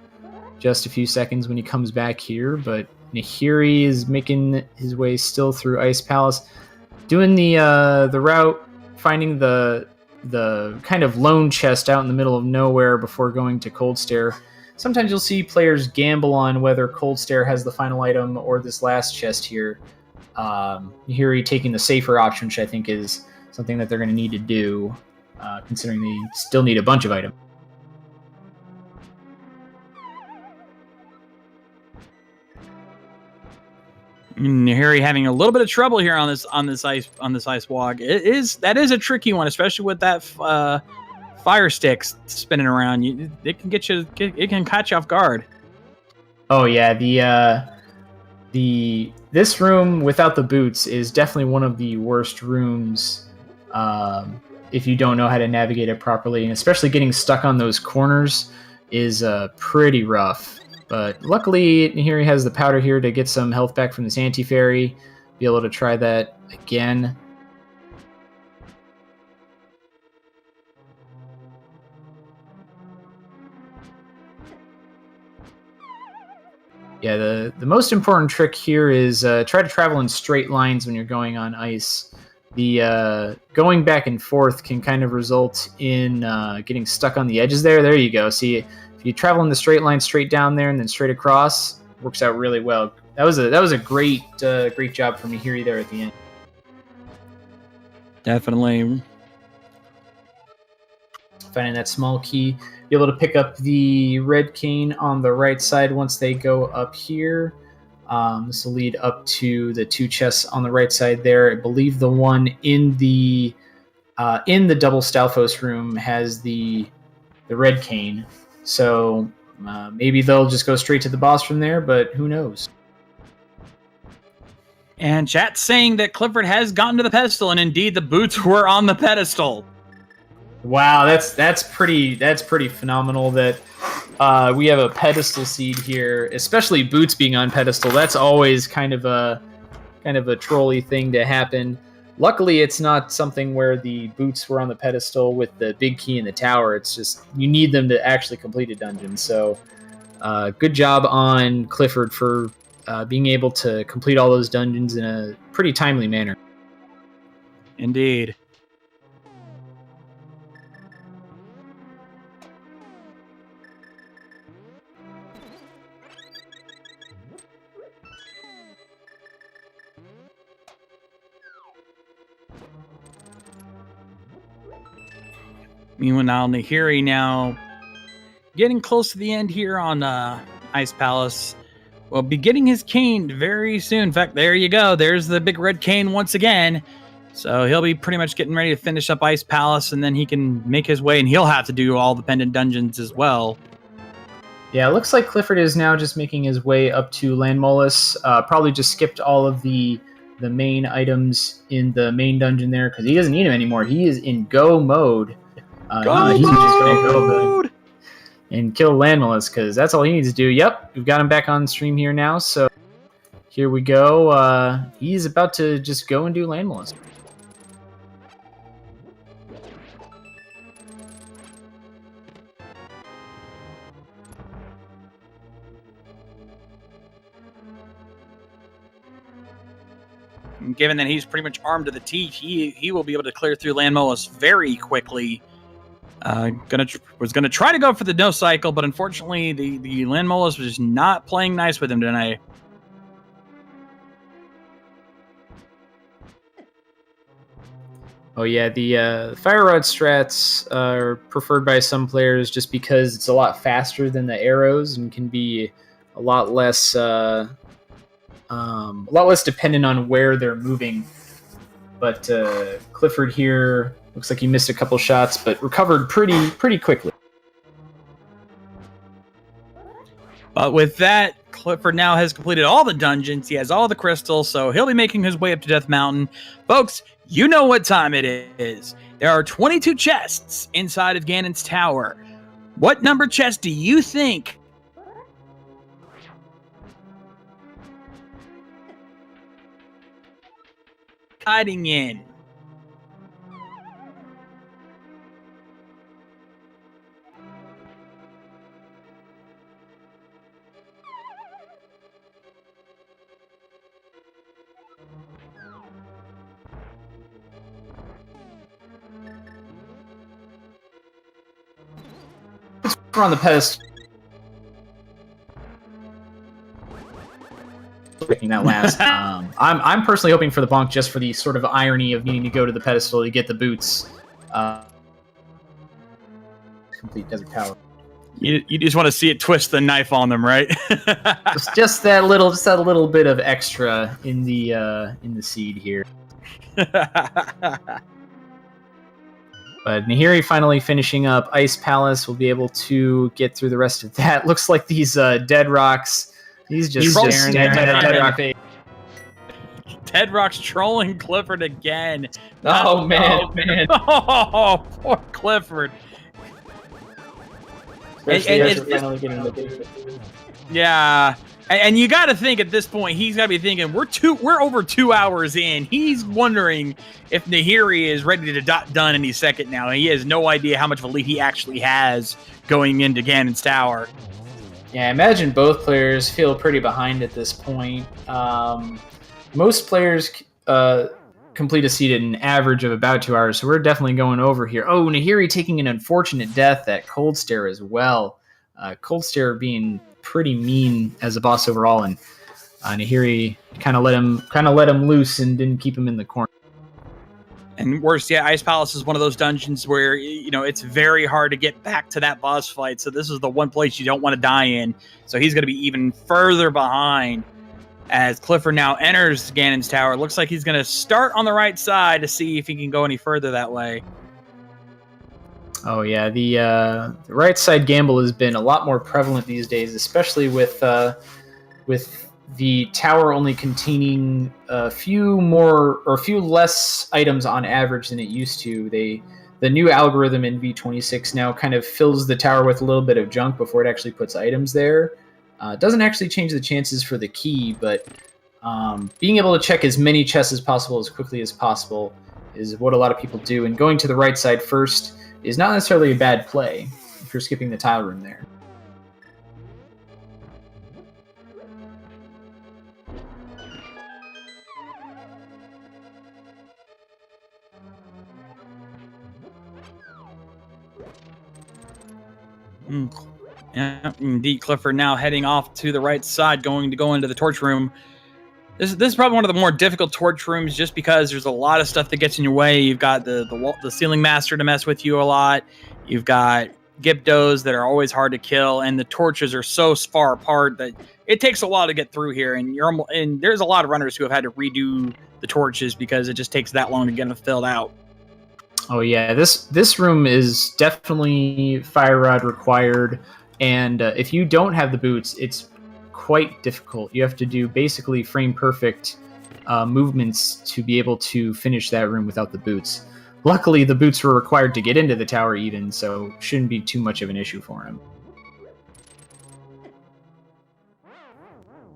just a few seconds when he comes back here. But Nahiri is making his way still through Ice Palace, doing the route, finding the kind of lone chest out in the middle of nowhere before going to Cold Stare. Sometimes you'll see players gamble on whether Cold Stare has the final item or this last chest here. Nahiri taking the safer option, which I think is something that they're going to need to do, considering they still need a bunch of items. Nahiri having a little bit of trouble here on this ice walk. That is a tricky one, especially with that fire sticks spinning around. It can it can catch you off guard. Oh yeah, this room without the boots is definitely one of the worst rooms if you don't know how to navigate it properly, and especially getting stuck on those corners is pretty rough. But luckily, Nahiri has the powder here to get some health back from this anti-fairy. Be able to try that again. Yeah, the most important trick here is try to travel in straight lines when you're going on ice. The going back and forth can kind of result in getting stuck on the edges there. There you go. See, if you travel in the straight line straight down there and then straight across, works out really well. That was a great job from Nahiri there at the end. Definitely. Finding that small key, be able to pick up the red cane on the right side once they go up here. This will lead up to the two chests on the right side there. I believe the one in the double Stalfos room has the red cane. So maybe they'll just go straight to the boss from there, but who knows? And chat's saying that Clifford has gotten to the pedestal, and indeed the boots were on the pedestal. Wow, that's pretty phenomenal that we have a pedestal seed here, especially boots being on pedestal. That's always kind of a trolly thing to happen. Luckily, it's not something where the boots were on the pedestal with the big key in the tower. It's just you need them to actually complete a dungeon. So good job on Clifford for being able to complete all those dungeons in a pretty timely manner. Indeed. Meanwhile, Nahiri now getting close to the end here on Ice Palace. Will be getting his cane very soon. In fact, there you go. There's the big red cane once again. So he'll be pretty much getting ready to finish up Ice Palace, and then he can make his way, and he'll have to do all the Pendant dungeons as well. Yeah, it looks like Clifford is now just making his way up to Land Molus. Probably just skipped all of the main items in the main dungeon there because he doesn't need them anymore. He is in go mode. He's just going to go and kill Land Molus because that's all he needs to do. Yep, we've got him back on stream here now. So here we go. He's about to just go and do Land Molus. Given that he's pretty much armed to the teeth, he will be able to clear through Land Molus very quickly. Was gonna try to go for the no cycle, but unfortunately the Land Molus was just not playing nice with him tonight. Oh yeah, the Fire Rod strats are preferred by some players just because it's a lot faster than the arrows and can be a lot less dependent on where they're moving. But Clifford here looks like he missed a couple shots, but recovered pretty quickly. But with that, Clifford now has completed all the dungeons. He has all the crystals, so he'll be making his way up to Death Mountain. Folks, you know what time it is. There are 22 chests inside of Ganon's tower. What number chest do you think hiding in? We're on the pedestal. Breaking that last. I'm personally hoping for the bonk just for the sort of irony of needing to go to the pedestal to get the boots. Complete Desert Tower. You just want to see it twist the knife on them, right? just that little bit of extra in the seed here. But Nahiri finally finishing up Ice Palace. We'll be able to get through the rest of that. Looks like these dead rocks. He's just staring at dead rock. Dead Rock's trolling Clifford again. Oh, man. Oh, poor Clifford. Yeah. And you got to think at this point, he's got to be thinking, we're over 2 hours in. He's wondering if Nahiri is ready to done any second now. He has no idea how much of a lead he actually has going into Ganon's tower. Yeah, I imagine both players feel pretty behind at this point. Most players complete a seed at an average of about 2 hours, so we're definitely going over here. Oh, Nahiri taking an unfortunate death at Cold Stare as well. Cold Stare being pretty mean as a boss overall, and Nahiri kind of let him loose and didn't keep him in the corner. And worse, yeah, Ice Palace is one of those dungeons where, it's very hard to get back to that boss fight. So this is the one place you don't want to die in. So he's going to be even further behind as Clifford now enters Ganon's tower. Looks like he's going to start on the right side to see if he can go any further that way. Oh yeah, the right side gamble has been a lot more prevalent these days, especially with the tower only containing a few less items on average than it used to. The new algorithm in V26 now kind of fills the tower with a little bit of junk before it actually puts items there. It doesn't actually change the chances for the key, but being able to check as many chests as possible as quickly as possible is what a lot of people do. And going to the right side first is not necessarily a bad play if you're skipping the tile room there. Yeah, indeed, Clifford now heading off to the right side, going to go into the torch room. This is probably one of the more difficult torch rooms, just because there's a lot of stuff that gets in your way. You've got the ceiling master to mess with you a lot. You've got Gyptos that are always hard to kill, and the torches are so far apart that it takes a while to get through here. And there's a lot of runners who have had to redo the torches because it just takes that long to get them filled out. Oh yeah, this room is definitely fire rod required, and if you don't have the boots, it's quite difficult. You have to do basically frame perfect movements to be able to finish that room without the boots. Luckily, the boots were required to get into the tower even, so shouldn't be too much of an issue for him.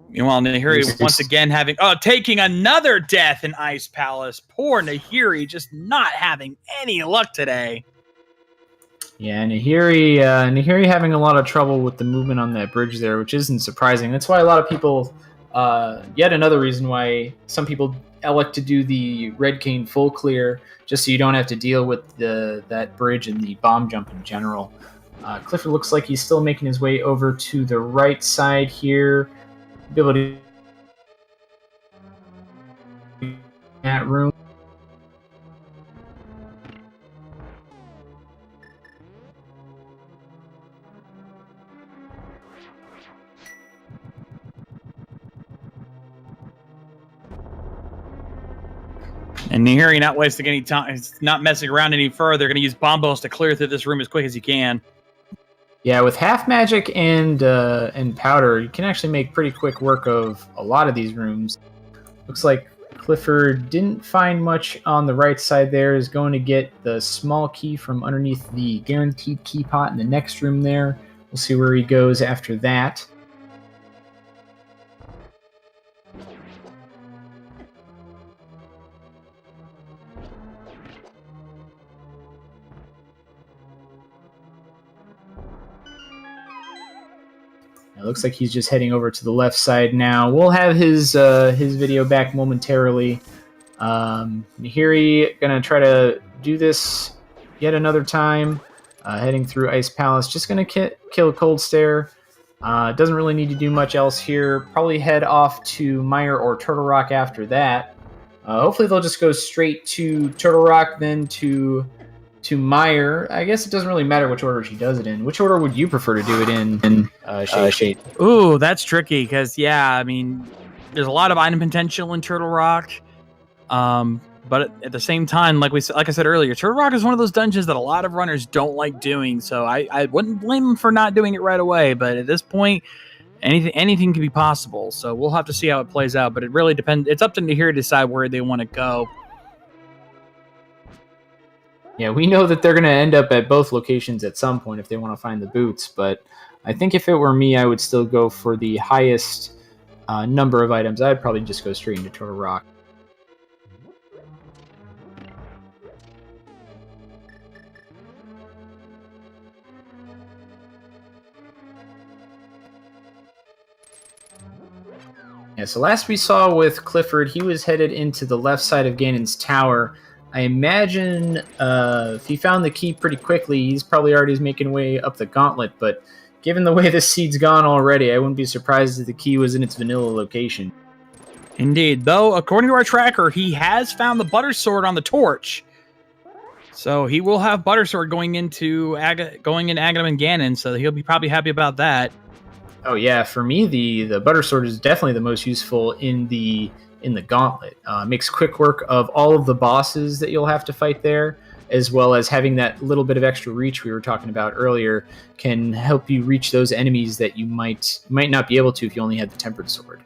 Meanwhile, Nahiri once again taking another death in Ice Palace. Poor Nahiri, just not having any luck today. Yeah, Nahiri having a lot of trouble with the movement on that bridge there, which isn't surprising. That's why a lot of people, yet another reason why some people elect to do the red cane full clear, just so you don't have to deal with that bridge and the bomb jump in general. Clifford looks like he's still making his way over to the right side here. Be able to that room. And Nahiri not wasting any time. It's not messing around any further. Going to use bombos to clear through this room as quick as you can. Yeah, with half magic and powder, you can actually make pretty quick work of a lot of these rooms. Looks like Clifford didn't find much on the right side there. Is going to get the small key from underneath the guaranteed key pot in the next room there. We'll see where he goes after that. It looks like he's just heading over to the left side now. We'll have his video back momentarily. Nahiri gonna try to do this yet another time. Heading through Ice Palace, just gonna kill Cold Stare. Doesn't really need to do much else here. Probably head off to Mire or Turtle Rock after that. Hopefully they'll just go straight to Turtle Rock, then to Mire. I guess it doesn't really matter which order she does it in. Which order would you prefer to do it in, Shade? Ooh, that's tricky because, yeah, I mean, there's a lot of item potential in Turtle Rock. But at the same time, like I said earlier, Turtle Rock is one of those dungeons that a lot of runners don't like doing. So I wouldn't blame them for not doing it right away. But at this point, anything can be possible. So we'll have to see how it plays out. But it really depends. It's up to Nahiri to decide where they want to go. Yeah, we know that they're going to end up at both locations at some point if they want to find the boots, but I think if it were me, I would still go for the highest number of items. I'd probably just go straight into Turtle Rock. Yeah, so last we saw with Clifford, he was headed into the left side of Ganon's tower. I imagine if he found the key pretty quickly, he's probably already making way up the gauntlet, but given the way this seed's gone already, I wouldn't be surprised if the key was in its vanilla location. Indeed, though, according to our tracker, he has found the Butter Sword on the torch. So he will have Butter Sword going into Aghanim and Ganon, so he'll be probably happy about that. Oh yeah, for me, the Butter Sword is definitely the most useful in the gauntlet. Makes quick work of all of the bosses that you'll have to fight there, as well as having that little bit of extra reach we were talking about earlier can help you reach those enemies that you might not be able to if you only had the Tempered Sword.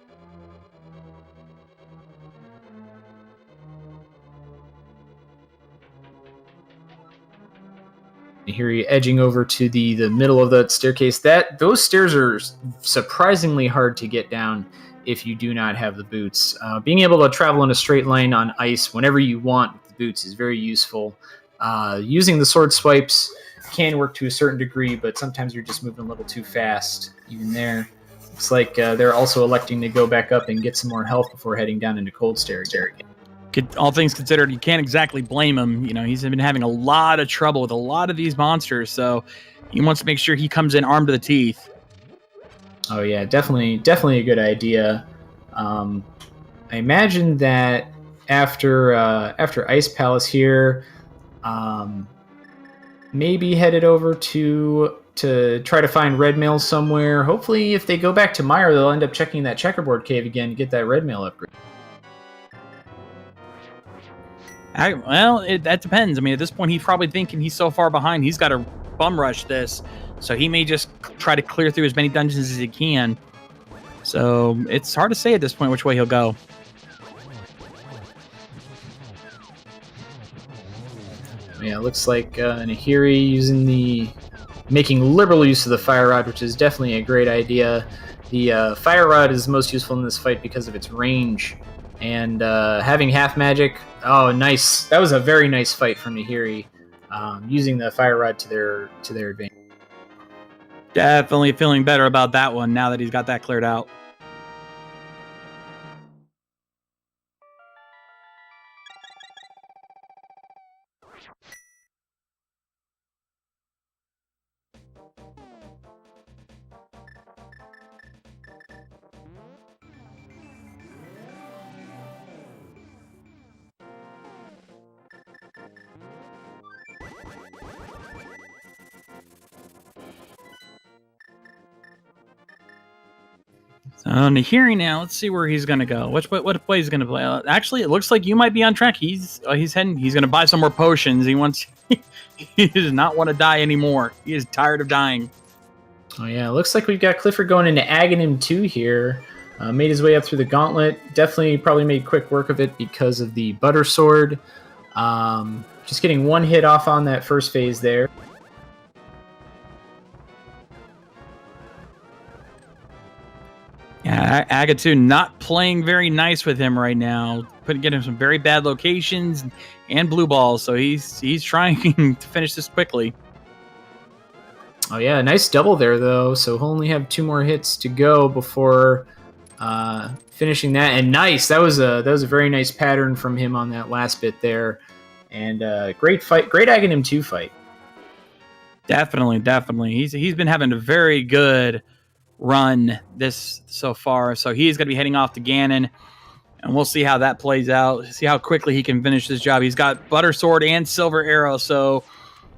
Here you're edging over to the middle of the staircase. Those stairs are surprisingly hard to get down if you do not have the boots. Being able to travel in a straight line on ice whenever you want with the boots is very useful. Using the sword swipes can work to a certain degree, but sometimes you're just moving a little too fast even there. Looks like they're also electing to go back up and get some more health before heading down into Cold Stare again. all things considered, you can't exactly blame him. You know, he's been having a lot of trouble with a lot of these monsters, so he wants to make sure he comes in armed to the teeth. Oh yeah, definitely a good idea. I imagine that after Ice Palace here, maybe headed over to try to find red mail somewhere. Hopefully, if they go back to Meyer, they'll end up checking that checkerboard cave again to get that red mail upgrade. That depends. I mean, at this point, he's probably thinking he's so far behind, he's got to bum rush this. So he may just try to clear through as many dungeons as he can. So it's hard to say at this point which way he'll go. Yeah, it looks like Nahiri making liberal use of the fire rod, which is definitely a great idea. The fire rod is most useful in this fight because of its range. And having half magic, oh, nice. That was a very nice fight from Nahiri, using the fire rod to their advantage. Definitely feeling better about that one now that he's got that cleared out. So Nahiri now, let's see where he's going to go. What play he's going to play? Actually, it looks like you might be on track. He's heading. He's going to buy some more potions. He wants. He does not want to die anymore. He is tired of dying. Oh yeah, it looks like we've got Clifford going into Aghanim 2 here. Made his way up through the gauntlet. Definitely probably made quick work of it because of the butter sword. Just getting one hit off on that first phase there. Yeah, Agatu not playing very nice with him right now. Getting him some very bad locations and blue balls, so he's trying to finish this quickly. Oh yeah, nice double there though. So he'll only have 2 more hits to go before finishing that. And nice, that was a very nice pattern from him on that last bit there. And great fight, great Aghanim 2 fight. Definitely. He's been having a very good run this so far, so he's going to be heading off to Ganon, and we'll see how that plays out, see how quickly he can finish this job. He's got butter sword and silver arrow, so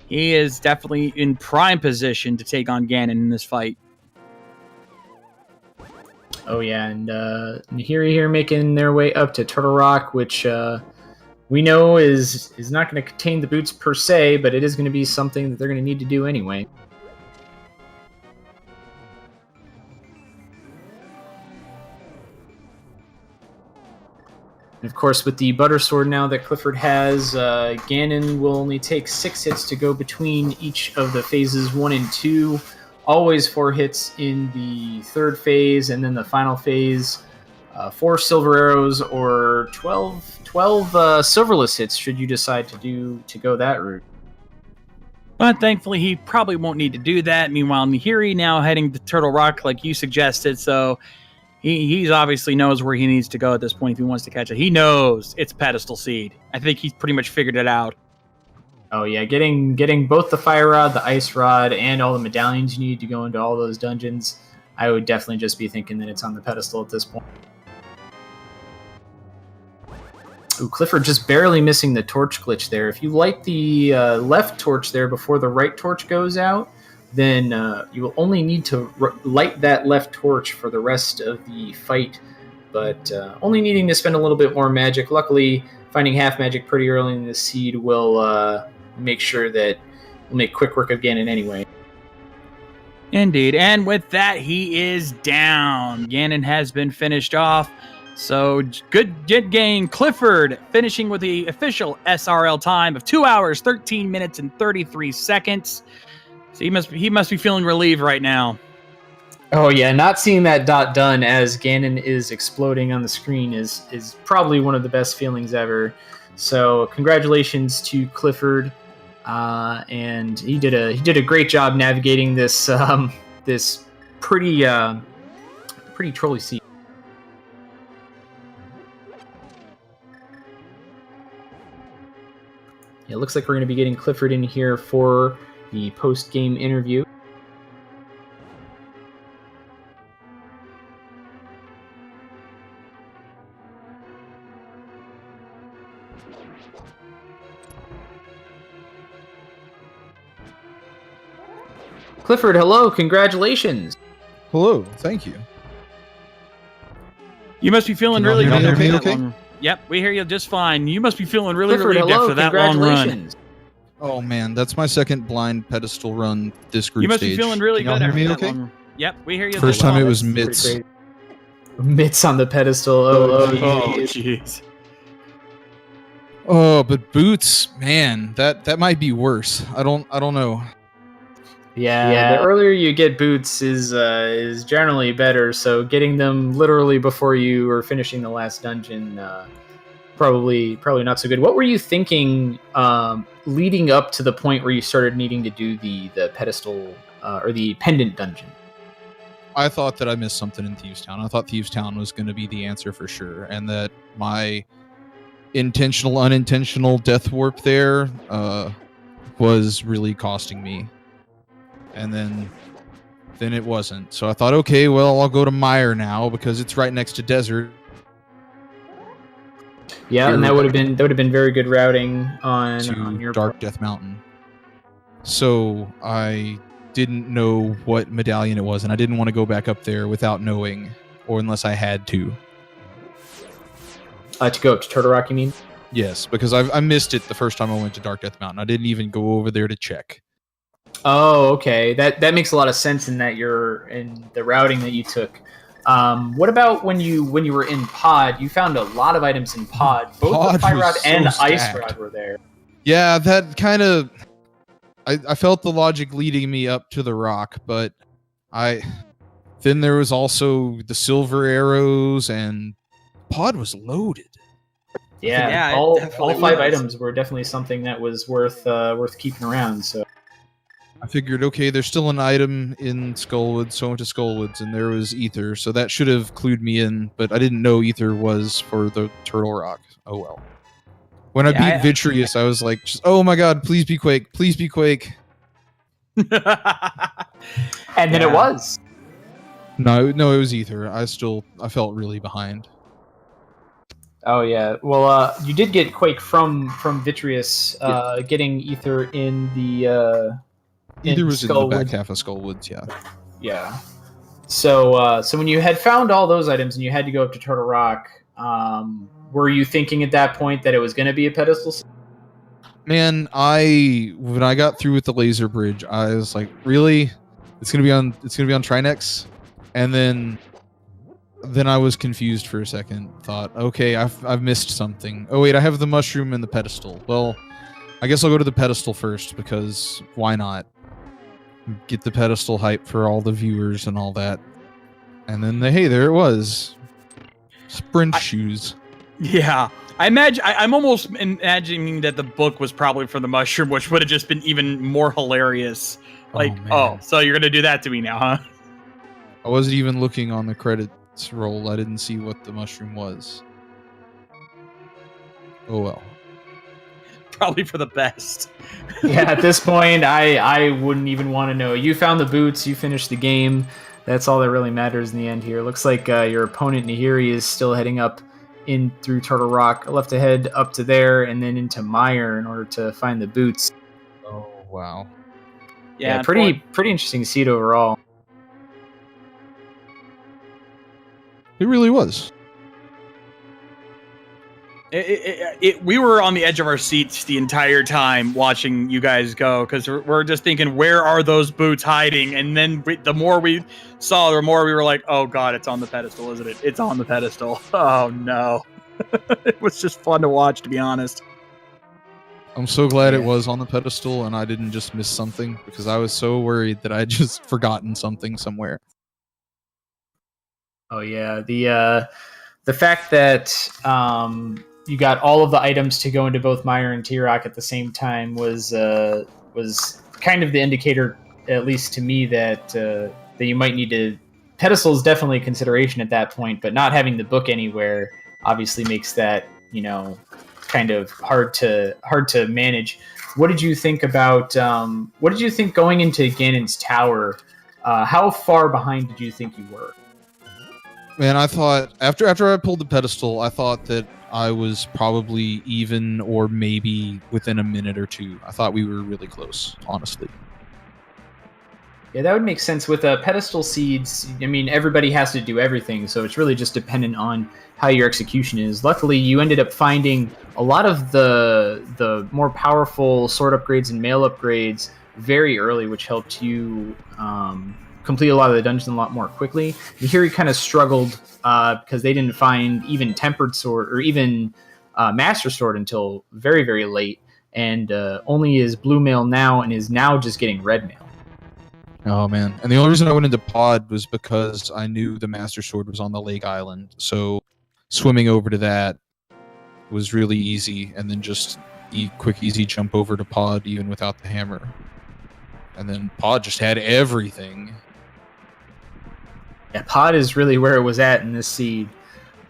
he is definitely in prime position to take on Ganon in this fight. Oh yeah, and Nahiri here making their way up to Turtle Rock, which we know is not going to contain the boots per se, but it is going to be something that they're going to need to do anyway. And of course, with the butter sword now that Clifford has, Ganon will only take 6 hits to go between each of the phases 1 and 2. Always 4 hits in the third phase, and then the final phase, 4 silver arrows or 12 silverless hits should you decide to go that route. But thankfully, he probably won't need to do that. Meanwhile, Nahiri now heading to Turtle Rock like you suggested, so He's obviously knows where he needs to go at this point if he wants to catch it. He knows it's Pedestal Seed. I think he's pretty much figured it out. Oh yeah, getting both the fire rod, the ice rod, and all the medallions you need to go into all those dungeons. I would definitely just be thinking that it's on the pedestal at this point. Ooh, Clifford just barely missing the torch glitch there. If you light the left torch there before the right torch goes out, then you will only need to light that left torch for the rest of the fight, but only needing to spend a little bit more magic. Luckily, finding half magic pretty early in the seed will make sure that we'll make quick work of Ganon anyway. Indeed, and with that, he is down. Ganon has been finished off, so good game. Clifford finishing with the official SRL time of 2 hours, 13 minutes, and 33 seconds. So he must be feeling relieved right now. Oh yeah, not seeing that dot done as Ganon is exploding on the screen is probably one of the best feelings ever. So congratulations to Clifford, and he did a great job navigating this this pretty trolly seed. It looks like we're going to be getting Clifford in here for the post-game interview. Clifford, hello, congratulations. Hello, thank you. You must be feeling Can y'all really hear good. me after okay? that Okay. long- Yep, we hear you just fine. You must be feeling really Clifford, relieved hello, after that long run. congratulations. Oh man, that's my second blind pedestal run this group You must stage. be feeling really Can y'all good hear after me that okay? long. Yep, we hear you. First just time fine. it was That's pretty mitts. crazy. Mitts on the pedestal. Oh, jeez. Oh, but boots, man, that might be worse. I don't know. Yeah, the earlier you get boots is generally better. So getting them literally before you are finishing the last dungeon, probably not so good. What were you thinking leading up to the point where you started needing to do the pedestal or the pendant dungeon? I thought that I missed something in Thieves Town. I thought Thieves Town was going to be the answer for sure, and that my intentional, unintentional death warp there was really costing me. And then it wasn't. So I thought, okay, well, I'll go to Mire now because it's right next to Desert. Yeah, and that would have been very good routing on your Dark Death Mountain. So I didn't know what medallion it was, and I didn't want to go back up there without knowing, or unless I had to. To go up to Turtle Rock, you mean? Yes, because I missed it the first time I went to Dark Death Mountain. I didn't even go over there to check. Oh, okay. That makes a lot of sense in that you're in the routing that you took. What about when you were in Pod? You found a lot of items in Pod. Both Pod the Fire was Rod so and Ice stacked. Rod were there. Yeah, that kind of... I felt the logic leading me up to the rock, but then there was also the silver arrows, and Pod was loaded. Yeah, it all definitely 5 was. items were definitely something that was worth keeping around. So I figured, okay, there's still an item in Skullwoods, so I went to Skullwoods, and there was Ether, so that should have clued me in, but I didn't know Ether was for the Turtle Rock. Oh well. When I beat Vitreous, I was like, just, oh my god, please be Quake, please be Quake. and then it was. No, it was Ether. I felt really behind. Oh yeah. Well, you did get Quake from Vitreous, getting Ether in the Ether was in the back Skullwoods. half of Skullwoods, yeah. Yeah. So when you had found all those items and you had to go up to Turtle Rock, were you thinking at that point that it was going to be a pedestal? Man, when I got through with the laser bridge, I was like, really? It's gonna be on Trinex? And then I was confused for a second. Thought, okay, I've missed something. Oh wait, I have the mushroom and the pedestal. Well, I guess I'll go to the pedestal first because why not? Get the pedestal hype for all the viewers and all that. And then hey, there it was. Sprint shoes. Yeah. I'm almost imagining that the book was probably for the mushroom, which would have just been even more hilarious. Like, so you're gonna do that to me now, huh? I wasn't even looking on the credits roll. I didn't see what the mushroom was. Oh well. Probably for the best. Yeah, at this point, I wouldn't even want to know. You found the boots. You finished the game. That's all that really matters in the end here. Looks like your opponent Nahiri is still heading up in through Turtle Rock. I'll have to head up to there and then into Mire in order to find the boots. Oh wow. Yeah, pretty interesting seat overall. It really was. We were on the edge of our seats the entire time watching you guys go because we're just thinking, where are those boots hiding? And then the more we saw, the more we were like, oh god, it's on the pedestal, isn't it? It's on the pedestal. Oh no. It was just fun to watch, to be honest. I'm so glad it was on the pedestal and I didn't just miss something because I was so worried that I'd just forgotten something somewhere. Oh yeah, the fact that you got all of the items to go into both Mire and T-Rock at the same time was kind of the indicator, at least to me, that you might need to. Pedestal is definitely a consideration at that point, but not having the book anywhere obviously makes that kind of hard to manage. What did you think about what did you think going into Ganon's tower? How far behind did you think you were? Man, I thought after I pulled the pedestal, I thought that I was probably even or maybe within a minute or two. I thought we were really close, honestly. Yeah, that would make sense with pedestal seeds. I mean, everybody has to do everything, so it's really just dependent on how your execution is. Luckily, you ended up finding a lot of the more powerful sword upgrades and mail upgrades very early, which helped you complete a lot of the dungeons a lot more quickly. Nahiri kind of struggled because they didn't find even tempered sword or even master sword until very, very late, and only is blue mail now and is now just getting red mail. Oh man. And the only reason I went into pod was because I knew the Master Sword was on the Lake Island. So swimming over to that was really easy, and then just quick, easy jump over to pod even without the hammer. And then pod just had everything. Yeah, pod is really where it was at in this seed.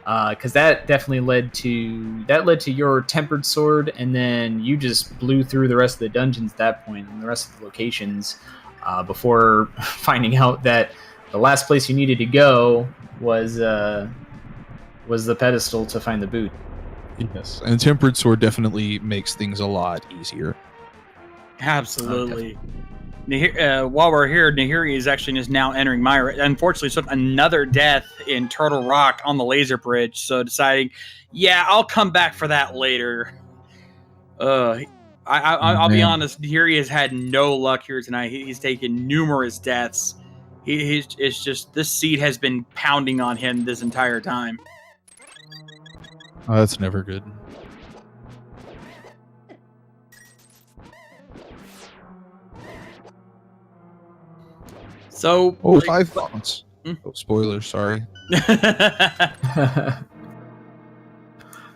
Because that definitely led to your tempered sword, and then you just blew through the rest of the dungeons at that point and the rest of the locations. Before finding out that the last place you needed to go was the pedestal to find the boot. Yes, and tempered sword definitely makes things a lot easier. Absolutely. While we're here, Nahiri is actually just now entering my. Unfortunately, took another death in Turtle Rock on the laser bridge. So deciding, yeah, I'll come back for that later. I'll be honest. Nahiri has had no luck here tonight. He's taken numerous deaths. It's just this seed has been pounding on him this entire time. Oh, that's never good. So, 5 thoughts. Oh, spoilers, sorry.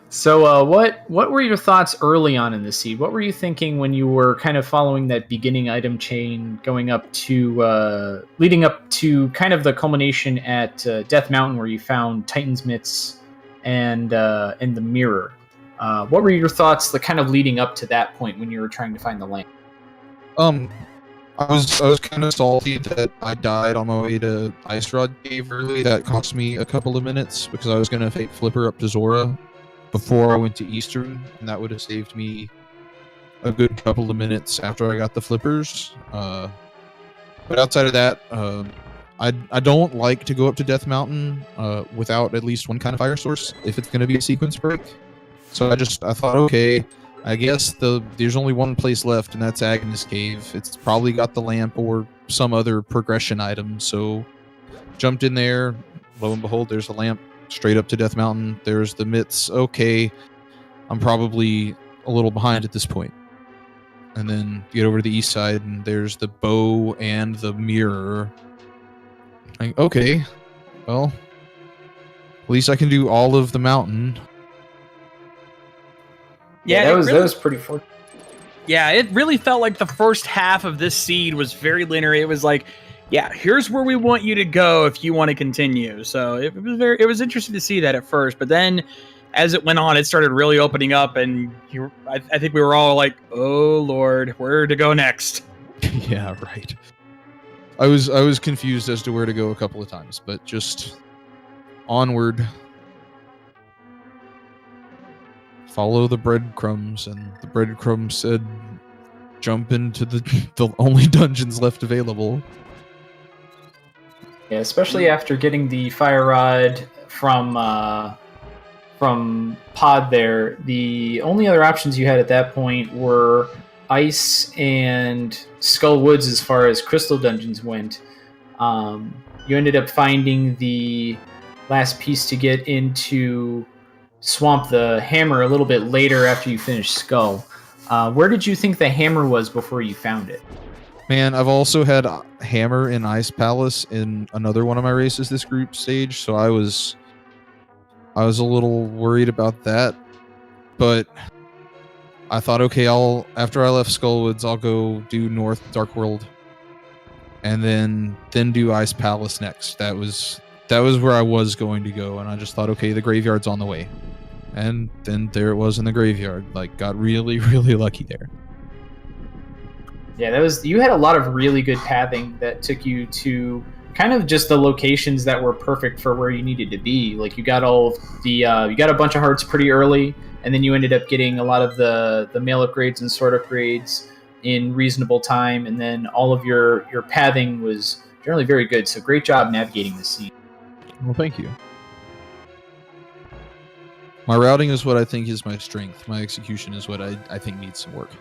So, what were your thoughts early on in the seed? What were you thinking when you were kind of following that beginning item chain, going up to, leading up to kind of the culmination at Death Mountain, where you found Titan's Mitts and the mirror? What were your thoughts, the kind of leading up to that point when you were trying to find the lamp? I was kind of salty that I died on my way to Ice Rod Cave early. That cost me a couple of minutes because I was gonna fake flipper up to Zora before I went to Eastern, and that would have saved me a good couple of minutes after I got the flippers. But outside of that, I don't like to go up to Death Mountain without at least one kind of fire source if it's going to be a sequence break. So I thought, okay, I guess there's only one place left, and that's Agnes Cave. It's probably got the lamp or some other progression item. So jumped in there. Lo and behold, there's the lamp. Straight up to Death Mountain. There's the mitts. Okay, I'm probably a little behind at this point. And then get over to the east side, and there's the bow and the mirror. Like, okay, well, at least I can do all of the mountain. Yeah, that was pretty fun. Yeah, it really felt like the first half of this seed was very linear. It was like, yeah, here's where we want you to go if you want to continue. So it was interesting to see that at first, but then as it went on, it started really opening up, and I think we were all like, "Oh Lord, where to go next?" Yeah, right. I was confused as to where to go a couple of times, but just onward. Follow the breadcrumbs, and the breadcrumbs said, "Jump into the only dungeons left available." Yeah, especially after getting the fire rod from Pod there, the only other options you had at that point were Ice and Skull Woods as far as crystal dungeons went. You ended up finding the last piece to get into Swamp the Hammer a little bit later after you finished Skull. Where did you think the hammer was before you found it? Man, I've also had Hammer in Ice Palace in another one of my races this group stage, so I was a little worried about that. But I thought, okay, after I left Skullwoods, I'll go do North Dark World, and then do Ice Palace next. That was where I was going to go, and I just thought, okay, the graveyard's on the way. And then there it was in the graveyard. Like, got really, really lucky there. Yeah, you had a lot of really good pathing that took you to kind of just the locations that were perfect for where you needed to be. Like you got you got a bunch of hearts pretty early, and then you ended up getting a lot of the mail upgrades and sword upgrades in reasonable time, and then all of your pathing was generally very good. So great job navigating the scene. Well, thank you. My routing is what I think is my strength. My execution is what I think needs some work.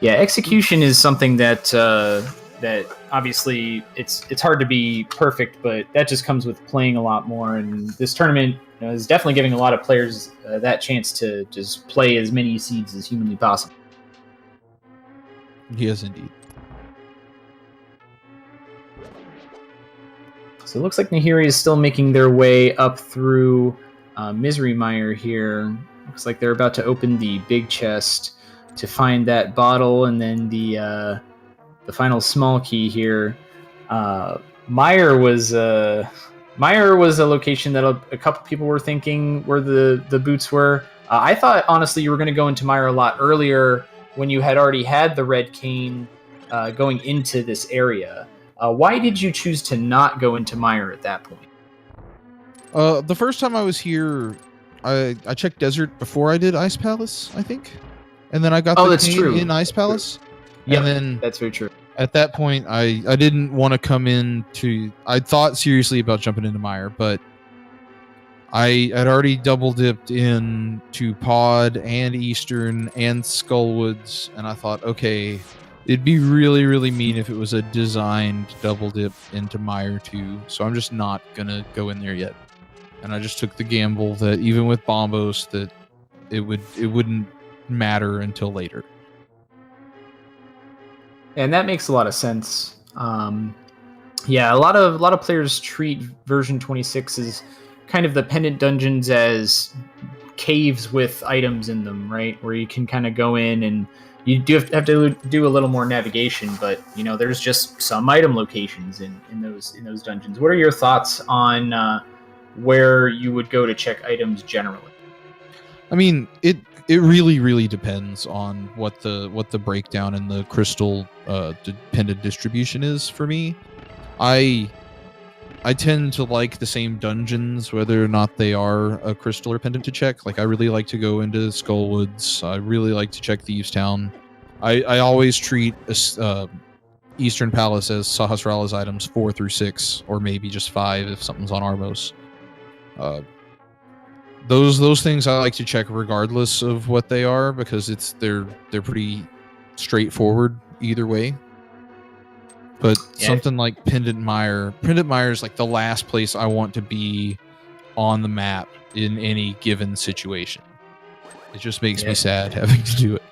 Yeah, execution is something that obviously it's hard to be perfect, but that just comes with playing a lot more. And this tournament is definitely giving a lot of players that chance to just play as many seeds as humanly possible. Yes, indeed. So it looks like Nahiri is still making their way up through Misery Mire here. Looks like they're about to open the big chest to find that bottle, and then the final small key here. Mire was a location that a couple people were thinking where the boots were. I thought honestly you were going to go into Mire a lot earlier when you had already had the red cane going into this area. Why did you choose to not go into Mire at that point? The first time I was here, I checked Desert before I did Ice Palace, I think. And then I got the cane in Ice Palace. Yeah, and then that's very true. At that point, I didn't want to come in to... I thought seriously about jumping into Mire, but I had already double dipped into Pod and Eastern and Skullwoods, and I thought, okay, it'd be really, really mean if it was a designed double dip into Mire too, so I'm just not going to go in there yet. And I just took the gamble that even with Bombos, that it wouldn't matter until later. And that makes a lot of sense. Yeah, a lot of players treat version 26 as kind of the pendant dungeons as caves with items in them, right? Where you can kind of go in and you do have to do a little more navigation, but there's just some item locations in those dungeons. What are your thoughts on where you would go to check items generally? I mean, it really, really depends on what the breakdown in the crystal pendant distribution is for me. I tend to like the same dungeons, whether or not they are a crystal or pendant to check. Like, I really like to go into Skullwoods. I really like to check Thieves Town. I always treat Eastern Palace as Sahasrara's items 4 through 6, or maybe just 5 if something's on Armos. Those things I like to check regardless of what they are, because they're pretty straightforward either way. But something like Pendant Mire is like the last place I want to be on the map in any given situation. It just makes me sad having to do it.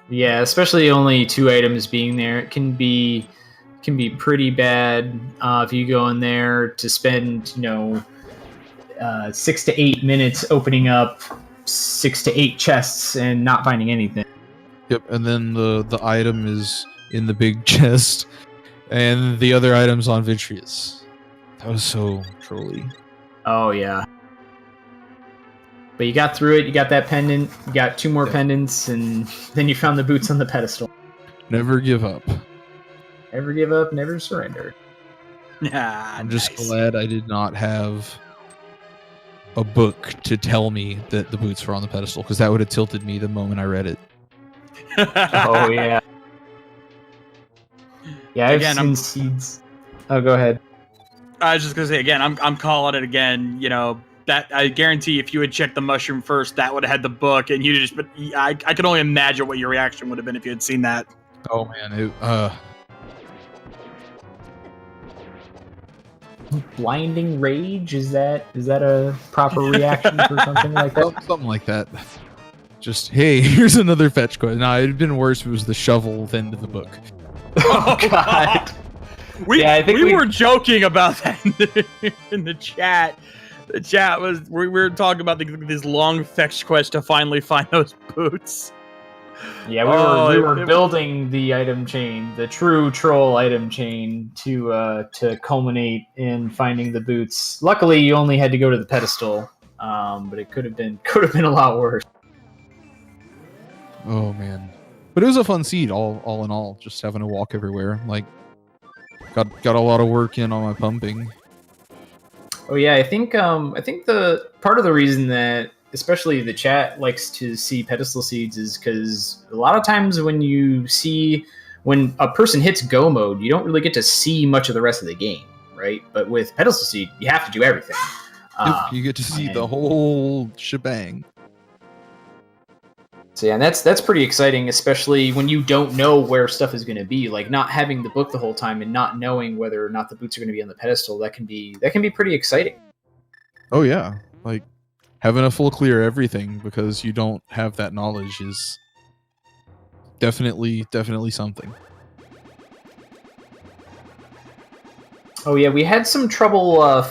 Yeah, especially only 2 items being there. It can be pretty bad if you go in there to spend 6 to 8 minutes opening up 6 to 8 chests and not finding anything. Yep, and then the item is in the big chest, and the other item's on Vitreous. That was so trolly. Oh yeah. But you got through it, you got that pendant, you got 2 more pendants, and then you found the boots on the pedestal. Never give up. Never give up, never surrender. I'm just glad I did not have a book to tell me that the boots were on the pedestal, because that would have tilted me the moment I read it. Oh yeah. Yeah, I've seen seeds. Oh, go ahead. I was just gonna say again, I'm calling it again. That I guarantee if you had checked the mushroom first, that would have had the book, and you just. But I can only imagine what your reaction would have been if you had seen that. Oh man, Blinding rage, is that a proper reaction for something like that? Something like that. Just, hey, here's another fetch quest. No, it'd been worse if it was the shovel end of the book. Oh god. We were joking about that in the chat. The chat was we were talking about this long fetch quest to finally find those boots. Yeah, we were building the item chain, the true troll item chain, to culminate in finding the boots. Luckily, you only had to go to the pedestal, but it could have been a lot worse. Oh man, but it was a fun seed. All in all, just having to walk everywhere. Like, got a lot of work in on my pumping. Oh yeah, I think the part of the reason that especially the chat likes to see pedestal seeds is because a lot of times when a person hits go mode, you don't really get to see much of the rest of the game, right? But with pedestal seed, you have to do everything. You get to see the whole shebang. So yeah, and that's pretty exciting, especially when you don't know where stuff is going to be. Like not having the book the whole time and not knowing whether or not the boots are going to be on the pedestal. That can be pretty exciting. Oh yeah, like having a full clear everything because you don't have that knowledge is definitely something. Oh yeah, we had some trouble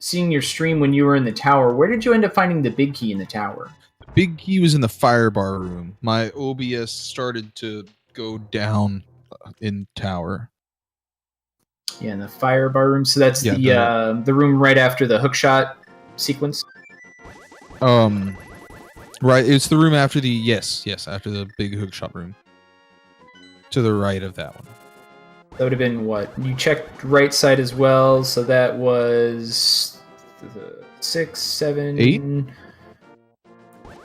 seeing your stream when you were in the tower. Where did you end up finding the big key in the tower? The big key was in the fire bar room. My OBS started to go down in tower. Yeah, in the fire bar room. So that's the room right after the hookshot sequence. Right. It's the room after the after the big hookshot room. To the right of that one. That would have been what? You checked right side as well, so that was 6, 7, 8.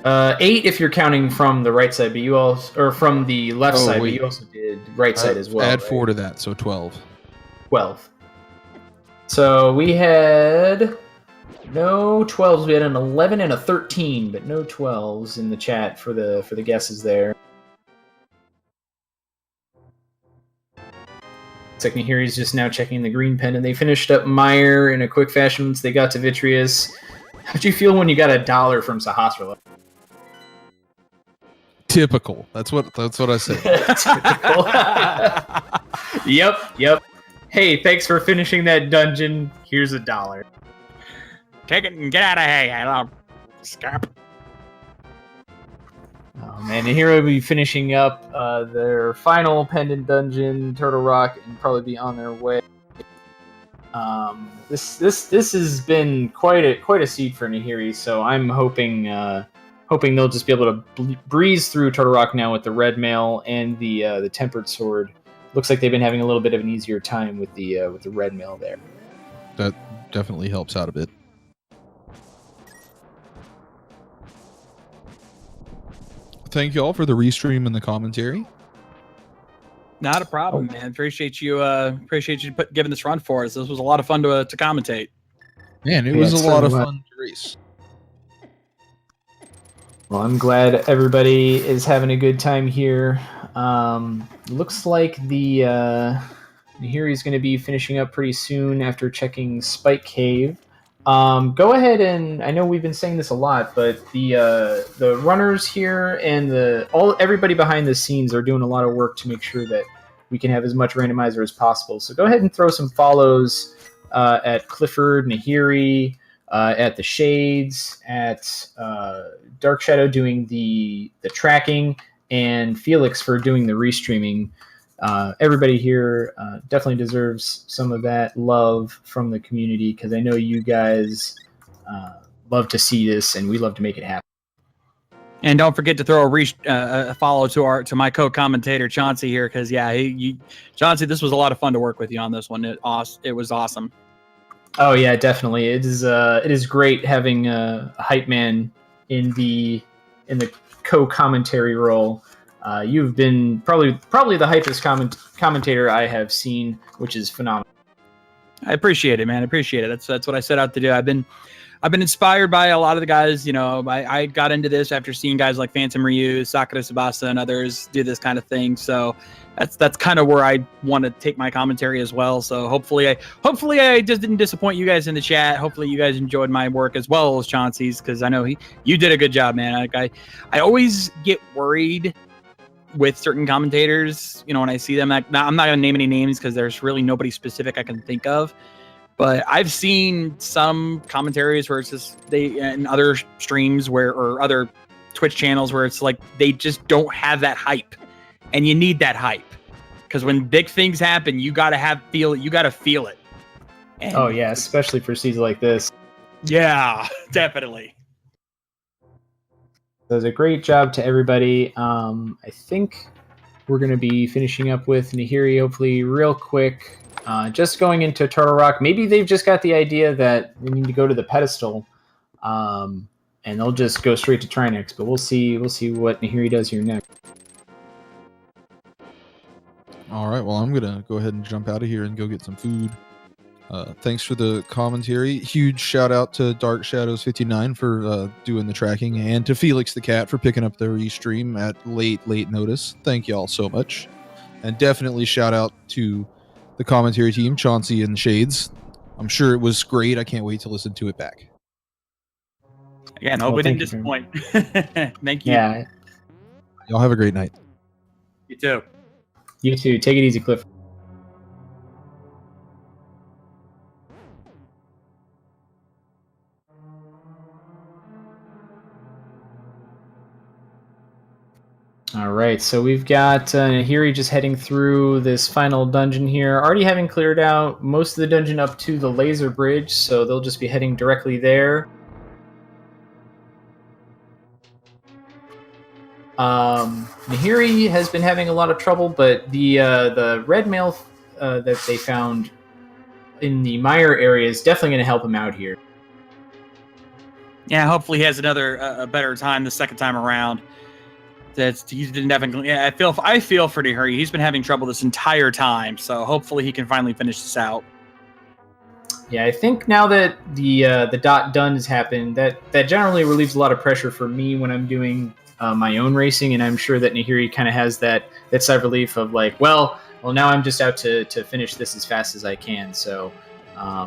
8 if you're counting from the right side, but you also or from the left side, but you also did right side as well. Add right? 4 to that, so 12. 12. So we had no 12s. We had an 11 and a 13, but no 12s in the chat for the guesses there. Looks like Nahiri's just now checking the green pen, and they finished up Meyer in a quick fashion once they got to Vitreous. How'd you feel when you got $1 from Sahasrara? Typical. That's what I said. Typical. Yep. Hey, thanks for finishing that dungeon. Here's $1. Take it and get out of here, you little scamp. Oh man, and here will be finishing up their final Pendant dungeon, Turtle Rock, and probably be on their way. This has been quite a seed for Nahiri, so I'm hoping they'll just be able to breeze through Turtle Rock now with the red mail and the tempered sword. Looks like they've been having a little bit of an easier time with the red mail there. That definitely helps out a bit. Thank you all for the restream and the commentary. Not a problem, man. Appreciate you giving this run for us. This was a lot of fun to commentate. Man, it was a lot of fun to race. Well, I'm glad everybody is having a good time here. Looks like the Nahiri's going to be finishing up pretty soon after checking Spike Cave. Go ahead and I know we've been saying this a lot, but the runners here and everybody behind the scenes are doing a lot of work to make sure that we can have as much randomizer as possible. So go ahead and throw some follows at Clifford, Nahiri, at the Shades, at Dark Shadow doing the tracking, and Felix for doing the restreaming. Everybody here definitely deserves some of that love from the community because I know you guys love to see this and we love to make it happen. And don't forget to throw a follow to my co-commentator Chauncey here because Chauncey, this was a lot of fun to work with you on this one. It was awesome. Oh yeah, definitely. It is great having a hype man in the co-commentary role. You've been probably the hypest commentator I have seen, which is phenomenal. I appreciate it, man. I appreciate it. That's what I set out to do. I've been inspired by a lot of the guys. I got into this after seeing guys like Phantom Ryu, Sakura Tsubasa, and others do this kind of thing. So that's kind of where I want to take my commentary as well. So hopefully I just didn't disappoint you guys in the chat. Hopefully you guys enjoyed my work as well as Chauncey's because I know you did a good job, man. I always get worried with certain commentators, when I see them. I'm not going to name any names because there's really nobody specific I can think of. But I've seen some commentaries where it's just in other streams or other Twitch channels where it's like they just don't have that hype, and you need that hype because when big things happen, you gotta feel it. And Oh yeah, especially for seasons like this. yeah, definitely. So it was a great job to everybody. I think we're going to be finishing up with Nahiri, hopefully real quick. Just going into Turtle Rock. Maybe they've just got the idea that we need to go to the pedestal, and they'll just go straight to Trinex. But we'll see. We'll see what Nahiri does here next. All right, well, I'm gonna go ahead and jump out of here and go get some food. Thanks for the commentary. Huge shout out to Dark Shadows 59 for doing the tracking, and to Felix the Cat for picking up the restream at late notice. Thank y'all so much. And definitely shout out to the commentary team, Chauncey and Shades. I'm sure it was great. I can't wait to listen to it back. Again, hope we didn't disappoint. Thank you. Yeah. Y'all have a great night. You too. You too. Take it easy, Cliff. All right, so we've got Nahiri just heading through this final dungeon here, already having cleared out most of the dungeon up to the laser bridge, so they'll just be heading directly there. Nahiri has been having a lot of trouble, but the red mail that they found in the mire area is definitely going to help him out here. Yeah, hopefully he has a better time the second time around. He didn't have. Yeah, I feel for Nahiri. He's been having trouble this entire time, so hopefully he can finally finish this out. Yeah, I think now that the dot done has happened, that generally relieves a lot of pressure for me when I'm doing my own racing, and I'm sure that Nahiri kind of has that sigh of relief of like, well, now I'm just out to finish this as fast as I can. So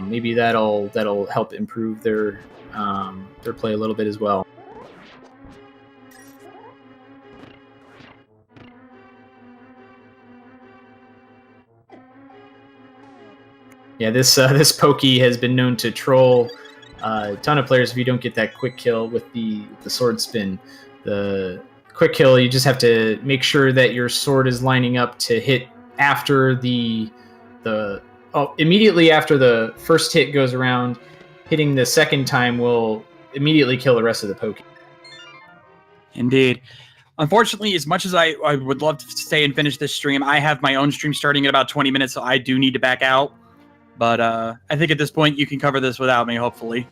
maybe that'll help improve their play a little bit as well. Yeah, this Pokey has been known to troll a ton of players if you don't get that quick kill with the sword spin. The quick kill, you just have to make sure that your sword is lining up to hit after immediately after the first hit goes around. Hitting the second time will immediately kill the rest of the Pokey. Indeed. Unfortunately, as much as I would love to stay and finish this stream, I have my own stream starting in about 20 minutes, so I do need to back out. But I think at this point you can cover this without me, hopefully.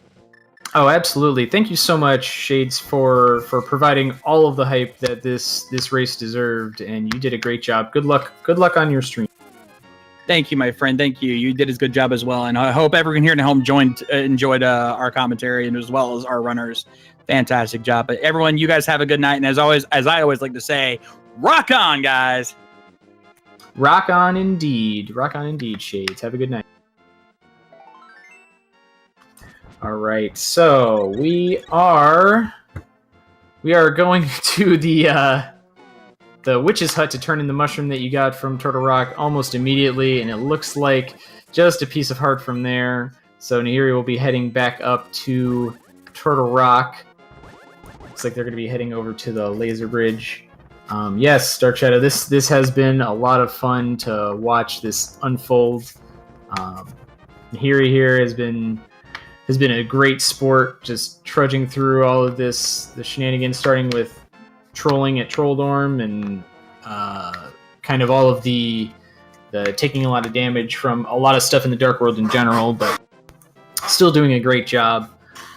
Oh, absolutely. Thank you so much, Shades, for providing all of the hype that this race deserved, and you did a great job. Good luck on your stream. Thank you, my friend. Thank you. You did as good job as well, and I hope everyone here at home enjoyed our commentary and as well as our runners. Fantastic job. But everyone, you guys have a good night, and as I always like to say, rock on, guys. Rock on indeed, Shades. Have a good night. All right, so we are going to the witch's hut to turn in the mushroom that you got from Turtle Rock almost immediately, and it looks like just a piece of heart from there. So Nahiri will be heading back up to Turtle Rock. Looks like they're going to be heading over to the laser bridge. Yes, Dark Shadow, this has been a lot of fun to watch this unfold. Nahiri here has been a great sport, just trudging through all of the shenanigans, starting with trolling at Trolldorm and kind of all of the taking a lot of damage from a lot of stuff in the Dark World in general, but still doing a great job.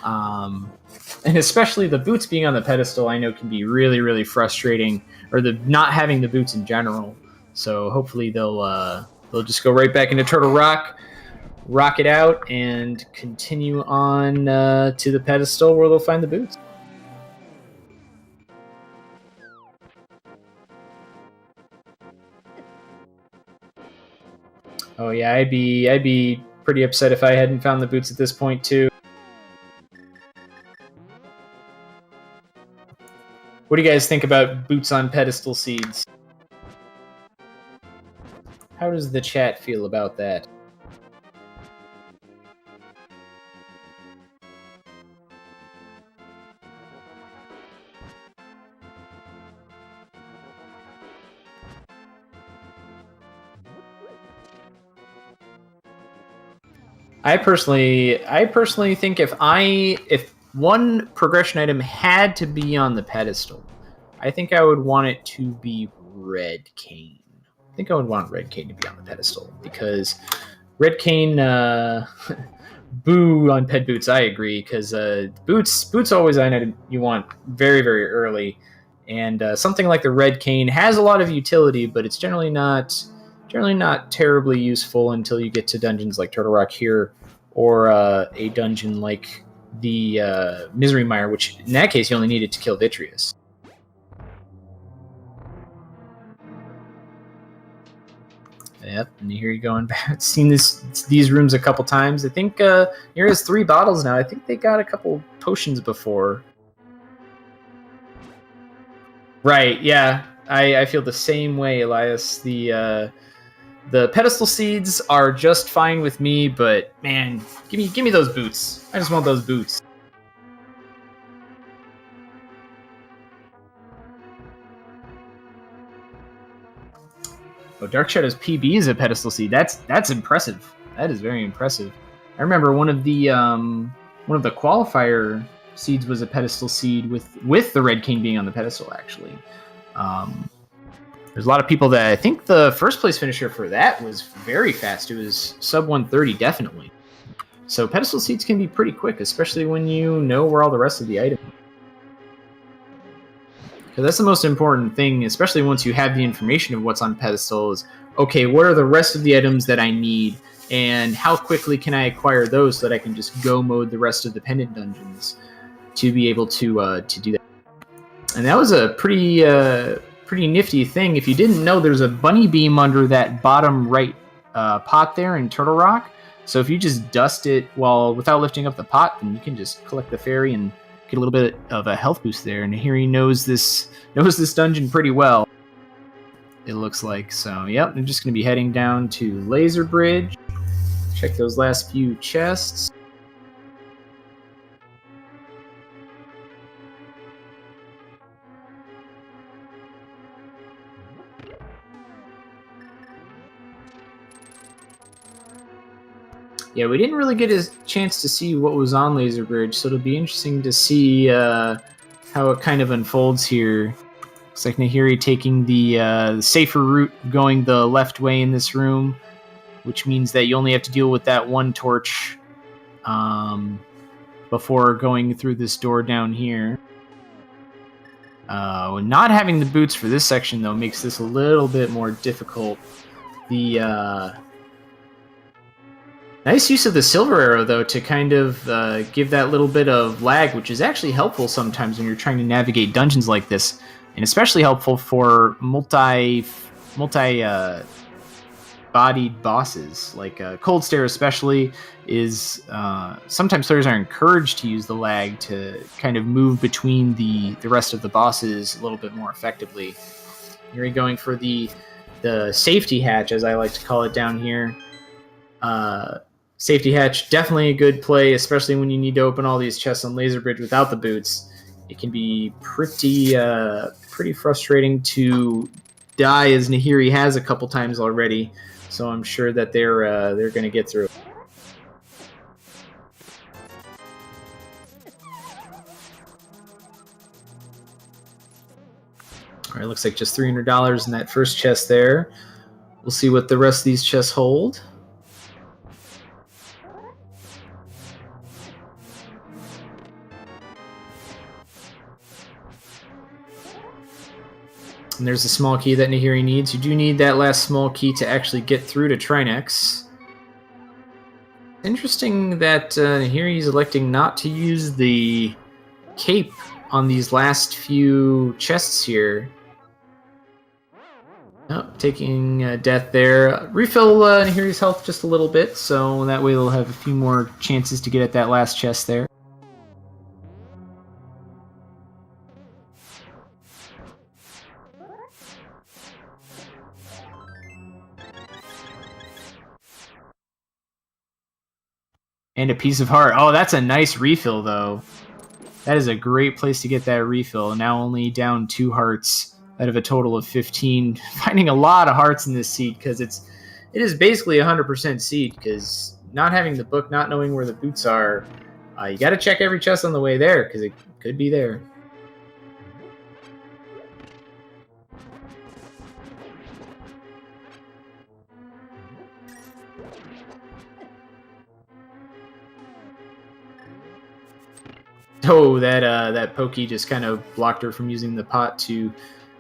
And especially the boots being on the pedestal, I know can be really, really frustrating, or the not having the boots in general. So hopefully they'll just go right back into Turtle Rock, rock it out, and continue on to the pedestal where they'll find the boots. Oh yeah, I'd be pretty upset if I hadn't found the boots at this point too. What do you guys think about boots on pedestal seeds? How does the chat feel about that? I personally think if one progression item had to be on the pedestal, I think I would want it to be Red Cane. I think I would want Red Cane to be on the pedestal because Red Cane, boo on pet boots. I agree because boots always an item you want very, very early, and something like the Red Cane has a lot of utility, but it's generally not terribly useful until you get to dungeons like Turtle Rock here, or a dungeon like the Misery Mire, which in that case you only needed to kill Vitreous. Yep, and here you going back. Seen these rooms a couple times. I think here has 3 bottles now. I think they got a couple potions before. Right, yeah. I feel the same way, Elias. The pedestal seeds are just fine with me, but man, give me those boots. I just want those boots. Oh, Dark Shadow's PB is a pedestal seed. That's impressive. That is very impressive. I remember one of the qualifier seeds was a pedestal seed with the Red King being on the pedestal. Actually, there's a lot of people that I think the first place finisher for that was very fast. It was sub 130 definitely. So pedestal seeds can be pretty quick, especially when you know where all the rest of the items. So that's the most important thing, especially once you have the information of what's on pedestal is, okay, what are the rest of the items that I need, and how quickly can I acquire those so that I can just go mode the rest of the pendant dungeons to be able to do that. And that was a pretty nifty thing. If you didn't know, there's a bunny beam under that bottom right pot there in Turtle Rock. So if you just dust it without lifting up the pot, then you can just collect the fairy and get a little bit of a health boost there. And here he knows this dungeon pretty well, it looks like. So yep, I'm just going to be heading down to Laser Bridge. Check those last few chests. Yeah, we didn't really get a chance to see what was on Laser Bridge, so it'll be interesting to see how it kind of unfolds here. Looks like Nahiri taking the safer route, going the left way in this room, which means that you only have to deal with that one torch before going through this door down here. Not having the boots for this section, though, makes this a little bit more difficult. The nice use of the silver arrow, though, to kind of give that little bit of lag, which is actually helpful sometimes when you're trying to navigate dungeons like this, and especially helpful for multi-bodied bosses. Like Cold Stare especially is... sometimes players are encouraged to use the lag to kind of move between the rest of the bosses a little bit more effectively. You're going for the safety hatch, as I like to call it down here. Safety hatch, definitely a good play, especially when you need to open all these chests on Laser Bridge without the boots. It can be pretty frustrating to die, as Nahiri has a couple times already. So I'm sure that they're going to get through it. All right, looks like just $300 in that first chest there. We'll see what the rest of these chests hold. And there's the small key that Nahiri needs. You do need that last small key to actually get through to Trinex. Interesting that Nahiri is electing not to use the cape on these last few chests here. Oh, taking death there. Refill Nahiri's health just a little bit, so that way they'll have a few more chances to get at that last chest there. And a piece of heart. Oh, that's a nice refill, though. That is a great place to get that refill. Now only down 2 hearts out of a total of 15. Finding a lot of hearts in this seed because it is basically 100% seed because not having the book, not knowing where the boots are, you got to check every chest on the way there because it could be there. Oh, that pokey just kind of blocked her from using the pot to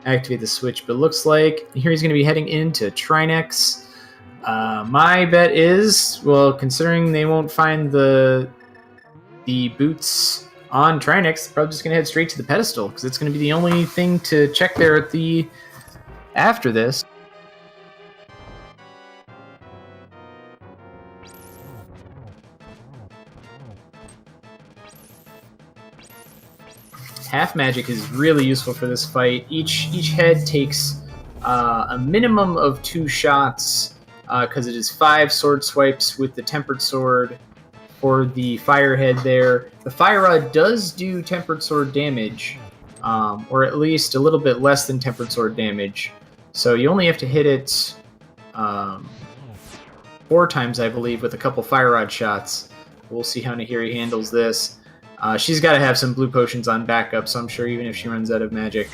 activate the switch. But looks like here he's going to be heading into Trinex. My bet is, well, considering they won't find the boots on Trinex, probably just going to head straight to the pedestal because it's going to be the only thing to check there at the after this. Half magic is really useful for this fight. Each head takes a minimum of 2 shots because it is 5 sword swipes with the tempered sword for the fire head there. The fire rod does do tempered sword damage, or at least a little bit less than tempered sword damage. So you only have to hit it 4 times, I believe, with a couple fire rod shots. We'll see how Nahiri handles this. She's got to have some blue potions on backup, so I'm sure even if she runs out of magic,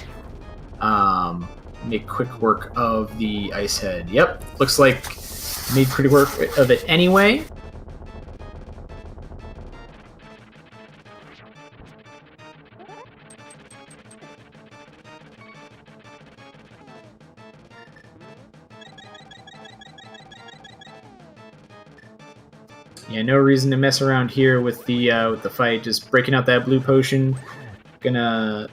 make quick work of the ice head. Yep, looks like made pretty work of it anyway. Yeah, no reason to mess around here with the fight. Just breaking out that blue potion. Gonna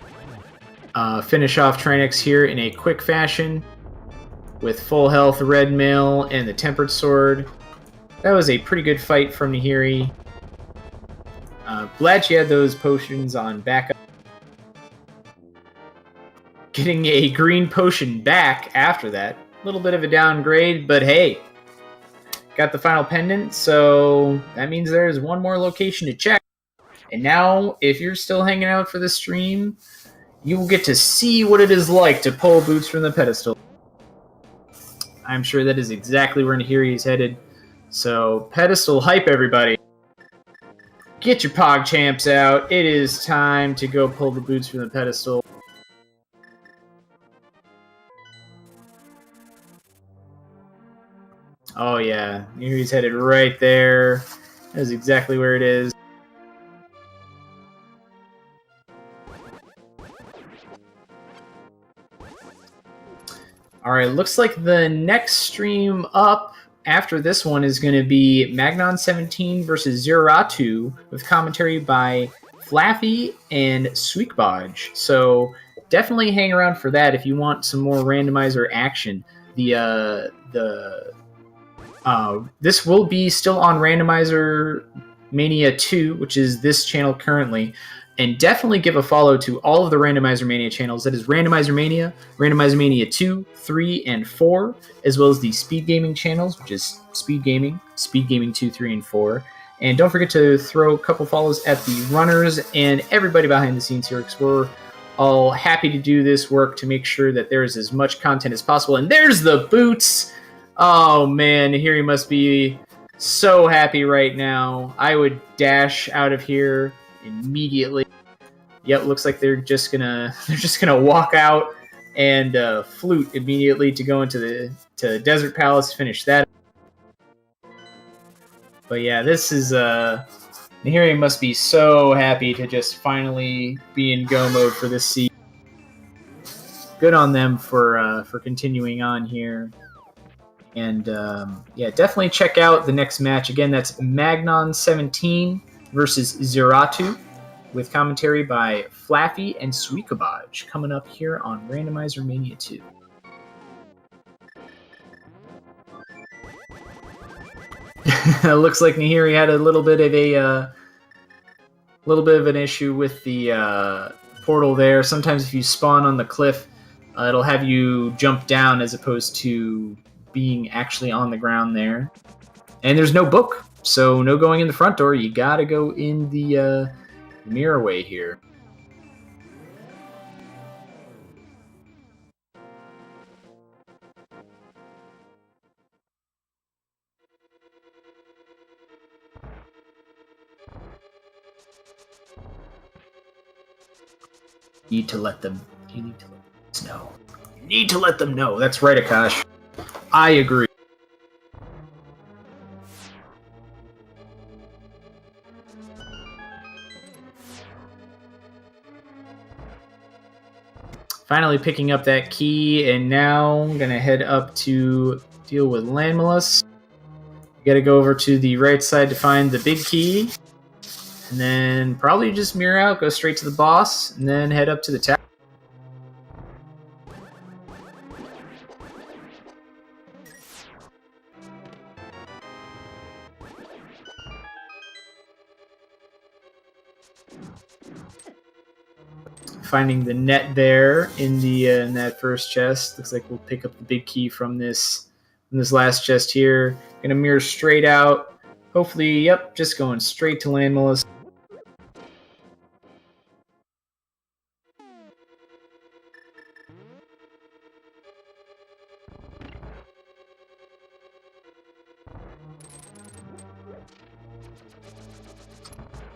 finish off Trinex here in a quick fashion with full health red mail and the tempered sword. That was a pretty good fight from Nahiri. Glad she had those potions on backup. Getting a green potion back after that. A little bit of a downgrade, but hey. Got the final pendant, so that means there's one more location to check. And now, if you're still hanging out for the stream, you will get to see what it is like to pull boots from the pedestal. I'm sure that is exactly where Nahiri is headed. So, pedestal hype, everybody. Get your Pog Champs out. It is time to go pull the boots from the pedestal. Oh yeah, Nahiri's headed right there. That's exactly where it is. Alright, looks like the next stream up after this one is going to be Magnon17 versus Zeratu with commentary by Flaffy and Sweekbodge. So definitely hang around for that if you want some more randomizer action. This will be still on Randomizer Mania 2, which is this channel currently. And definitely give a follow to all of the Randomizer Mania channels. That is Randomizer Mania 2, 3, and 4, as well as the Speed Gaming channels, which is Speed Gaming 2, 3, and 4. And don't forget to throw a couple follows at the runners and everybody behind the scenes here, because we're all happy to do this work to make sure that there is as much content as possible. And there's the boots! Oh man, here he must be so happy right now. I would dash out of here immediately. Yep, looks like they're just gonna walk out and flute immediately to go into the Desert Palace, finish that. But yeah, this is Nahiri must be so happy to just finally be in go mode for this season. Good on them for continuing on here. And yeah, definitely check out the next match. Again, that's Magnon17 versus Zeratu with commentary by Flaffy and Sweekabodge coming up here on Randomizer Mania 2. Looks like Nahiri had a little bit of an issue with the portal there. Sometimes if you spawn on the cliff, it'll have you jump down as opposed to being actually on the ground there. And there's no book, so no going in the front door. You gotta go in the mirror way here. You need to let them know. You need to let them know. That's right, Akash. I agree. Finally picking up that key, and now I'm going to head up to deal with Landmalus. Got to go over to the right side to find the big key, and then probably just mirror out, go straight to the boss, and then head up to the tower. Finding the net there in the in that first chest. Looks like we'll pick up the big key from this last chest here. Gonna mirror straight out. Hopefully, yep, just going straight to Landmalus.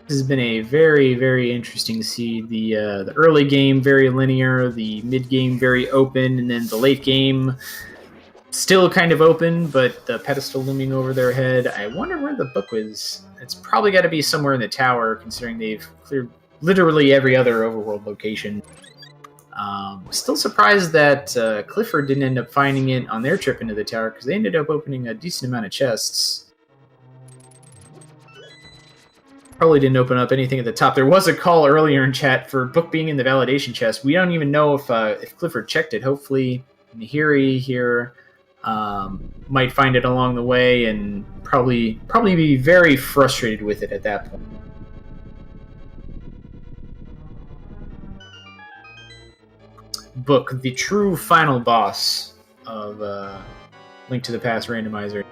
This has been a very, very interesting to see. The early game very linear, the mid game very open, and then the late game still kind of open, but the pedestal looming over their head. I wonder where the book was. It's probably got to be somewhere in the tower, considering they've cleared literally every other overworld location. Still surprised that Clifford didn't end up finding it on their trip into the tower, because they ended up opening a decent amount of chests. Probably didn't open up anything at the top. There was a call earlier in chat for book being in the validation chest. We don't even know if Clifford checked it. Hopefully Nahiri here might find it along the way and probably be very frustrated with it at that point. Book, the true final boss of Link to the Past Randomizer.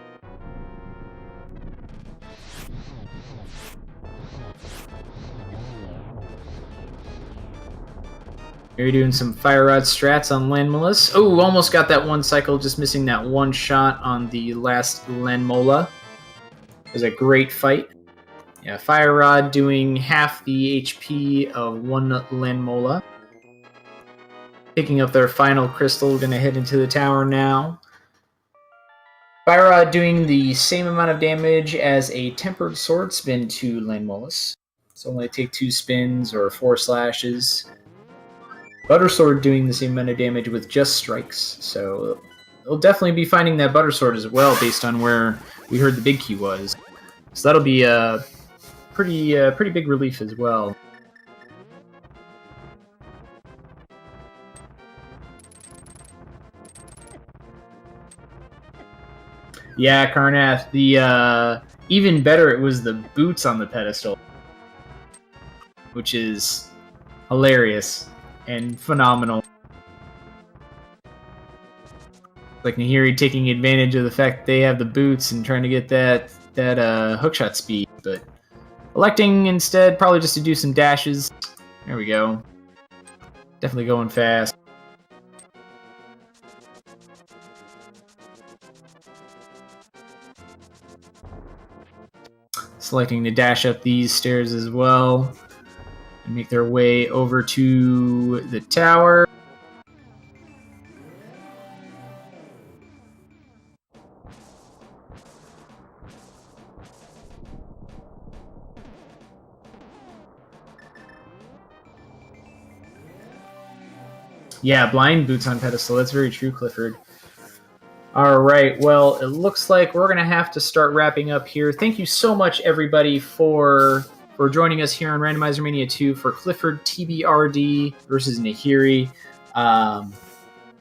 You're doing some Fire Rod strats on Landmalus. Oh, almost got that one cycle, just missing that one shot on the last Landmola. It was a great fight. Yeah, Fire Rod doing half the HP of one Landmola. Picking up their final crystal, gonna head into the tower now. Fire Rod doing the same amount of damage as a Tempered Sword spin to Landmalus. So only take 2 spins or 4 slashes. Butter Sword doing the same amount of damage with just strikes, so they'll definitely be finding that Butter Sword as well, based on where we heard the big key was. So that'll be a pretty big relief as well. Yeah, Karnath. The even better, it was the boots on the pedestal, which is hilarious and phenomenal. Like Nahiri taking advantage of the fact they have the boots and trying to get that hookshot speed, but electing instead probably just to do some dashes. There we go. Definitely going fast. Selecting to dash up these stairs as well and make their way over to the tower. Yeah, blind boots on pedestal. That's very true, Clifford. All right, well, it looks like we're going to have to start wrapping up here. Thank you so much, everybody, for joining us here on Randomizer Mania 2 for Clifford TBRD versus Nahiri.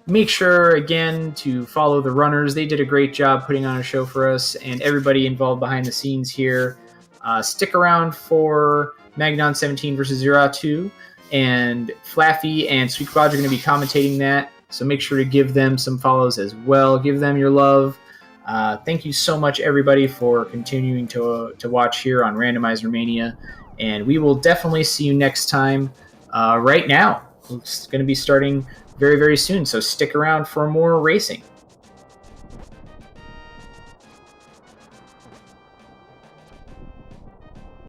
Make sure, again, to follow the runners. They did a great job putting on a show for us, and everybody involved behind the scenes here. Stick around for Magnon17 versus Zero2, and Flaffy and Sweet Quad are going to be commentating that. So make sure to give them some follows as well. Give them your love. Thank you so much, everybody, for continuing to watch here on Randomizer Mania. And we will definitely see you next time. Right now, it's going to be starting very, very soon. So stick around for more racing.